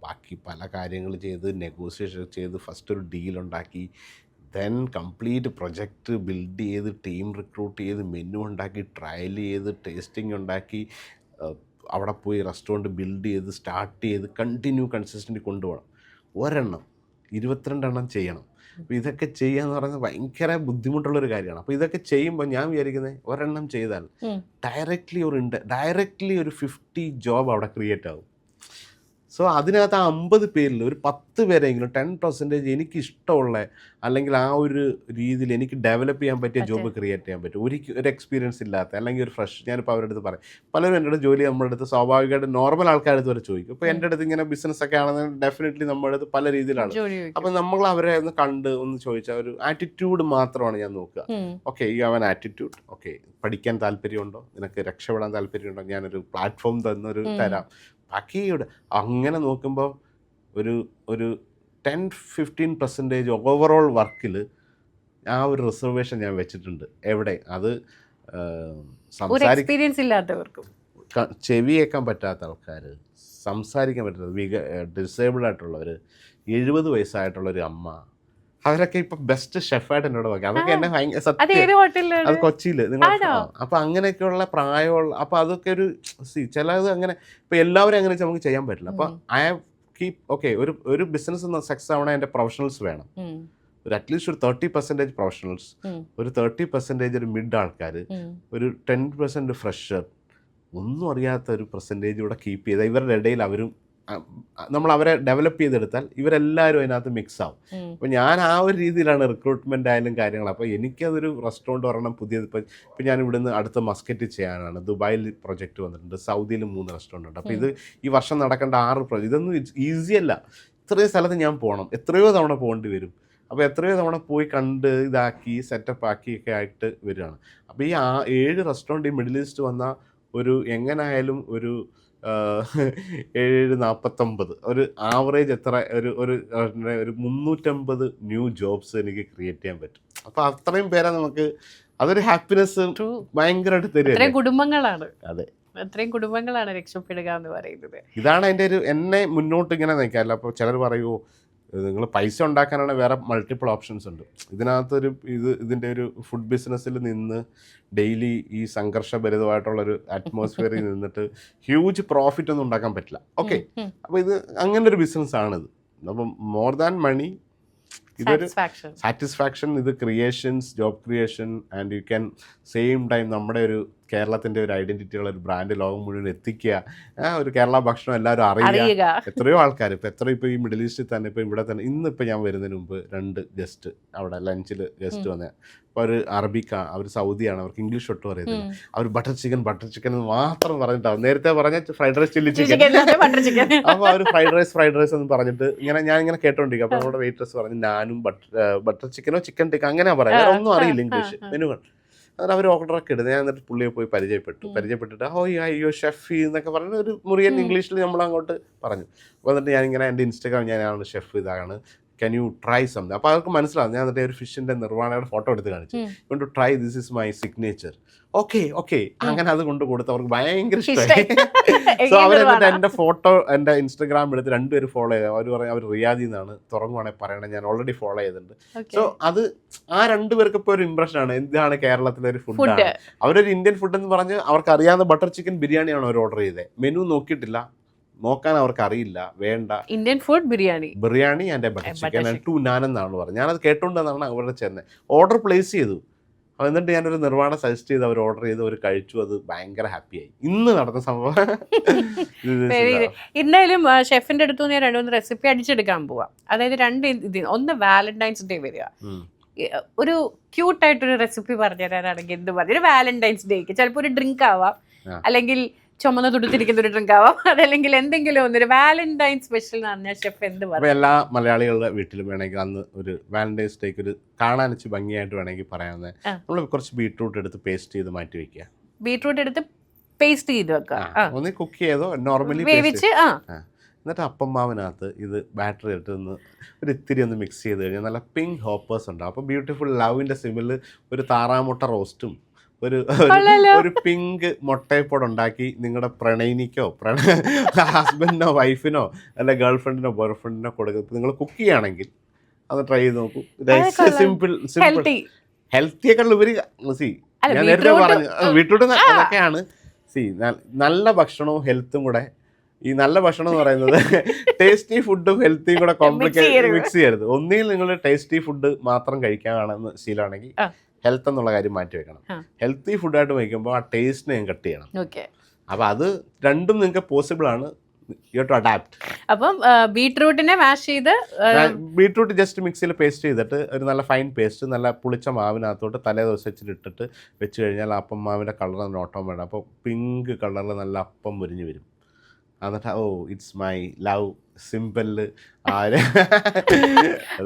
ബാക്കി പല കാര്യങ്ങൾ ചെയ്ത് നെഗോസിയേഷൻ ചെയ്ത് ഫസ്റ്റ് ഒരു ഡീലുണ്ടാക്കി, ദെൻ കംപ്ലീറ്റ് പ്രൊജക്റ്റ് ബിൽഡ് ചെയ്ത് ടീം റിക്രൂട്ട് ചെയ്ത് മെനു ഉണ്ടാക്കി ട്രയൽ ചെയ്ത് ടേസ്റ്റിംഗ് ഉണ്ടാക്കി അവിടെ പോയി റെസ്റ്റോറൻറ്റ് ബിൽഡ് ചെയ്ത് സ്റ്റാർട്ട് ചെയ്ത് കൺസിസ്റ്റൻ്റ് കൊണ്ടുപോകണം. 22 എണ്ണം ചെയ്യണം. അപ്പോൾ ഇതൊക്കെ ചെയ്യുക എന്ന് പറയുന്നത് ഭയങ്കര ബുദ്ധിമുട്ടുള്ളൊരു കാര്യമാണ്. അപ്പോൾ ഇതൊക്കെ ചെയ്യുമ്പോൾ ഞാൻ വിചാരിക്കുന്നത് ഒരെണ്ണം ചെയ്താൽ ഡയറക്റ്റ്ലി ഒരു 50 ജോബ് അവിടെ ക്രിയേറ്റ് ആകും. സോ അതിനകത്ത് ആ 50 പേരിൽ ഒരു 10 പേരെങ്കിലും 10% എനിക്ക് ഇഷ്ടമുള്ള അല്ലെങ്കിൽ ആ ഒരു രീതിയിൽ എനിക്ക് ഡെവലപ്പ് ചെയ്യാൻ പറ്റിയ ജോബ് ക്രിയേറ്റ് ചെയ്യാൻ പറ്റും. ഒരു എക്സ്പീരിയൻസ് ഇല്ലാത്ത അല്ലെങ്കിൽ ഒരു ഫ്രഷ്, ഞാനിപ്പോൾ അവരുടെ അടുത്ത് പറയും, പലരും എൻ്റെ അടുത്ത് ജോലി നമ്മുടെ അടുത്ത് സ്വാഭാവികമായിട്ട് നോർമൽ ആൾക്കാരുടെ അടുത്ത് വരെ ചോദിക്കും. ഇപ്പോൾ എൻ്റെ അടുത്ത് ഇങ്ങനെ ബിസിനസ് ഒക്കെ ആണെന്ന് ഡെഫിനറ്റ്ലി നമ്മുടെ അടുത്ത് പല രീതിയിലാണ്. അപ്പം നമ്മൾ അവരെ ഒന്ന് കണ്ട് ഒന്ന് ചോദിച്ചാൽ ഒരു ആറ്റിറ്റ്യൂഡ് മാത്രമാണ് ഞാൻ നോക്കുക. ഓക്കെ, ഈ അവൻ ആറ്റിറ്റ്യൂഡ്, ഓക്കെ പഠിക്കാൻ താല്പര്യമുണ്ടോ, നിനക്ക് രക്ഷപ്പെടാൻ താല്പര്യമുണ്ടോ, ഞാനൊരു പ്ലാറ്റ്ഫോം തരാം. ബാക്കിയുടെ അങ്ങനെ നോക്കുമ്പോൾ ഒരു 10-15% ഓവറോൾ വർക്കിൽ ആ ഒരു റിസർവേഷൻ ഞാൻ വെച്ചിട്ടുണ്ട്. എവിടെ അത് ഒരു എക്സ്പീരിയൻസ് ഇല്ലാത്തവർക്കും ചെവി കേൾക്കാൻ പറ്റാത്ത ആൾക്കാർ, സംസാരിക്കാൻ പറ്റാത്ത ഡിസേബിൾഡ് ആയിട്ടുള്ളവർ, 70 വയസ്സായിട്ടുള്ളൊരു അമ്മ, അവരൊക്കെ ഇപ്പൊ ബെസ്റ്റ് ഷെഫായിട്ട് എന്നോട് നോക്കി. അതൊക്കെ എന്നെ അത് കൊച്ചിയിൽ നിങ്ങൾ. അപ്പൊ അങ്ങനെയൊക്കെയുള്ള പ്രായമുള്ള, അപ്പൊ അതൊക്കെ ഒരു ചിലത് അങ്ങനെ ഇപ്പൊ എല്ലാവരും അങ്ങനെ നമുക്ക് ചെയ്യാൻ പറ്റില്ല. അപ്പൊ ഐ കീപ് ഓക്കെ, ഒരു ബിസിനസ് സക്സസ് ആവണേ എൻ്റെ പ്രൊഫഷണൽസ് വേണം. ഒരു അറ്റ്ലീസ്റ്റ് ഒരു 30% പ്രൊഫഷണൽസ്, ഒരു 30% ഒരു മിഡ് ആൾക്കാർ, ഒരു 10% ഫ്രഷർ, ഒന്നും അറിയാത്ത ഒരു പെർസെൻറ്റേജ് കൂടെ കീപ്പ് ചെയ്താൽ ഇവരുടെ ഇടയിൽ അവരും നമ്മൾ അവരെ ഡെവലപ്പ് ചെയ്തെടുത്താൽ ഇവരെല്ലാവരും അതിനകത്ത് മിക്സ് ആവും. അപ്പോൾ ഞാൻ ആ ഒരു രീതിയിലാണ് റിക്രൂട്ട്മെൻ്റ് ആയാലും കാര്യങ്ങൾ. അപ്പോൾ എനിക്കതൊരു റെസ്റ്റോറൻറ്റ് ഒരെണ്ണം പുതിയത് ഇപ്പോൾ ഞാൻ ഇവിടുന്ന് അടുത്ത മസ്കറ്റ് ചെയ്യാനാണ്. ദുബായിൽ പ്രൊജക്റ്റ് വന്നിട്ടുണ്ട്, സൗദിയിൽ 3 റെസ്റ്റോറൻറ്റ് ഉണ്ട്. അപ്പോൾ ഇത് ഈ വർഷം നടക്കേണ്ട 6 പ്രൊജക്റ്റ്. ഇതൊന്നും ഈസി അല്ല. ഇത്രയും സ്ഥലത്ത് ഞാൻ പോകണം, എത്രയോ തവണ പോകേണ്ടി വരും. അപ്പോൾ എത്രയോ തവണ പോയി കണ്ട് ഇതാക്കി സെറ്റപ്പ് ആക്കിയൊക്കെ ആയിട്ട് വരികയാണ്. അപ്പോൾ ഈ 7 റെസ്റ്റോറൻറ്റ് ഈ മിഡിൽ ഈസ്റ്റ് വന്ന ഒരു എങ്ങനെയായാലും ഒരു 749 ഒരു ആവറേജ് എത്ര ഒരു 350 ന്യൂ ജോബ്സ് എനിക്ക് ക്രിയേറ്റ് ചെയ്യാൻ പറ്റും. അപ്പോൾ അത്രയും പേരെ നമുക്ക് അതൊരു ഹാപ്പിനെസ് ഭയങ്കരമായിട്ട് തരും. കുടുംബങ്ങളാണ്. അതെ, അത്രയും കുടുംബങ്ങളാണ് രക്ഷപ്പെടുക എന്ന് പറയുന്നത്. ഇതാണ് എൻ്റെ ഒരു എന്നെ മുന്നോട്ട് ഇങ്ങനെ നയിക്കാറില്ല. അപ്പോൾ ചിലർ പറയുമോ നിങ്ങൾ പൈസ ഉണ്ടാക്കാനാണ്, വേറെ മൾട്ടിപ്പിൾ ഓപ്ഷൻസ് ഉണ്ട്. ഇതിൻ്റെ ഒരു ഫുഡ് ബിസിനസ്സിൽ നിന്ന് ഡെയിലി ഈ സംഘർഷഭരിതമായിട്ടുള്ളൊരു അറ്റ്മോസ്ഫിയറിൽ നിന്നിട്ട് ഹ്യൂജ് പ്രോഫിറ്റ് ഒന്നും ഉണ്ടാക്കാൻ പറ്റില്ല. ഓക്കെ, അപ്പോൾ ഇത് അങ്ങനെ ഒരു ബിസിനസ്സാണിത്. അപ്പം മോർ ദാൻ മണി, ഇതൊരു സാറ്റിസ്ഫാക്ഷൻ, ഇത് creations, job creation, and you can same time നമ്മുടെ ഒരു കേരളത്തിൻ്റെ ഒരു ഐഡൻറ്റിറ്റിയുള്ള ഒരു ബ്രാൻഡ് ലോകം മുഴുവൻ എത്തിക്കുക. ഒരു കേരള ഭക്ഷണം എല്ലാവരും അറിയുക. എത്രയോ ആൾക്കാർ ഇപ്പോൾ ഈ മിഡിൽ ഈസ്റ്റിൽ തന്നെ, ഇപ്പോൾ ഇവിടെ തന്നെ ഇന്നിപ്പോൾ ഞാൻ വരുന്നതിന് മുമ്പ് 2 ഗസ്റ്റ് അവിടെ ലഞ്ചിൽ ഗസ്റ്റ് വന്ന, അപ്പോൾ അവർ അറബിക്കാണ്, അവർ സൗദിയാണ്, അവർക്ക് ഇംഗ്ലീഷ് ഒട്ടും അറിയത്തില്ല. അവർ ബട്ടർ ചിക്കൻ എന്ന് മാത്രം പറഞ്ഞിട്ടാവും. നേരത്തെ പറഞ്ഞ ഫ്രൈഡ് റൈസ് ചില്ലി ചിക്കൻ, അപ്പോൾ അവർ ഫ്രൈഡ് റൈസ് എന്ന് പറഞ്ഞിട്ട് ഞാൻ ഇങ്ങനെ കേട്ടോണ്ടിരിക്കും. അപ്പോൾ നമ്മുടെ വെയിറ്റേഴ്സ് പറഞ്ഞു നാനും ബട്ടർ ചിക്കനോ ചിക്കൻ ടിക്ക അങ്ങനെയാ പറയാം, വേറെ ഒന്നും അറിയില്ല ഇംഗ്ലീഷ് മെനുകൾ. എന്നിട്ട് അവർ ഓർഡറൊക്കെ ഇടുന്നത്. ഞാൻ എന്നിട്ട് പുള്ളിയെ പോയി പരിചയപ്പെട്ടിട്ട് അയ്യോ ഷെഫ് എന്നൊക്കെ പറഞ്ഞ ഒരു മുറിയൻ ഇംഗ്ലീഷിൽ നമ്മൾ അങ്ങോട്ട് പറഞ്ഞു. അപ്പോൾ എന്നിട്ട് ഞാനിങ്ങനെ എൻ്റെ ഇൻസ്റ്റാഗ്രാം ഞാനാണ് ഷെഫ്, ഇതാണ്, ക്യാൻ യു ട്രൈ സംതിങ്. അപ്പോൾ അവർക്ക് മനസ്സിലാവും. ഞാൻ എന്നിട്ട് ഒരു ഫിഷിൻ്റെ നിർവ്വാണയുടെ ഫോട്ടോ എടുത്ത് കാണിച്ചു, you to try, this is my signature. Okay അങ്ങനെ അത് കൊണ്ട് കൊടുത്ത് അവർക്ക് ഭയങ്കര ഇഷ്ടമായി. സോ അവരെന്നിട്ട് എൻ്റെ ഫോട്ടോ എൻ്റെ ഇൻസ്റ്റാഗ്രാം എടുത്ത് 2 പേര് ഫോളോ ചെയ്ത്. അവർ പറയും അവർ റിയാദിൽ നിന്നാണ്, തുടങ്ങുവാണെങ്കിൽ പറയണേ, ഞാൻ ഓൾറെഡി ഫോളോ ചെയ്തിട്ടുണ്ട്. സോ അത് ആ 2 പേർക്ക് ഇപ്പോൾ ഒരു ഇംപ്രഷനാണ്, എന്താണ് കേരളത്തിലെ ഒരു ഫുഡാണ്. അവരൊരു ഇന്ത്യൻ ഫുഡ് എന്ന് പറഞ്ഞ് അവർക്ക് അറിയാവുന്ന ബട്ടർ ചിക്കൻ ബിരിയാണിയാണ് അവർ ഓർഡർ ചെയ്തത്. മെനു നോക്കിയിട്ടില്ല, നോക്കാൻ അവർക്ക് അറിയില്ല, വേണ്ട. Indian food biryani and butter chicken and 2 നാൻ എന്നാണ് പറഞ്ഞത്. ഞാനത് കേട്ടോണ്ടെന്നാണ് അവരുടെ ചെന്നത്. ഓർഡർ പ്ലേസ് ചെയ്തു. എന്നിട്ട് ഞാനൊരു നിർവ്വാണം സജസ്റ്റ് ചെയ്ത് അവർ ഓർഡർ ചെയ്ത് അവർ കഴിച്ചു. അത് ഭയങ്കര ഹാപ്പിയായി. ഇന്ന് നടന്ന സംഭവം. എന്തായാലും ഷെഫിന്റെ അടുത്ത് ഞാൻ 2-3 റെസിപ്പി അടിച്ചെടുക്കാൻ പോവാം. അതായത് 2 ഒന്ന് വാലന്റൈൻസ് ഡേ വരിക, ഒരു ക്യൂട്ടായിട്ടൊരു റെസിപ്പി പറഞ്ഞു തരാനാണെങ്കിൽ എന്ത് പറഞ്ഞു. ഒരു വാലന്റൈൻസ് ഡേക്ക് ചിലപ്പോൾ ഒരു ഡ്രിങ്ക് ആവാം, അല്ലെങ്കിൽ ചുമന്ന തുടുത്തിരിക്കുന്ന ഒരു ഡ്രിങ്ക് ആവാം, അതല്ലെങ്കിൽ എന്തെങ്കിലും ഒന്നൊരു വാലന്റൈൻ സ്പെഷ്യൽ എന്ന് പറഞ്ഞാൽ ഷെഫ് എന്ത് പറയും? എല്ലാ മലയാളികളുടെ വീട്ടിലും വേണമെങ്കിൽ അന്ന് ഒരു വാലന്റൈൻസ് ഡേക്ക് ഒരു കാണാൻ വെച്ച് ഭംഗിയായിട്ട് വേണമെങ്കിൽ പറയാവുന്നത്, നമ്മൾ കുറച്ച് ബീട്രൂട്ട് എടുത്ത് പേസ്റ്റ് ചെയ്ത് മാറ്റി വെക്കുക. ബീട്രൂട്ട് എടുത്ത് പേസ്റ്റ് ചെയ്ത് വെക്കുക, ഒന്ന് കുക്ക് ചെയ്തോ നോർമലി വേവിച്ച്. എന്നിട്ട് അപ്പം മാവിനകത്ത് ഇത് ബാറ്ററി ഇട്ട് ഒരു ഇത്തിരി ഒന്ന് മിക്സ് ചെയ്ത് കഴിഞ്ഞാൽ നല്ല പിങ്ക് ഹോപ്പേഴ്സ് ഉണ്ടാവും. അപ്പോൾ ബ്യൂട്ടിഫുൾ ലവിൻ്റെ സിമില് ഒരു താറാമുട്ട റോസ്റ്റും ഒരു പിങ്ക് മുട്ടയപ്പോട് ഉണ്ടാക്കി നിങ്ങളുടെ പ്രണയിനിക്കോ ഹസ്ബൻഡിനോ വൈഫിനോ അല്ല ഗേൾ ഫ്രണ്ടിനോ ബോയ് ഫ്രണ്ടിനോ കൊടുക്കുക. നിങ്ങൾ കുക്ക് ചെയ്യുകയാണെങ്കിൽ അത് ട്രൈ ചെയ്ത് നോക്കൂ. സിമ്പിൾ ഹെൽത്തിയേക്കാൾ ഉപരി ഞാൻ നേരത്തെ പറഞ്ഞു വീട്ടിലോട്ട് അതൊക്കെയാണ്. നല്ല ഭക്ഷണവും ഹെൽത്തും കൂടെ, ഈ നല്ല ഭക്ഷണം എന്ന് പറയുന്നത് ടേസ്റ്റി ഫുഡും ഹെൽത്തിയും കൂടെ കോംപ്ലിക്കേറ്റ് മിക്സ് ചെയ്യരുത്. ഒന്നിൽ നിങ്ങൾ ടേസ്റ്റി ഫുഡ് മാത്രം കഴിക്കാനാണെന്ന് ശീലമാണെങ്കിൽ ഹെൽത്ത് എന്നുള്ള കാര്യം മാറ്റി വെക്കണം. ഹെൽത്തി ഫുഡായിട്ട് വയ്ക്കുമ്പോൾ ആ ടേസ്റ്റിനെ ഞാൻ കട്ട് ചെയ്യണം. അപ്പോൾ അത് രണ്ടും നിങ്ങൾക്ക് പോസിബിൾ ആണ്. You to adapt. അപ്പം ബീട്രൂട്ടിനെ മാഷ് ചെയ്ത് ബീട്രൂട്ട് ജസ്റ്റ് മിക്സിയിൽ പേസ്റ്റ് ചെയ്തിട്ട് ഒരു നല്ല ഫൈൻ പേസ്റ്റ് നല്ല പുളിച്ച മാവിനകത്തോട്ട് തലേ ദിവസം വെച്ചിട്ട് വെച്ച് കഴിഞ്ഞാൽ അപ്പം മാവിൻ്റെ കളർ നല്ല ഓട്ടോമാറ്റിക്. അപ്പോൾ പിങ്ക് കളറിൽ നല്ല അപ്പം മുരിഞ്ഞ് വരും. എന്നിട്ട് ഇറ്റ്സ് മൈ ലവ് സിമ്പിള്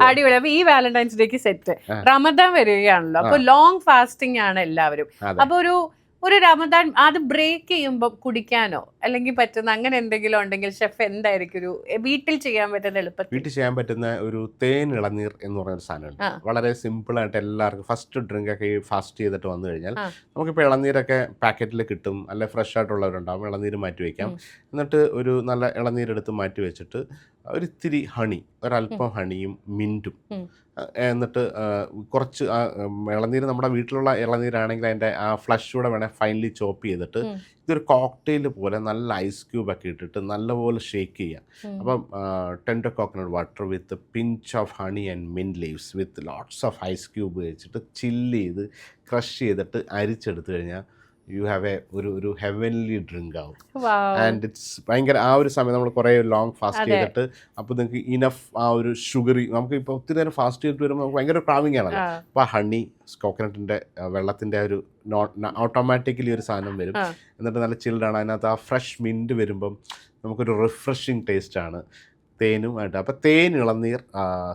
അടിപൊളി. അപ്പൊ ഈ വാലന്റൈൻസ് ഡേക്ക് സെറ്റ്. റമദാൻ വരികയാണല്ലോ, അപ്പൊ ലോങ് ഫാസ്റ്റിംഗ് ആണ് എല്ലാവരും. അപ്പൊ ഒരു ഒരു റമദാൻ അത് ബ്രേക്ക് ചെയ്യുമ്പോൾ കുടിക്കാനോ അല്ലെങ്കിൽ പറ്റുന്ന അങ്ങനെ എന്തെങ്കിലും ഉണ്ടെങ്കിൽ ഷെഫ് എന്തായിരിക്കും ഒരു വീട്ടിൽ ചെയ്യാൻ പറ്റുന്ന എളുപ്പത്തിൽ? വീട്ടിൽ ചെയ്യാൻ പറ്റുന്ന ഒരു തേൻ ഇളനീർ എന്ന് പറയുന്ന ഒരു സാധനമുണ്ട്. വളരെ സിമ്പിളായിട്ട് എല്ലാവർക്കും ഫസ്റ്റ് ഡ്രിങ്ക് ഒക്കെ ഈ ഫാസ്റ്റ് ചെയ്തിട്ട് വന്നു കഴിഞ്ഞാൽ നമുക്കിപ്പോൾ ഇളനീരൊക്കെ പാക്കറ്റിൽ കിട്ടും, അല്ലെ ഫ്രഷ് ആയിട്ടുള്ളവരുണ്ടാവും. ഇളനീര് മാറ്റി വയ്ക്കാം. എന്നിട്ട് ഒരു നല്ല ഇളനീരെടുത്ത് മാറ്റി വെച്ചിട്ട് ഒരിത്തിരി ഹണി, ഒരല്പം ഹണിയും മിൻറ്റും, എന്നിട്ട് കുറച്ച് ഇളനീര് നമ്മുടെ വീട്ടിലുള്ള ഇളനീരാണെങ്കിൽ അതിൻ്റെ ആ ഫ്ലഷ് കൂടെ വേണേൽ ഫൈനലി ചോപ്പ് ചെയ്തിട്ട് ഇതൊരു കോക്ടെയിൽ പോലെ നല്ല ഐസ് ക്യൂബ് ഒക്കെ ഇട്ടിട്ട് നല്ലപോലെ ഷേക്ക് ചെയ്യാം. അപ്പം tender coconut water with pinch of honey and mint leaves with lots of ice cube വെച്ചിട്ട് ചില്ല് ചെയ്ത് ക്രഷ് ചെയ്തിട്ട് അരിച്ചെടുത്തു കഴിഞ്ഞാൽ യു ഹാവ് ഒരു ഹെവൻലി ഡ്രിങ്ക് ആവും. ആൻഡ് ഇറ്റ്സ് ഭയങ്കര ആ ഒരു സമയം നമ്മൾ കുറേ ലോങ് ഫാസ്റ്റ് ചെയ്തിട്ട് അപ്പോൾ നിങ്ങൾക്ക് ഇനഫ് ആ ഒരു ഷുഗറി, നമുക്ക് ഇപ്പോൾ ഒത്തിരി നേരം ഫാസ്റ്റ് ചെയ്തിട്ട് വരുമ്പോൾ നമുക്ക് ഭയങ്കര ക്രാവിംഗ് ആണല്ലോ. അപ്പോൾ ആ ഹണി കോക്കനട്ടിൻ്റെ വെള്ളത്തിൻ്റെ ഒരു ഓട്ടോമാറ്റിക്കലി ഒരു സാധനം വരും. എന്നിട്ട് നല്ല ചിൽഡാണ്. അതിനകത്ത് ആ ഫ്രഷ് മിൻറ്റ് വരുമ്പം നമുക്കൊരു റിഫ്രഷിങ് ടേസ്റ്റാണ് തേനുമായിട്ട്. അപ്പോൾ തേൻ ഇളനീർ,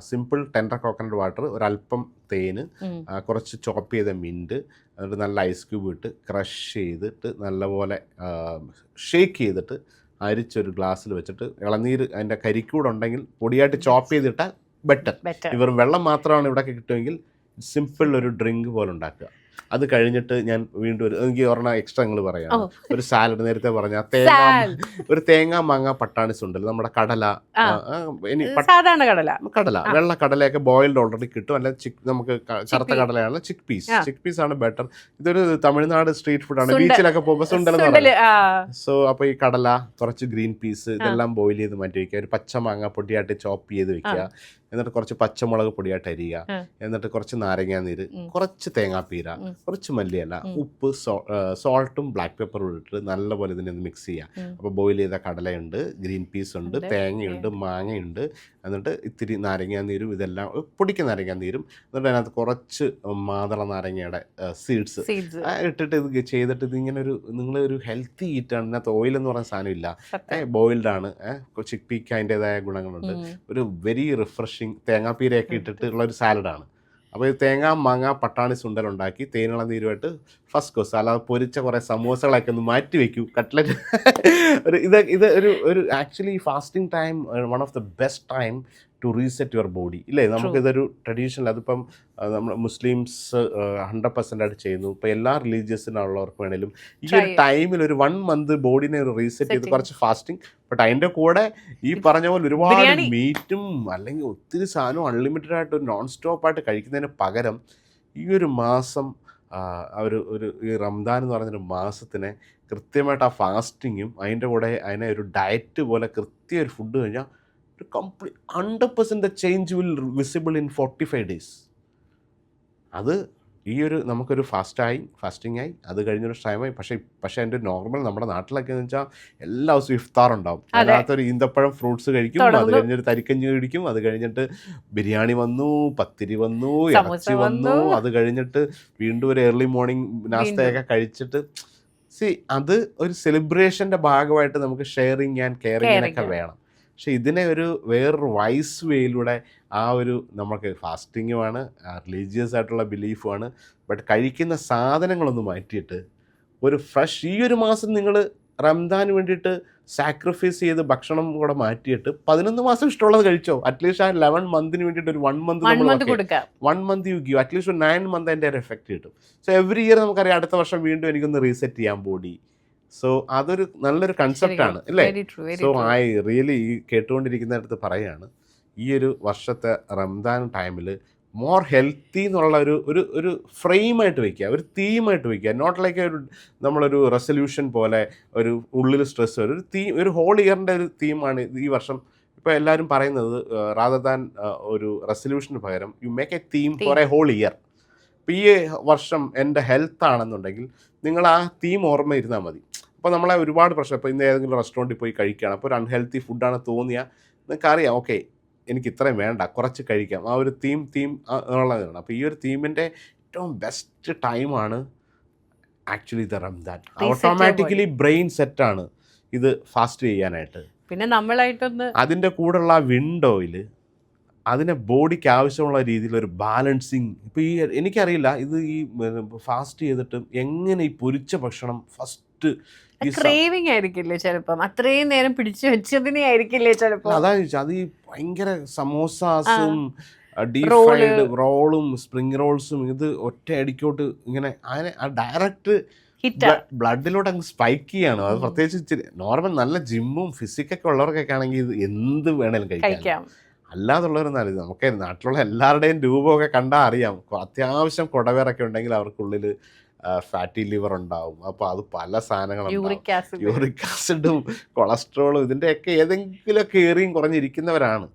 സിമ്പിൾ ടെൻഡർ കോക്കനട്ട് വാട്ടർ, ഒരല്പം തേന്, കുറച്ച് ചോപ്പ് ചെയ്ത മിൻറ്റ്, എന്നിട്ട് നല്ല ഐസ് ക്യൂബ് ഇട്ട് ക്രഷ് ചെയ്തിട്ട് നല്ലപോലെ ഷേക്ക് ചെയ്തിട്ട് അരിച്ചൊരു ഗ്ലാസ്സിൽ വെച്ചിട്ട് ഇളനീര് അതിൻ്റെ കരിക്കൂടുണ്ടെങ്കിൽ പൊടിയായിട്ട് ചോപ്പ് ചെയ്തിട്ടാൽ ബെറ്റർ. ഇവർ വെള്ളം മാത്രമാണ് ഇവിടെയൊക്കെ കിട്ടുമെങ്കിൽ സിമ്പിൾ ഒരു ഡ്രിങ്ക് പോലെ ഉണ്ടാക്കുക. അത് കഴിഞ്ഞിട്ട് ഞാൻ വീണ്ടും എനിക്ക് ഒരെണ്ണം എക്സ്ട്രാ നിങ്ങൾ പറയാം. ഒരു സാലഡ് നേരത്തെ പറഞ്ഞ ഒരു തേങ്ങ മാങ്ങ പട്ടാണിസ് ഉണ്ടല്ലോ, നമ്മുടെ കടല, കടല വെള്ള കടലയൊക്കെ ബോയിൽഡ് ഓൾറെഡി കിട്ടും. അല്ല നമുക്ക് കറുത്ത കടലയാണ് ചിക്ക് പീസ് ആണ് ബെറ്റർ. ഇതൊരു തമിഴ്നാട് സ്ട്രീറ്റ് ഫുഡാണ്. ബീച്ചിലൊക്കെ പോകുമ്പോൾ സുണ്ടലെന്ന് പറയാം. സോ അപ്പോൾ ഈ കടല, കുറച്ച് ഗ്രീൻ പീസ് ഇതെല്ലാം ബോയിൽ ചെയ്ത് മാറ്റി വയ്ക്കുക. ഒരു പച്ച മാങ്ങ പൊടിയായിട്ട് ചോപ്പ് ചെയ്ത് വെക്കുക. എന്നിട്ട് കുറച്ച് പച്ചമുളക് പൊടിയായിട്ട് അരിയുക. എന്നിട്ട് കുറച്ച് നാരങ്ങാനീര്, കുറച്ച് തേങ്ങാപ്പീര, കുറച്ച് മല്ലിയില, ഉപ്പ്, സോൾട്ടും ബ്ലാക്ക് പെപ്പറും ഇട്ടിട്ട് നല്ലപോലെ ഇതിനെ മിക്സ് ചെയ്യുക. അപ്പോൾ ബോയിൽ ചെയ്ത കടലയുണ്ട്, ഗ്രീൻ പീസ് ഉണ്ട്, തേങ്ങയുണ്ട്, മാങ്ങയുണ്ട്, എന്നിട്ട് ഇത്തിരി നാരങ്ങാനീരും ഇതെല്ലാം പൊടിക്കുന്ന നാരങ്ങാനീരും, എന്നിട്ട് അതിനകത്ത് കുറച്ച് മാതള നാരങ്ങയുടെ സീഡ്സ് ഇട്ടിട്ട് ഇത് ചെയ്തിട്ട് ഇതിങ്ങനെ ഒരു നിങ്ങളൊരു ഹെൽത്തി ഈറ്റാണ്. ഇതിനകത്ത് ഓയിൽ എന്ന് പറയുന്ന സാധനമില്ല, ബോയിൽഡ് ആണ്. ചിക്ക് പീക്ക് അതിൻ്റെതായ ഗുണങ്ങളുണ്ട്. ഒരു വെരി റിഫ്രഷിങ് തേങ്ങാപ്പീരയൊക്കെ ഇട്ടിട്ടുള്ള ഒരു സാലഡാണ്. അപ്പോൾ ഈ തേങ്ങ മാങ്ങ പട്ടാണി സുണ്ടലുണ്ടാക്കി തേനുള്ള നീരുമായിട്ട് ഫസ്റ്റ് കോഴ്സ്. അല്ലാതെ പൊരിച്ച കുറേ സമൂസകളൊക്കെ ഒന്ന് മാറ്റി വെക്കൂ, കട്ട്ലറ്റ്. ഇത് ഒരു actually fasting time one of the best time to reset your body, ഇല്ലേ? നമുക്കിതൊരു ട്രഡീഷണൽ, അതിപ്പം നമ്മൾ മുസ്ലിംസ് 100% ആയിട്ട് ചെയ്യുന്നു. ഇപ്പോൾ എല്ലാ റിലീജിയസിനുള്ളവർക്ക് വേണേലും ഈ ഒരു ടൈമിൽ ഒരു 1 month ബോഡിനെ ഒരു റീസെറ്റ് ചെയ്ത് കുറച്ച് ഫാസ്റ്റിംഗ്. ബട്ട് അതിൻ്റെ കൂടെ ഈ പറഞ്ഞ പോലെ ഒരുപാട് മീറ്റും അല്ലെങ്കിൽ ഒത്തിരി സാധനവും അൺലിമിറ്റഡ് ആയിട്ട് ഒരു നോൺ സ്റ്റോപ്പായിട്ട് കഴിക്കുന്നതിന് പകരം ഈ ഒരു മാസം ഈ റംദാൻ എന്ന് പറഞ്ഞൊരു മാസത്തിനെ കൃത്യമായിട്ട് ആ ഫാസ്റ്റിങ്ങും അതിൻ്റെ കൂടെ അതിനെ ഒരു ഡയറ്റ് പോലെ കൃത്യം ഒരു ഫുഡ് കഴിഞ്ഞാൽ complete 100% the change will visible in 45 days. അത് ഈ ഒരു നമുക്കൊരു ഫാസ്റ്റിംഗ് ആയി, അത് കഴിഞ്ഞൊരു ടൈമായി. പക്ഷേ എൻ്റെ നോർമൽ നമ്മുടെ നാട്ടിലൊക്കെ എന്ന് വെച്ചാൽ എല്ലാ ദിവസവും ഇഫ്താർ ഉണ്ടാവും. അതിനകത്തൊരു ഈന്തപ്പഴം ഫ്രൂട്ട്സ് കഴിക്കും, അത് കഴിഞ്ഞൊരു തരിക്കഞ്ഞി കഴിക്കും, അത് കഴിഞ്ഞിട്ട് ബിരിയാണി വന്നു, പത്തിരി വന്നു, ഇറച്ചി വന്നു, അത് കഴിഞ്ഞിട്ട് വീണ്ടും ഒരു ഏർലി മോർണിംഗ് നാസ്തയൊക്കെ കഴിച്ചിട്ട് അത് ഒരു സെലിബ്രേഷൻ്റെ ഭാഗമായിട്ട് നമുക്ക് ഷെയറിങ് ആൻഡ് കെയറിങ്ങിനൊക്കെ വേണം. പക്ഷെ ഇതിനെ വേറൊരു വൈസ് വേയിലൂടെ നമുക്ക് ഫാസ്റ്റിങ്ങുമാണ്, റിലീജിയസ് ആയിട്ടുള്ള ബിലീഫുമാണ്. ബട്ട് കഴിക്കുന്ന സാധനങ്ങളൊന്ന് മാറ്റിയിട്ട് ഒരു ഫ്രഷ് ഈ ഒരു മാസം നിങ്ങൾ റംദാന് വേണ്ടിയിട്ട് സാക്രിഫൈസ് ചെയ്ത് ഭക്ഷണം കൂടെ മാറ്റിയിട്ട് 11 മാസം ഇഷ്ടമുള്ളത് കഴിച്ചോ. അറ്റ്ലീസ്റ്റ് ആ 11 monthന് വേണ്ടിയിട്ട് ഒരു 1 month നമ്മൾ 1 month യു ഗീവ്, അറ്റ്ലീസ്റ്റ് ഒരു 9 month അതിൻ്റെ ഒരു എഫക്റ്റ് കിട്ടും. സോ എവറി ഇയർ നമുക്കറിയാം അടുത്ത വർഷം വീണ്ടും എനിക്കൊന്ന് റീസെറ്റ് ചെയ്യാൻ ബോഡി. സോ അതൊരു നല്ലൊരു കൺസെപ്റ്റാണ്, അല്ലേ? സോ ഐ റിയലി ഈ കേട്ടുകൊണ്ടിരിക്കുന്നിടത്ത് പറയാണ്, ഈ ഒരു വർഷത്തെ റംദാൻ ടൈമിൽ മോർ ഹെൽത്തി എന്നുള്ള ഒരു ഫ്രെയിമായിട്ട് വയ്ക്കുക, ഒരു തീമായിട്ട് വയ്ക്കുക. നോട്ട് ലൈക്ക് നമ്മളൊരു റെസൊല്യൂഷൻ പോലെ ഒരു ഉള്ളിൽ സ്ട്രെസ് ഒരു ഹോൾ ഇയറിൻ്റെ ഒരു തീമാണ് ഈ വർഷം. ഇപ്പോൾ എല്ലാവരും പറയുന്നത് റാദർ ദാൻ ഒരു റെസൊല്യൂഷന് പകരം you make a theme for a whole year. ഇപ്പോൾ ഈ വർഷം എൻ്റെ ഹെൽത്ത് ആണെന്നുണ്ടെങ്കിൽ നിങ്ങൾ ആ തീം ഓർമ്മ ഇരുന്നാൽ മതി. അപ്പോൾ നമ്മളെ ഒരുപാട് പ്രശ്നം, ഇപ്പോൾ ഇന്ന് ഏതെങ്കിലും റെസ്റ്റോറൻറ്റിൽ പോയി കഴിക്കുകയാണ്, അപ്പോൾ ഒരു അൺഹെൽത്തി ഫുഡാണ് തോന്നിയാൽ നിങ്ങൾക്കറിയാം, ഓക്കെ എനിക്ക് ഇത്രയും വേണ്ട, കുറച്ച് കഴിക്കാം. ആ ഒരു തീം എന്നുള്ളതാണ്. അപ്പോൾ ഈ ഒരു തീമിൻ്റെ ഏറ്റവും ബെസ്റ്റ് ടൈമാണ് ആക്ച്വലി ഇത് റംദാൻ. ഓട്ടോമാറ്റിക്കലി ബ്രെയിൻ സെറ്റാണ് ഇത് ഫാസ്റ്റ് ചെയ്യാനായിട്ട്. പിന്നെ നമ്മളായിട്ടൊന്ന് അതിൻ്റെ കൂടെയുള്ള വിൻഡോയിൽ അതിനെ ബോഡിക്ക് ആവശ്യമുള്ള രീതിയിൽ ഒരു ബാലൻസിങ്. ഇപ്പോൾ ഈ എനിക്കറിയില്ല ഇത് ഈ ഫാസ്റ്റ് ചെയ്തിട്ട് എങ്ങനെ ഈ പൊരിച്ച ഭക്ഷണം ഫസ്റ്റ് ക്രേവിംഗ് ആയിരിക്കില്ലേ ചിലപ്പം, അത്രയും നേരം പിടിച്ചു വെച്ചതിനെ ആയിരിക്കില്ലേ ചിലപ്പോൾ. അതാ ചോദിച്ചാൽ അത് ഈ ഭയങ്കര സമോസാസും ഡീപ് ഫ്രൈഡ് റോളും സ്പ്രിംഗ് റോൾസും ഇത് ഒറ്റ അടിക്കോട്ട് ഇങ്ങനെ അങ്ങനെ ഡയറക്റ്റ് ബ്ലഡിലോട്ട് അങ്ങ് സ്പൈക്ക് ചെയ്യാണ്. അത് പ്രത്യേകിച്ച് നോർമൽ നല്ല ജിമ്മും ഫിസിക്കൊക്കെ ഉള്ളവർക്കൊക്കെ ആണെങ്കിൽ ഇത് എന്ത് വേണേലും കഴിക്കാം. അല്ലാതുള്ളവരെന്നാൽ ഇത് നമുക്ക് നാട്ടിലുള്ള എല്ലാവരുടെയും രൂപമൊക്കെ കണ്ടാൽ അറിയാം. അത്യാവശ്യം കുടവേറൊക്കെ ഉണ്ടെങ്കിൽ അവർക്കുള്ളിൽ ഫാറ്റി ലിവർ ഉണ്ടാവും. അപ്പോൾ അത് പല സാധനങ്ങളും യൂറിക് ആസിഡും കൊളസ്ട്രോളും ഇതിൻ്റെയൊക്കെ ഏതെങ്കിലുമൊക്കെ ഏറിയും കുറഞ്ഞിരിക്കുന്നവരാണ്.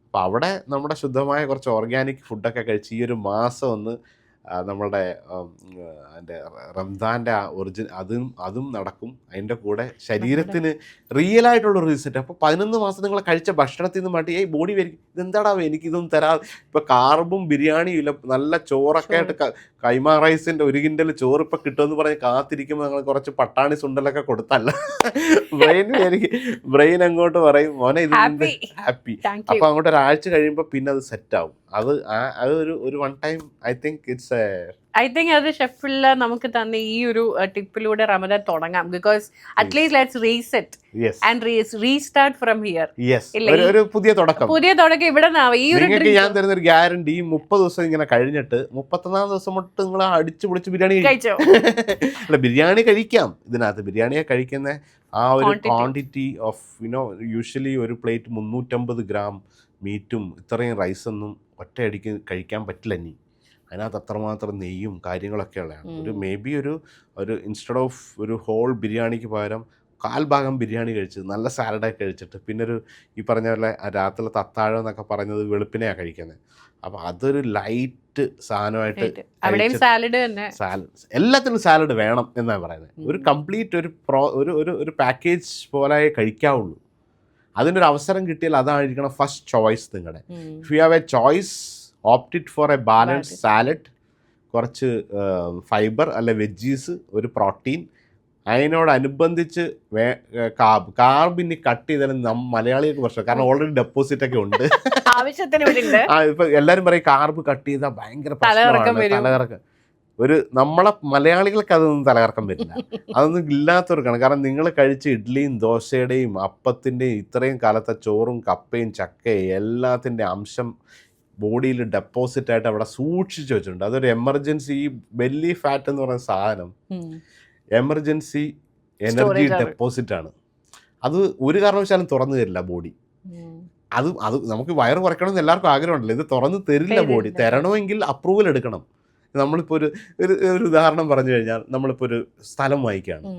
അപ്പോൾ അവിടെ നമ്മുടെ ശുദ്ധമായ കുറച്ച് ഓർഗാനിക് ഫുഡൊക്കെ കഴിച്ച് ഈ ഒരു മാസം ഒന്ന് നമ്മളുടെ അതിൻ്റെ റംസാൻ്റെ ആ അതും നടക്കും. അതിൻ്റെ കൂടെ ശരീരത്തിന് റിയലായിട്ടുള്ള റീസെറ്റ്. അപ്പോൾ 11 മാസം നിങ്ങൾ കഴിച്ച ഭക്ഷണത്തിൽ നിന്ന് മാറ്റി ബോഡി വരും ഇതെന്താടാ എനിക്കിതൊന്നും തരാതെ. ഇപ്പോൾ കാർബും ബിരിയാണിയും ഇല്ല, നല്ല ചോറൊക്കെ ആയിട്ട് കൈമാ റൈസിൻ്റെ 1 കിൻഡൽ ചോറ് ഇപ്പോൾ കിട്ടുമെന്ന് പറഞ്ഞ് കാത്തിരിക്കുമ്പോൾ ഞങ്ങൾ കുറച്ച് പട്ടാണി സുണ്ടലൊക്കെ കൊടുത്തല്ല ബ്രെയിൻ അങ്ങോട്ട് പറയും മോനെ ഇത് ഹാപ്പി. അപ്പോൾ അങ്ങോട്ട് ഒരാഴ്ച കഴിയുമ്പോൾ പിന്നെ അത് സെറ്റാവും. അത് ഒരു വൺ ടൈം ഐ തിങ്ക് അത് ഷെഫിൽ നമുക്ക് തന്ന ഈ ഒരു ടിപ്പിലൂടെ റമദാൻ തുടങ്ങാം. Because at least let's reset and restart from here. ഒരു പുതിയ തുടക്കം ഇവിടെ ഞാൻ തരുന്ന ഒരു ഗ്യാരണ്ടി 30 ദിവസം ഇങ്ങനെ കഴിഞ്ഞിട്ട് 31-ാം ദിവസം തൊട്ട് നിങ്ങൾ അടിച്ചു പൊളിച്ച് ബിരിയാണി കഴിച്ചോ. അല്ല, ബിരിയാണി കഴിക്കാം. ഇതിനകത്ത് ബിരിയാണിയെ കഴിക്കുന്ന ആ ഒരു ക്വാണ്ടിറ്റി ഓഫ് യൂഷ്വലി ഒരു പ്ലേറ്റ് 350 ഗ്രാം മീറ്റും ഇത്രയും റൈസൊന്നും ഒറ്റയടിക്ക് കഴിക്കാൻ പറ്റില്ല. ഇനി അതിനകത്ത് അത്രമാത്രം നെയ്യും കാര്യങ്ങളൊക്കെ ഉള്ളതാണ്. ഒരു മേ ബി ഒരു ഇൻസ്റ്റെഡ് ഓഫ് ഒരു ഹോൾ ബിരിയാണിക്ക് പകരം 1/4 ഭാഗം ബിരിയാണി കഴിച്ച് നല്ല സാലഡൊക്കെ കഴിച്ചിട്ട് പിന്നെ ഈ പറഞ്ഞ പോലെ രാത്രിയിലത്തെ അത്താഴം എന്നൊക്കെ പറഞ്ഞത് വെളുപ്പിനെയാണ് കഴിക്കുന്നത്. അപ്പോൾ അതൊരു ലൈറ്റ് സാധനമായിട്ട് എല്ലാത്തിനും സാലഡ് വേണം എന്നാണ് പറയുന്നത്. ഒരു കംപ്ലീറ്റ് ഒരു പാക്കേജ് പോലെ കഴിക്കാവുള്ളൂ. അതിനൊരു അവസരം കിട്ടിയാൽ അതായിരിക്കണം ഫസ്റ്റ് ചോയ്സ് നിങ്ങളുടെ. If you have A choice, opt it for A balance salad, കുറച്ച് ഫൈബർ അല്ലെ വെജീസ്, ഒരു പ്രോട്ടീൻ, അതിനോടനുബന്ധിച്ച് കാർബ് ഇനി കട്ട് ചെയ്താലും മലയാളികൾക്ക് പ്രശ്നം. കാരണം ഓൾറെഡി ഡെപ്പോസിറ്റ് ഒക്കെ ഉണ്ട്. ഇപ്പൊ എല്ലാവരും പറയും കാർബ് കട്ട് ചെയ്താൽ ഭയങ്കര പ്രശ്നമാണ്, തലകറക്കം. നമ്മളെ മലയാളികൾക്ക് അതൊന്നും തലകറക്കം വരില്ല. അതൊന്നും ഇല്ലാത്തവർക്കാണ്. കാരണം നിങ്ങൾ കഴിച്ച ഇഡ്ഡലിയും ദോശയുടെയും അപ്പത്തിൻ്റെയും ഇത്രയും കാലത്തെ ചോറും കപ്പയും ചക്കയും എല്ലാത്തിൻ്റെ അംശം ബോഡിയിൽ ഡെപ്പോസിറ്റ് ആയിട്ട് അവിടെ സൂക്ഷിച്ചു വെച്ചിട്ടുണ്ട്. അതൊരു എമർജൻസി. ഈ ബെല്ലി ഫാറ്റ് എന്ന് പറയുന്ന സാധനം എമർജൻസി എനർജി ഡെപ്പോസിറ്റ് ആണ്. അത് ഒരു കാരണവശാലും തുറന്നു തരില്ല ബോഡി. അത് നമുക്ക് വയറ് കുറയ്ക്കണമെന്ന് എല്ലാവർക്കും ആഗ്രഹമുണ്ടല്ലോ. ഇത് തുറന്ന് തരില്ല ബോഡി. തരണമെങ്കിൽ അപ്രൂവൽ എടുക്കണം. നമ്മളിപ്പോൾ ഒരു ഉദാഹരണം പറഞ്ഞു കഴിഞ്ഞാൽ, നമ്മളിപ്പോൾ ഒരു സ്ഥലം വാങ്ങിക്കുകയാണ്,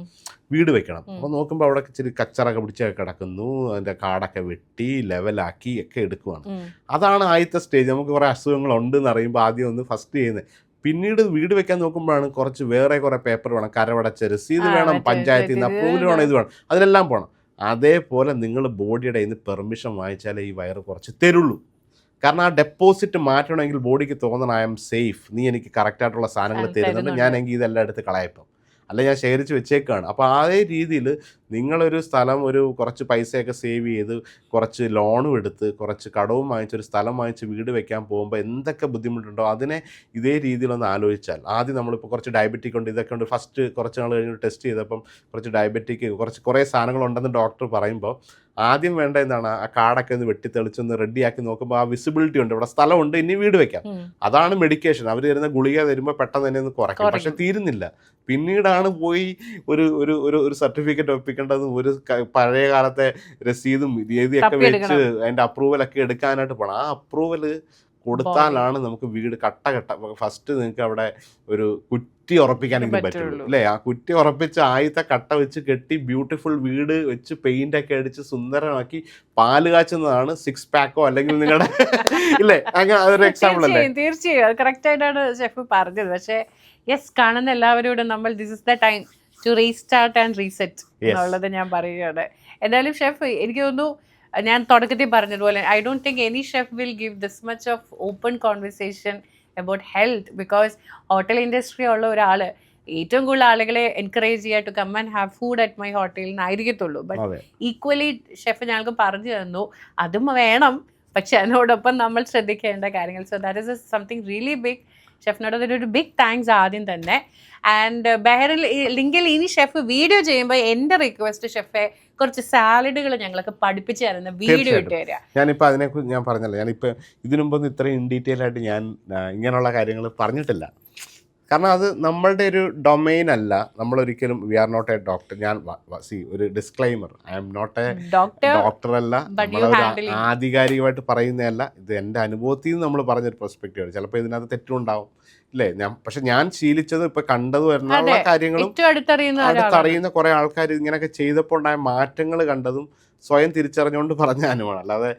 വീട് വെക്കണം. അപ്പോൾ നോക്കുമ്പോൾ അവിടെ ഇച്ചിരി കച്ചറൊക്കെ പിടിച്ചൊക്കെ കിടക്കുന്നു, അതിൻ്റെ കാടൊക്കെ വെട്ടി ലെവലാക്കി ഒക്കെ എടുക്കുവാണ്. അതാണ് ആദ്യത്തെ സ്റ്റേജ്. നമുക്ക് കുറേ അസുഖങ്ങളുണ്ടെന്ന് അറിയുമ്പോൾ ആദ്യം ഒന്ന് ഫസ്റ്റ് ചെയ്യുന്നത്. പിന്നീട് വീട് വെക്കാൻ നോക്കുമ്പോഴാണ് കുറച്ച് വേറെ കുറേ പേപ്പർ വേണം, കരവടച്ച രസീത് വേണം, പഞ്ചായത്തിൽ നിന്ന് അപ്രൂവൽ വേണം, ഇത് വേണം, അതിലെല്ലാം പോകണം. അതേപോലെ നിങ്ങൾ ബോഡിയുടെ നിന്ന് പെർമിഷൻ വാങ്ങിച്ചാലേ ഈ വയറ് കുറച്ച് തരുള്ളൂ. കാരണം ആ ഡെപ്പോസിറ്റ് മാറ്റണമെങ്കിൽ ബോഡിക്ക് തോന്നണം ഐ എം സേഫ്, നീ എനിക്ക് കറക്റ്റായിട്ടുള്ള സാധനങ്ങൾ തരുന്നുണ്ട്, ഞാനെങ്കിൽ ഇതെല്ലാം എടുത്ത് കളയപ്പം, അല്ല ഞാൻ ശേഖരിച്ച് വെച്ചേക്കാണ്. അപ്പോൾ അതേ രീതിയിൽ നിങ്ങളൊരു സ്ഥലം കുറച്ച് പൈസയൊക്കെ സേവ് ചെയ്ത് കുറച്ച് ലോണും എടുത്ത് കുറച്ച് കടവും വാങ്ങിച്ച് ഒരു സ്ഥലം വാങ്ങിച്ച് വീട് വെക്കാൻ പോകുമ്പോൾ എന്തൊക്കെ ബുദ്ധിമുട്ടുണ്ടോ അതിനെ ഇതേ രീതിയിലൊന്ന് ആലോചിച്ചാൽ. ആദ്യം നമ്മളിപ്പോൾ കുറച്ച് ഡയബറ്റിക് ഉണ്ട്, ഇതൊക്കെ ഉണ്ട്. ഫസ്റ്റ് കുറച്ച് നാൾ കഴിഞ്ഞ് ടെസ്റ്റ് ചെയ്തപ്പം കുറച്ച് ഡയബറ്റിക് കുറേ സാധനങ്ങളുണ്ടെന്ന് ഡോക്ടർ പറയുമ്പോൾ ആദ്യം വേണ്ട എന്താണ്, ആ കാടൊക്കെ ഒന്ന് വെട്ടിത്തെളിച്ചൊന്ന് റെഡിയാക്കി നോക്കുമ്പോൾ ആ വിസിബിലിറ്റി ഉണ്ട്, ഇവിടെ സ്ഥലമുണ്ട്, ഇനി വീട് വെക്കാം. അതാണ് മെഡിക്കേഷൻ. അവർ തരുന്ന ഗുളിക തരുമ്പോൾ പെട്ടെന്ന് തന്നെ ഒന്ന് കുറയ്ക്കും, പക്ഷെ തീരുന്നില്ല. പിന്നീടാണ് പോയി ഒരു സർട്ടിഫിക്കറ്റ് ഒപ്പിക്കേണ്ടത്, ഒരു പഴയ കാലത്തെ രസീതും രീതിയൊക്കെ വെച്ച് അതിൻ്റെ അപ്രൂവലൊക്കെ എടുക്കാനായിട്ട് പോകണം. ആ അപ്രൂവൽ കൊടുത്താലാണ് നമുക്ക് വീട് കട്ട ഫസ്റ്റ് നിങ്ങൾക്ക് അവിടെ ഒരു കുറ്റി ഉറപ്പിക്കാനെങ്കിലും പറ്റുള്ളൂ അല്ലേ. ആ കുറ്റി ഉറപ്പിച്ച് ആദ്യത്തെ കട്ട വെച്ച് കെട്ടി ബ്യൂട്ടിഫുൾ വീട് വെച്ച് പെയിൻ്റൊക്കെ അടിച്ച് സുന്ദരമാക്കി പാല് കാച്ചുന്നതാണ് 6 പാക്കോ അല്ലെങ്കിൽ നിങ്ങളുടെ ഇല്ലേ. അങ്ങനെ അതൊരു എക്സാമ്പിൾ അല്ലേ. തീർച്ചയായും അത് കറക്റ്റ് ആയിട്ടാണ് ഷെഫ് പറഞ്ഞത്. പക്ഷേ യെസ്, കാണുന്ന എല്ലാവരോടും നമ്മൾ this is the time to restart and reset എന്നുള്ളത് ഞാൻ പറയുകയാണ്. എന്തായാലും ഷെഫ്, എനിക്ക് തോന്നുന്നു ഞാൻ തുടക്കത്തിൽ പറഞ്ഞതുപോലെ I don't think any chef will give this much of open conversation about health. Because hotel industry ഉള്ള ഒരാൾ ഏറ്റവും കൂടുതൽ ആളുകളെ എൻകറേജ് ചെയ്യുക to come and have food at my ഹോട്ടലിൽ നിന്നായിരിക്കത്തുള്ളൂ. ബട്ട് ഈക്വലി ഷെഫ് ഞങ്ങൾക്ക് പറഞ്ഞു തന്നു അതും വേണം, പക്ഷെ അതിനോടൊപ്പം നമ്മൾ ശ്രദ്ധിക്കേണ്ട കാര്യങ്ങൾ. So that is something really big. ഷെഫിനോട് അതൊരു ബിഗ് താങ്ക്സ് ആദ്യം തന്നെ. ആൻഡ് ബെഹറിൽ ലിങ്കിൽ ഇനി ഷെഫ് വീഡിയോ ചെയ്യുമ്പോൾ എൻ്റെ റിക്വസ്റ്റ്, ഷെഫെ കുറച്ച് സാലഡുകൾ ഞങ്ങൾക്ക് പഠിപ്പിച്ചു തരുന്ന വീഡിയോ ഇട്ട് തരിക. ഞാനിപ്പോൾ അതിനെക്കുറിച്ച് ഞാൻ പറഞ്ഞല്ലോ, ഞാനിപ്പോൾ ഇതിനു മുമ്പൊന്നും ഇത്രയും ഇൻ ഡീറ്റെയിൽ ആയിട്ട് ഞാൻ ഇങ്ങനെയുള്ള കാര്യങ്ങൾ പറഞ്ഞിട്ടില്ല. കാരണം അത് നമ്മളുടെ ഒരു ഡൊമൈൻ അല്ല. നമ്മളൊരിക്കലും we are not a doctor. ഞാൻ ഒരു disclaimer, I'm not a doctor അല്ല, നമ്മളൊരു ആധികാരികമായിട്ട് പറയുന്നതല്ല. ഇത് എൻ്റെ അനുഭവത്തിൽ നിന്ന് നമ്മൾ പറഞ്ഞൊരു പെർസ്പെക്റ്റീവ്. ചിലപ്പോൾ ഇതിനകത്ത് തെറ്റുണ്ടാവും അല്ലേ. പക്ഷെ ഞാൻ ശീലിച്ചത് ഇപ്പൊ കണ്ടത് വരുന്ന കാര്യങ്ങളും അടുത്തറിയുന്ന കുറെ ആൾക്കാർ ഇങ്ങനെയൊക്കെ ചെയ്തപ്പോൾ ഉണ്ടായ മാറ്റങ്ങൾ കണ്ടതും സ്വയം തിരിച്ചറിഞ്ഞുകൊണ്ട് പറഞ്ഞ അനുഭവമാണ്. അല്ലാതെ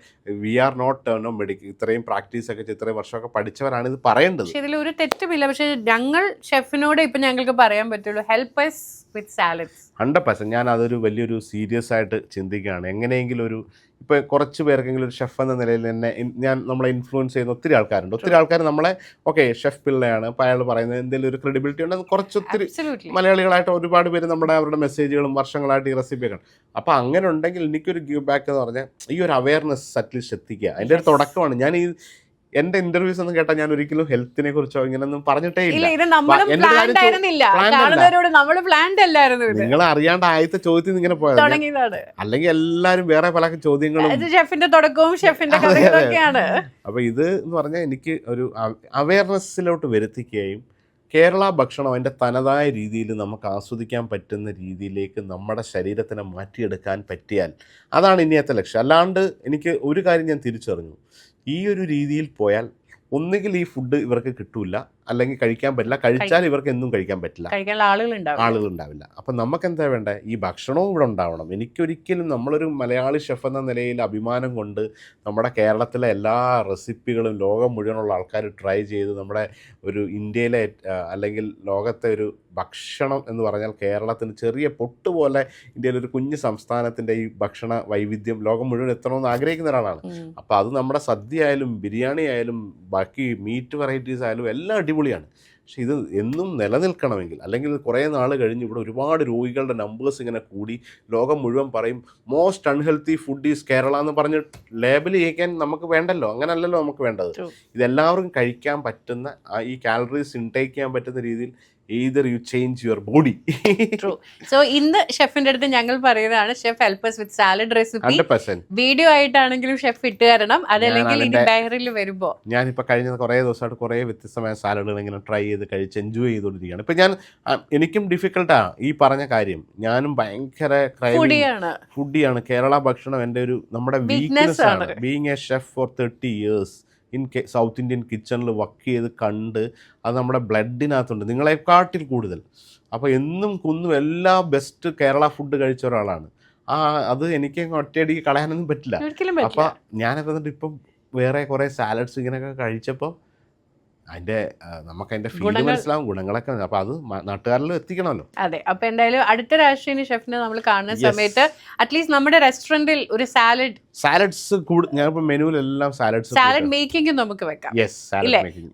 വി ആർ നോട്ട് മെഡിക്കൽ ഇത്രയും പ്രാക്ടീസ് ഒക്കെ ഇത്രയും വർഷമൊക്കെ പഠിച്ചവരാണ് ഇത് പറയേണ്ടത്. പക്ഷെ ഇതിലൊരു തെറ്റുമില്ല. പക്ഷെ ഞങ്ങൾ ഷെഫിനോട് ഇപ്പൊ ഞങ്ങൾക്ക് പറയാൻ പറ്റുള്ളൂ, ഹെൽപ്പ് us with salads. 100%. ഞാൻ അതൊരു വലിയൊരു സീരിയസ് ആയിട്ട് ചിന്തിക്കുകയാണ്. എങ്ങനെയെങ്കിലും ഒരു ഇപ്പോൾ കുറച്ച് പേർക്കെങ്കിലും ഒരു ഷെഫ് എന്ന നിലയിൽ തന്നെ നമ്മളെ ഇൻഫ്ലുവൻസ് ചെയ്യുന്ന ഒത്തിരി ആൾക്കാരുണ്ട്. ഒത്തിരി ആൾക്കാർ നമ്മളെ ഓക്കെ ഷെഫ് പിള്ളയാണ്, അപ്പോൾ അയാൾ പറയുന്നത് എന്തെങ്കിലും ഒരു ക്രെഡിബിലിറ്റി ഉണ്ട്. കുറച്ചൊത്തിരി മലയാളികളായിട്ട് ഒരുപാട് പേര് അവരുടെ മെസ്സേജുകളും വർഷങ്ങളായിട്ട് ഈ റെസിപ്പിയൊക്കെ. അപ്പോൾ അങ്ങനെ ഉണ്ടെങ്കിൽ എനിക്കൊരു ഗീവ് ബാക്ക് എന്ന് പറഞ്ഞാൽ ഈ ഒരു അവയർനെസ് അറ്റ്ലീസ്റ്റ് എത്തിക്കുക. അതിൻ്റെ ഒരു തുടക്കമാണ്. ഞാൻ ഈ എന്റെ ഇന്റർവ്യൂസ് ഒന്നും കേട്ടാൽ ഞാൻ ഒരിക്കലും ഹെൽത്തിനെ കുറിച്ചോ ഇങ്ങനൊന്നും പറഞ്ഞിട്ടേ ഇല്ല. നിങ്ങൾ അറിയാണ്ട് ആദ്യത്തെ ചോദ്യത്തിൽ ഇങ്ങനെ പോയത്, അല്ലെങ്കിൽ എല്ലാരും വേറെ പല ചോദ്യങ്ങളും ഷെഫിന്റെ തുടക്കവും ഷെഫിന്റെ കഥകളൊക്കെയാണ്. അപ്പൊ ഇത് എന്ന് പറഞ്ഞാൽ എനിക്ക് ഒരു അവയർനെസ്സിലോട്ട് വരുത്തിക്കുകയും കേരള ഭക്ഷണം അതിൻ്റെ തനതായ രീതിയിൽ നമുക്ക് ആസ്വദിക്കാൻ പറ്റുന്ന രീതിയിലേക്ക് നമ്മുടെ ശരീരത്തിനെ മാറ്റിയെടുക്കാൻ പറ്റിയാൽ അതാണ് ഇനിയത്തെ ലക്ഷ്യം. അല്ലാണ്ട് എനിക്ക് ഒരു കാര്യം ഞാൻ തിരിച്ചറിഞ്ഞു, ഈ ഒരു രീതിയിൽ പോയാൽ ഒന്നുകിൽ ഈ ഫുഡ് ഇവർക്ക് കിട്ടൂല, അല്ലെങ്കിൽ കഴിക്കാൻ പറ്റില്ല. കഴിച്ചാൽ ഇവർക്ക് എന്നും കഴിക്കാൻ പറ്റില്ല, ആളുകളുണ്ടാവില്ല. അപ്പം നമുക്ക് എന്താ വേണ്ടേ? ഈ ഭക്ഷണവും ഇവിടെ ഉണ്ടാവണം. എനിക്കൊരിക്കലും നമ്മളൊരു മലയാളി ഷെഫ് എന്ന നിലയിൽ അഭിമാനം കൊണ്ട് നമ്മുടെ കേരളത്തിലെ എല്ലാ റെസിപ്പികളും ലോകം മുഴുവനുള്ള ആൾക്കാർ ട്രൈ ചെയ്ത് നമ്മുടെ ഒരു ഇന്ത്യയിലെ അല്ലെങ്കിൽ ലോകത്തെ ഒരു ഭക്ഷണം എന്ന് പറഞ്ഞാൽ കേരളത്തിന് ചെറിയ പൊട്ടുപോലെ ഇന്ത്യയിലൊരു കുഞ്ഞു സംസ്ഥാനത്തിൻ്റെ ഈ ഭക്ഷണ വൈവിധ്യം ലോകം മുഴുവൻ എത്തണമെന്ന് ആഗ്രഹിക്കുന്ന ഒരാളാണ്. അപ്പോൾ അത് നമ്മുടെ സദ്യ ആയാലും ബിരിയാണി ആയാലും ബാക്കി മീറ്റ് വെറൈറ്റീസ് ആയാലും എല്ലാം അടിപൊളിയാണ്. പക്ഷെ ഇത് എന്നും നിലനിൽക്കണമെങ്കിൽ, അല്ലെങ്കിൽ കുറേ നാൾ കഴിഞ്ഞ് ഇവിടെ ഒരുപാട് രോഗികളുടെ നമ്പേഴ്സ് ഇങ്ങനെ കൂടി ലോകം മുഴുവൻ പറയും most unhealthy food is Kerala എന്ന് പറഞ്ഞ് ലേബൽ ചെയ്യിക്കാൻ നമുക്ക് വേണ്ടല്ലോ. അങ്ങനെയല്ലല്ലോ നമുക്ക് വേണ്ടത്. ഇതെല്ലാവർക്കും കഴിക്കാൻ പറ്റുന്ന ഈ കാലറീസ് ഇൻടേക്ക് ചെയ്യാൻ പറ്റുന്ന രീതിയിൽ either you change your body. True. So ഇന്ന് ഷെഫിന്റെ അടുത്ത് ഞങ്ങൾ പറയുന്നതാണ്, chef help us with salad recipe. 100%. Video ആയിട്ടാണെങ്കിലും ഷെഫ് ഇട്ട് തരണം. അതല്ലെങ്കിൽ ഇനി ബെഹറിൽ വരുമ്പോ ഞാനിപ്പോൾ കഴിഞ്ഞ കുറേ ദിവസമായിട്ട് കുറേ വ്യത്യസ്തമായ സാലഡുകൾ ഇങ്ങനെ ട്രൈ ചെയ്ത് കഴിച്ച് എൻജോയ് ചെയ്തുകൊണ്ടിരിക്കുകയാണ്. ഇപ്പം എനിക്കും ഡിഫിക്കൽട്ടാണ് ഈ പറഞ്ഞ കാര്യം. ഞാനും ഭയങ്കര ഫുഡിയാണ്. കേരള ഭക്ഷണം എൻ്റെ ഒരു നമ്മുടെ വീക്ക്നെസ് ആണ്. Being a chef for 30 years south Indian കിച്ചണിൽ വർക്ക് ചെയ്ത് കണ്ട് അത് നമ്മുടെ ബ്ലഡിനകത്തുണ്ട്, നിങ്ങളെക്കാട്ടിൽ കൂടുതൽ. അപ്പോൾ എന്നും കുന്നും എല്ലാ ബെസ്റ്റ് കേരള ഫുഡ് കഴിച്ച ഒരാളാണ്. അത് എനിക്ക് ഒറ്റയടിക്ക് കളയാനൊന്നും പറ്റില്ല. അപ്പോൾ ഞാനപ്പോൾ എന്നിട്ട് ഇപ്പം വേറെ കുറേ സാലഡ്സ് ഇങ്ങനെയൊക്കെ കഴിച്ചപ്പോൾ നമുക്കതിൻ്റെ ഫീൽഡ് മനസ്സിലാവും, ഗുണങ്ങളൊക്കെ. അപ്പോൾ അത് നാട്ടുകാരിലും എത്തിക്കണമല്ലോ. അതെ. അപ്പോൾ എന്തായാലും അടുത്ത രാഷ്ട്രീയ ഷെഫിനെ നമ്മൾ കാണുന്ന സമയത്ത് അറ്റ്ലീസ്റ്റ് നമ്മുടെ റെസ്റ്റോറൻറ്റിൽ ഒരു സാലഡ്സ് ഞാനിപ്പോൾ മെനുവിലെല്ലാം സാലഡ് മേക്കിംഗ് നമുക്ക് വെക്കാം.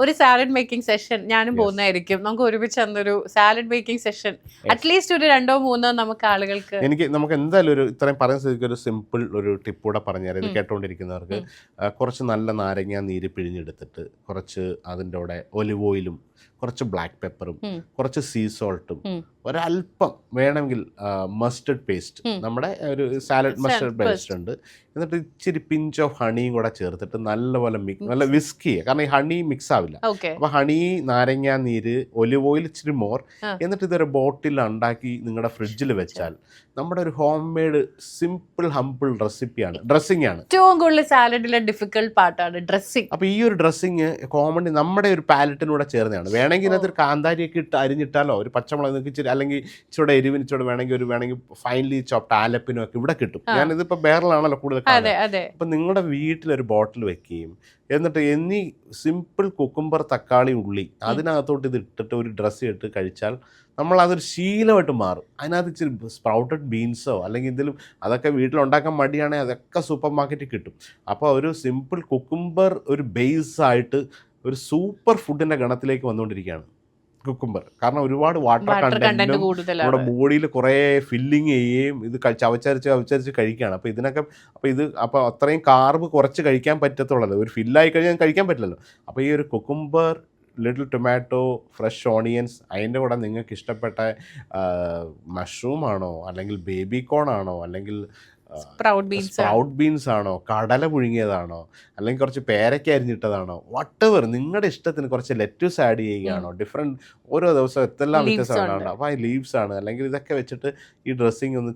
ഒരു സാലഡ് മേക്കിംഗ് സെഷൻ ഞാനും പോകുന്നതായിരിക്കും. നമുക്ക് ഒരുമിച്ച് അന്നൊരു സാലഡ് മേക്കിംഗ് സെഷൻ അറ്റ്ലീസ്റ്റ് ഒരു 2-3 നമുക്ക് ആളുകൾക്ക് നമുക്ക് എന്തായാലും ഒരു ഇത്രയും പറയുന്ന സ്ഥിതിക്ക് ഒരു സിമ്പിൾ ഒരു ടിപ്പ് കൂടെ പറഞ്ഞുതരാം. ഇത് കേട്ടോണ്ടിരിക്കുന്നവർക്ക് കുറച്ച് നല്ല നാരങ്ങ നീര് പിഴിഞ്ഞെടുത്തിട്ട് കുറച്ച് അതിൻ്റെ കൂടെ ഒലിവ് ഓയിലും കുറച്ച് ബ്ലാക്ക് പെപ്പറും കുറച്ച് സീ സോൾട്ടും ഒരല്പം വേണമെങ്കിൽ മസ്റ്റർഡ് പേസ്റ്റ്, നമ്മുടെ ഒരു സാലഡ് മസ്റ്റർഡ് പേസ്റ്റ് ഉണ്ട്, എന്നിട്ട് ഇച്ചിരി പിഞ്ച് ഓഫ് ഹണിയും കൂടെ ചേർത്തിട്ട് നല്ലപോലെ നല്ല വിസ്ക് ചെയ്യുക. കാരണം ഈ ഹണി മിക്സ് ആവില്ല. അപ്പോൾ ഹണി, നാരങ്ങ നീര്, ഒലിവ് ഓയിൽ ഇച്ചിരി മോർ, എന്നിട്ട് ഇതൊരു ബോട്ടിൽ ഉണ്ടാക്കി നിങ്ങളുടെ ഫ്രിഡ്ജിൽ വെച്ചാൽ നമ്മുടെ ഒരു ഹോം മെയ്ഡ് സിമ്പിൾ ഹംപിൾ റെസിപ്പിയാണ്. ഡ്രസ്സിംഗ് ആണ് ഏറ്റവും കൂടുതൽ സാലഡിലെ ഡിഫിക്കൽട്ട് പാർട്ടാണ് ഡ്രസ്സിംഗ്. അപ്പോൾ ഈ ഒരു ഡ്രസ്സിങ് കോമൺ നമ്മുടെ ഒരു പാലറ്റിനൂടെ ചേർന്നതാണ്. വേണമെങ്കിൽ ഇതിനകത്ത് ഒരു കാന്താരിയൊക്കെ ഇട്ട് അരിഞ്ഞിട്ടാലോ ഒരു പച്ചമുളക് ഇച്ചിരി, അല്ലെങ്കിൽ ഇച്ചിരി എരിവിന് ഇച്ചിരി വേണമെങ്കിൽ ഫൈനലി ചോപ്ഡ് ആലപ്പിനും ഒക്കെ ഇവിടെ കിട്ടും. ഞാനിതിപ്പോൾ ബേറിലാണല്ലോ കൂടുതൽ. അപ്പം നിങ്ങളുടെ വീട്ടിലൊരു ബോട്ടിൽ വെക്കുകയും എന്നിട്ട് എന്നീ സിമ്പിൾ കുക്കുംബർ, തക്കാളി, ഉള്ളി അതിനകത്തോട്ട് ഇത് ഇട്ടിട്ട് ഒരു ഡ്രസ്സ് ഇട്ട് കഴിച്ചാൽ നമ്മളതൊരു ശീലമായിട്ട് മാറും. അതിനകത്ത് ഇച്ചിരി സ്പ്രൗട്ടഡ് ബീൻസോ അല്ലെങ്കിൽ എന്തെങ്കിലും അതൊക്കെ വീട്ടിലുണ്ടാക്കാൻ മടിയാണെങ്കിൽ അതൊക്കെ സൂപ്പർ മാർക്കറ്റിൽ കിട്ടും. അപ്പോൾ ഒരു സിമ്പിൾ കുക്കുംബർ ഒരു ബേസായിട്ട് ഒരു സൂപ്പർ ഫുഡിൻ്റെ ഗണത്തിലേക്ക് വന്നുകൊണ്ടിരിക്കുകയാണ്. കുക്കുംബർ. കാരണം ഒരുപാട് വാട്ടർ കണ്ടന്റ് കണ്ടന്റും കൂടുതലാണ്. നമ്മുടെ ബോഡിയിൽ കുറേ ഫില്ലിങ് ചെയ്യുകയും ഇത് ചവച്ചരച്ച് കഴിക്കുകയാണ്. അപ്പോൾ ഇതിനൊക്കെ അപ്പോൾ അത്രയും കാർബ് കുറച്ച് കഴിക്കാൻ പറ്റത്തുള്ളൂ. ഒരു ഫില്ലായി കഴിഞ്ഞാൽ കഴിക്കാൻ പറ്റില്ലല്ലോ. അപ്പോൾ ഈ ഒരു cucumber, little tomato, fresh onions, അതിൻ്റെ കൂടെ നിങ്ങൾക്ക് ഇഷ്ടപ്പെട്ട മഷ്റൂം ആണോ, അല്ലെങ്കിൽ ബേബി കോൺ ആണോ, അല്ലെങ്കിൽ സ്പ്രൗട്ട് ബീൻസ് ആണോ, കടല പുഴുങ്ങിയതാണോ, അല്ലെങ്കിൽ കുറച്ച് പേരയ്ക്ക അരിഞ്ഞിട്ടതാണോ, വട്ടെവർ നിങ്ങളുടെ ഇഷ്ടത്തിന് കുറച്ച് ലെറ്റ്യൂസ് ആഡ് ചെയ്യുകയാണോ, ഡിഫറെൻറ്റ് ഓരോ ദിവസം എത്തെല്ലാം വ്യത്യാസമാണ്. അപ്പോൾ ആ ലീവ്സ് ആണ്, അല്ലെങ്കിൽ ഇതൊക്കെ വെച്ചിട്ട് ഈ ഡ്രസ്സിങ് ഒന്ന്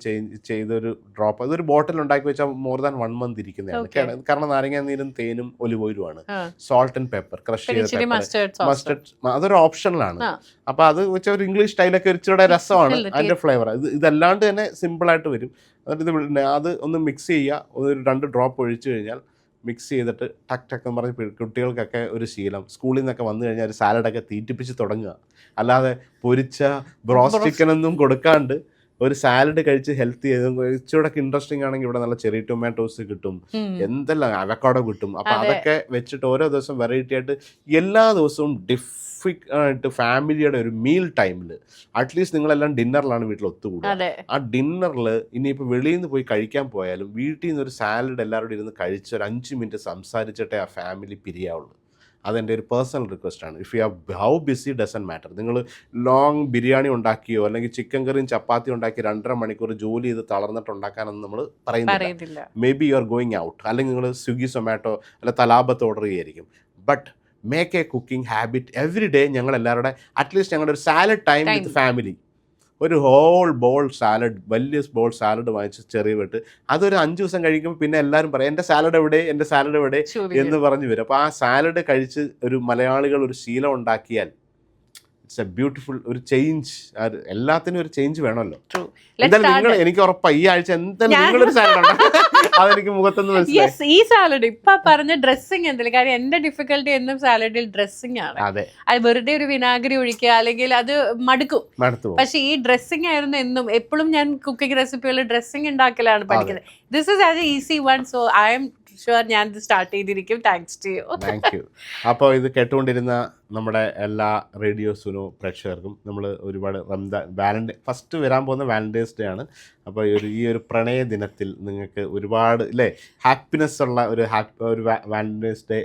ചെയ്തൊരു ഡ്രോപ്പ്, അതൊരു ബോട്ടിൽ ഉണ്ടാക്കി വെച്ചാൽ മോർ ദാൻ 1 month ഇരിക്കുന്നതാണ്. കാരണം നാരങ്ങ നീരും തേനും ഒലിവ് ഓയിലുമാണ്, സോൾട്ട് ആൻഡ് പെപ്പർ, ക്രഷ് ചെയ്ത മസ്റ്റർഡ്, അതൊരു ഓപ്ഷണലാണ്. അപ്പോൾ അത് വെച്ചാൽ ഒരു ഇംഗ്ലീഷ് സ്റ്റൈലൊക്കെ ഇച്ചിരി രസമാണ് അതിൻ്റെ ഫ്ലേവർ. ഇതല്ലാണ്ട് തന്നെ സിമ്പിളായിട്ട് വരും. എന്നിട്ട് അത് ഒന്ന് മിക്സ് ചെയ്യുക, ഒരു 2 ഡ്രോപ്പ് ഒഴിച്ചു കഴിഞ്ഞാൽ മിക്സ് ചെയ്തിട്ട് ടക്ക് ടക്ക് എന്ന് പറഞ്ഞ് കുട്ടികൾക്കൊക്കെ ഒരു ശീലം, സ്കൂളിൽ നിന്നൊക്കെ വന്നു കഴിഞ്ഞാൽ ഒരു സാലഡൊക്കെ തീറ്റിപ്പിച്ച് തുടങ്ങുക. അല്ലാതെ പൊരിച്ച ബ്രോസ്റ്റ് ചിക്കനൊന്നും കൊടുക്കാണ്ട് ഒരു സാലഡ് കഴിച്ച് ഹെൽത്തി ഇച്ചിരൂടെ ഇൻട്രസ്റ്റിംഗ് ആണെങ്കിൽ ഇവിടെ നല്ല ചെറി ടൊമാറ്റോസ് കിട്ടും, എന്തെല്ലാം അവക്കാഡോ കിട്ടും. അപ്പോൾ അതൊക്കെ വെച്ചിട്ട് ഓരോ ദിവസം വെറൈറ്റി ആയിട്ട് എല്ലാ ദിവസവും ആയിട്ട് ഫാമിലിയുടെ ഒരു മീൽ ടൈമിൽ അറ്റ്ലീസ്റ്റ് നിങ്ങളെല്ലാം ഡിന്നറിലാണ് വീട്ടിൽ ഒത്തുകൂടുക. ആ ഡിന്നറിൽ ഇനിയിപ്പോൾ വെളിയിൽ നിന്ന് പോയി കഴിക്കാൻ പോയാലും വീട്ടിൽ നിന്ന് ഒരു സാലഡ് എല്ലാവരോടും ഇരുന്ന് കഴിച്ച് ഒരു 5 minute സംസാരിച്ചിട്ടേ ആ ഫാമിലി പിരിയാവുള്ളൂ. അതെൻ്റെ ഒരു പേഴ്സണൽ റിക്വസ്റ്റാണ്. If you have how busy doesn't matter. നിങ്ങൾ ലോങ് ബിരിയാണി ഉണ്ടാക്കിയോ അല്ലെങ്കിൽ ചിക്കൻ കറിയും ചപ്പാത്തി ഉണ്ടാക്കി 2.5 മണിക്കൂർ ജോലി ചെയ്ത് തളർന്നിട്ട് ഉണ്ടാക്കാനൊന്നും നമ്മൾ പറയുന്നില്ല. Maybe you are going out, അല്ലെങ്കിൽ നിങ്ങൾ സ്വിഗ്ഗി സൊമാറ്റോ അല്ല തലാബത്ത് ഓർഡർ ചെയ്യായിരിക്കും. But make a cooking habit every day. ഞങ്ങൾ എല്ലാവരുടെ അറ്റ്ലീസ്റ്റ് ഞങ്ങളുടെ ഒരു സാലഡ് ടൈം വിത്ത് ഫാമിലി, ഒരു ഹോൾ ബോൾ സാലഡ്, വലിയ ബോൾ സാലഡ് വാങ്ങിച്ച് ചെറിയ വിട്ട് അതൊരു 5 ദിവസം കഴിക്കുമ്പോൾ പിന്നെ എല്ലാവരും പറയും എൻ്റെ സാലഡ് എവിടെ എന്ന് പറഞ്ഞു വരും. അപ്പോൾ ആ സാലഡ് കഴിച്ച് ഒരു മലയാളികൾ ഒരു ശീലം ഉണ്ടാക്കിയാൽ ഇറ്റ്സ് എ ബ്യൂട്ടിഫുൾ ഒരു ചേഞ്ച്. എല്ലാത്തിനും ഒരു ചേഞ്ച് വേണമല്ലോ. എന്തായാലും നിങ്ങൾ, എനിക്ക് ഉറപ്പാണ് ഈ ആഴ്ച എന്തായാലും നിങ്ങളൊരു സാലഡ് ഉണ്ടാക്കും. അതെനിക്ക് മുഖത്തൊന്നും മനസ്സിലായി. ഈ സാലഡ് ഇപ്പൊ പറഞ്ഞ ഡ്രസ്സിങ് എന്തെങ്കിലും കാര്യം, എന്റെ ഡിഫിക്കൽട്ടി എന്നും സാലഡിൽ ഡ്രസ്സിങ് ആണ്. അത് വെറുതെ ഒരു വിനാഗിരി ഒഴിക്കുക അല്ലെങ്കിൽ അത് മടുക്കും. പക്ഷെ ഈ ഡ്രസ്സിങ് ആയിരുന്നു എന്നും എപ്പോഴും ഞാൻ കുക്കിംഗ് റെസിപ്പികൾ ഡ്രസ്സിങ് ഉണ്ടാക്കലാണ് പഠിക്കുന്നത്. This is as a easy one, so I'm sure ഞാൻ ഇത് സ്റ്റാർട്ട് ചെയ്തിരിക്കും. Thanks to you. Thank you. അപ്പോൾ ഇത് കേട്ടുകൊണ്ടിരുന്ന നമ്മുടെ എല്ലാ റേഡിയോ സുനോ പ്രേക്ഷകർക്കും നമ്മൾ ഒരുപാട് ഫസ്റ്റ് വരാൻ പോകുന്ന വാലന്റൈൻസ് ഡേ ആണ്. അപ്പോൾ ഈ ഒരു പ്രണയ ദിനത്തിൽ നിങ്ങൾക്ക് ഒരുപാട് ഹാപ്പിനെസ് ഉള്ള ഒരു വാലന്റൈൻസ് ഡേ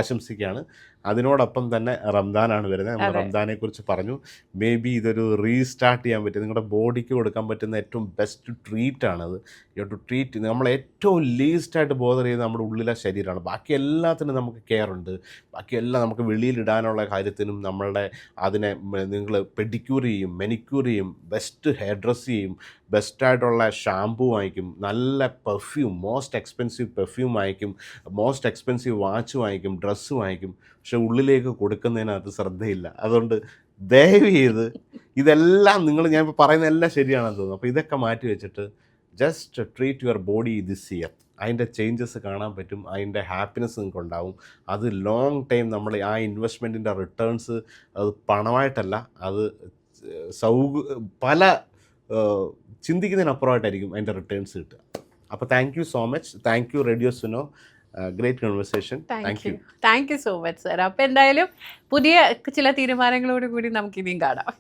ആശംസിക്കുകയാണ്. അതിനോടൊപ്പം തന്നെ റംദാനാണ് വരുന്നത്. നമ്മൾ റംദാനെ കുറിച്ച് പറഞ്ഞു. മേ ബി ഇതൊരു റീസ്റ്റാർട്ട് ചെയ്യാൻ പറ്റും, നിങ്ങളുടെ ബോഡിക്ക് കൊടുക്കാൻ പറ്റുന്ന ഏറ്റവും ബെസ്റ്റ് ട്രീറ്റാണത്. You to treat. നമ്മൾ ഏറ്റവും ലീസ്റ്റായിട്ട് ബോധർ ചെയ്യുന്നത് നമ്മുടെ ഉള്ളിലെ ശരീരമാണ്. ബാക്കി എല്ലാത്തിനും നമുക്ക് കെയർ ഉണ്ട്. ബാക്കിയെല്ലാം നമുക്ക് വെളിയിലിടാനുള്ള കാര്യത്തിനും നമ്മളുടെ അതിനെ നിങ്ങൾ പെഡിക്യൂർ ചെയ്യും, മെനിക്യൂർ ചെയ്യും, ബെസ്റ്റ് ഹെയർ ഡ്രസ്സ് ചെയ്യും, ബെസ്റ്റായിട്ടുള്ള ഷാമ്പൂ വാങ്ങിക്കും, നല്ല പെർഫ്യൂം, മോസ്റ്റ് എക്സ്പെൻസീവ് പെർഫ്യൂം വാങ്ങിക്കും, മോസ്റ്റ് എക്സ്പെൻസീവ് വാച്ച് വാങ്ങിക്കും, ഡ്രസ്സ് വാങ്ങിക്കും. പക്ഷെ ഉള്ളിലേക്ക് കൊടുക്കുന്നതിനകത്ത് ശ്രദ്ധയില്ല. അതുകൊണ്ട് ദയവ് ചെയ്ത് ഇതെല്ലാം ഞാൻ ഇപ്പോൾ പറയുന്ന എല്ലാം ശരിയാണെന്ന് തോന്നുന്നു. അപ്പോൾ ഇതൊക്കെ മാറ്റി വെച്ചിട്ട് just treat your body this year. അതിൻ്റെ ചേഞ്ചസ് കാണാൻ പറ്റും, അതിൻ്റെ ഹാപ്പിനെസ് നിങ്ങൾക്ക് ഉണ്ടാവും. അത് ലോങ് ടൈം നമ്മൾ ആ ഇൻവെസ്റ്റ്മെൻറ്റിൻ്റെ റിട്ടേൺസ് അത് പണമായിട്ടല്ല, അത് പല ചിന്തിക്കുന്നതിനപ്പുറമായിട്ടായിരിക്കും അതിൻ്റെ റിട്ടേൺസ് കിട്ടുക. അപ്പോൾ thank you so much. Thank you radio Suno. Great conversation. Thank you so much sir. അപ്പോൾ എന്തായാലും പുതിയ ചില തീരുമാനങ്ങളോട് കൂടി നമുക്ക് ഇനിയും കാണാം.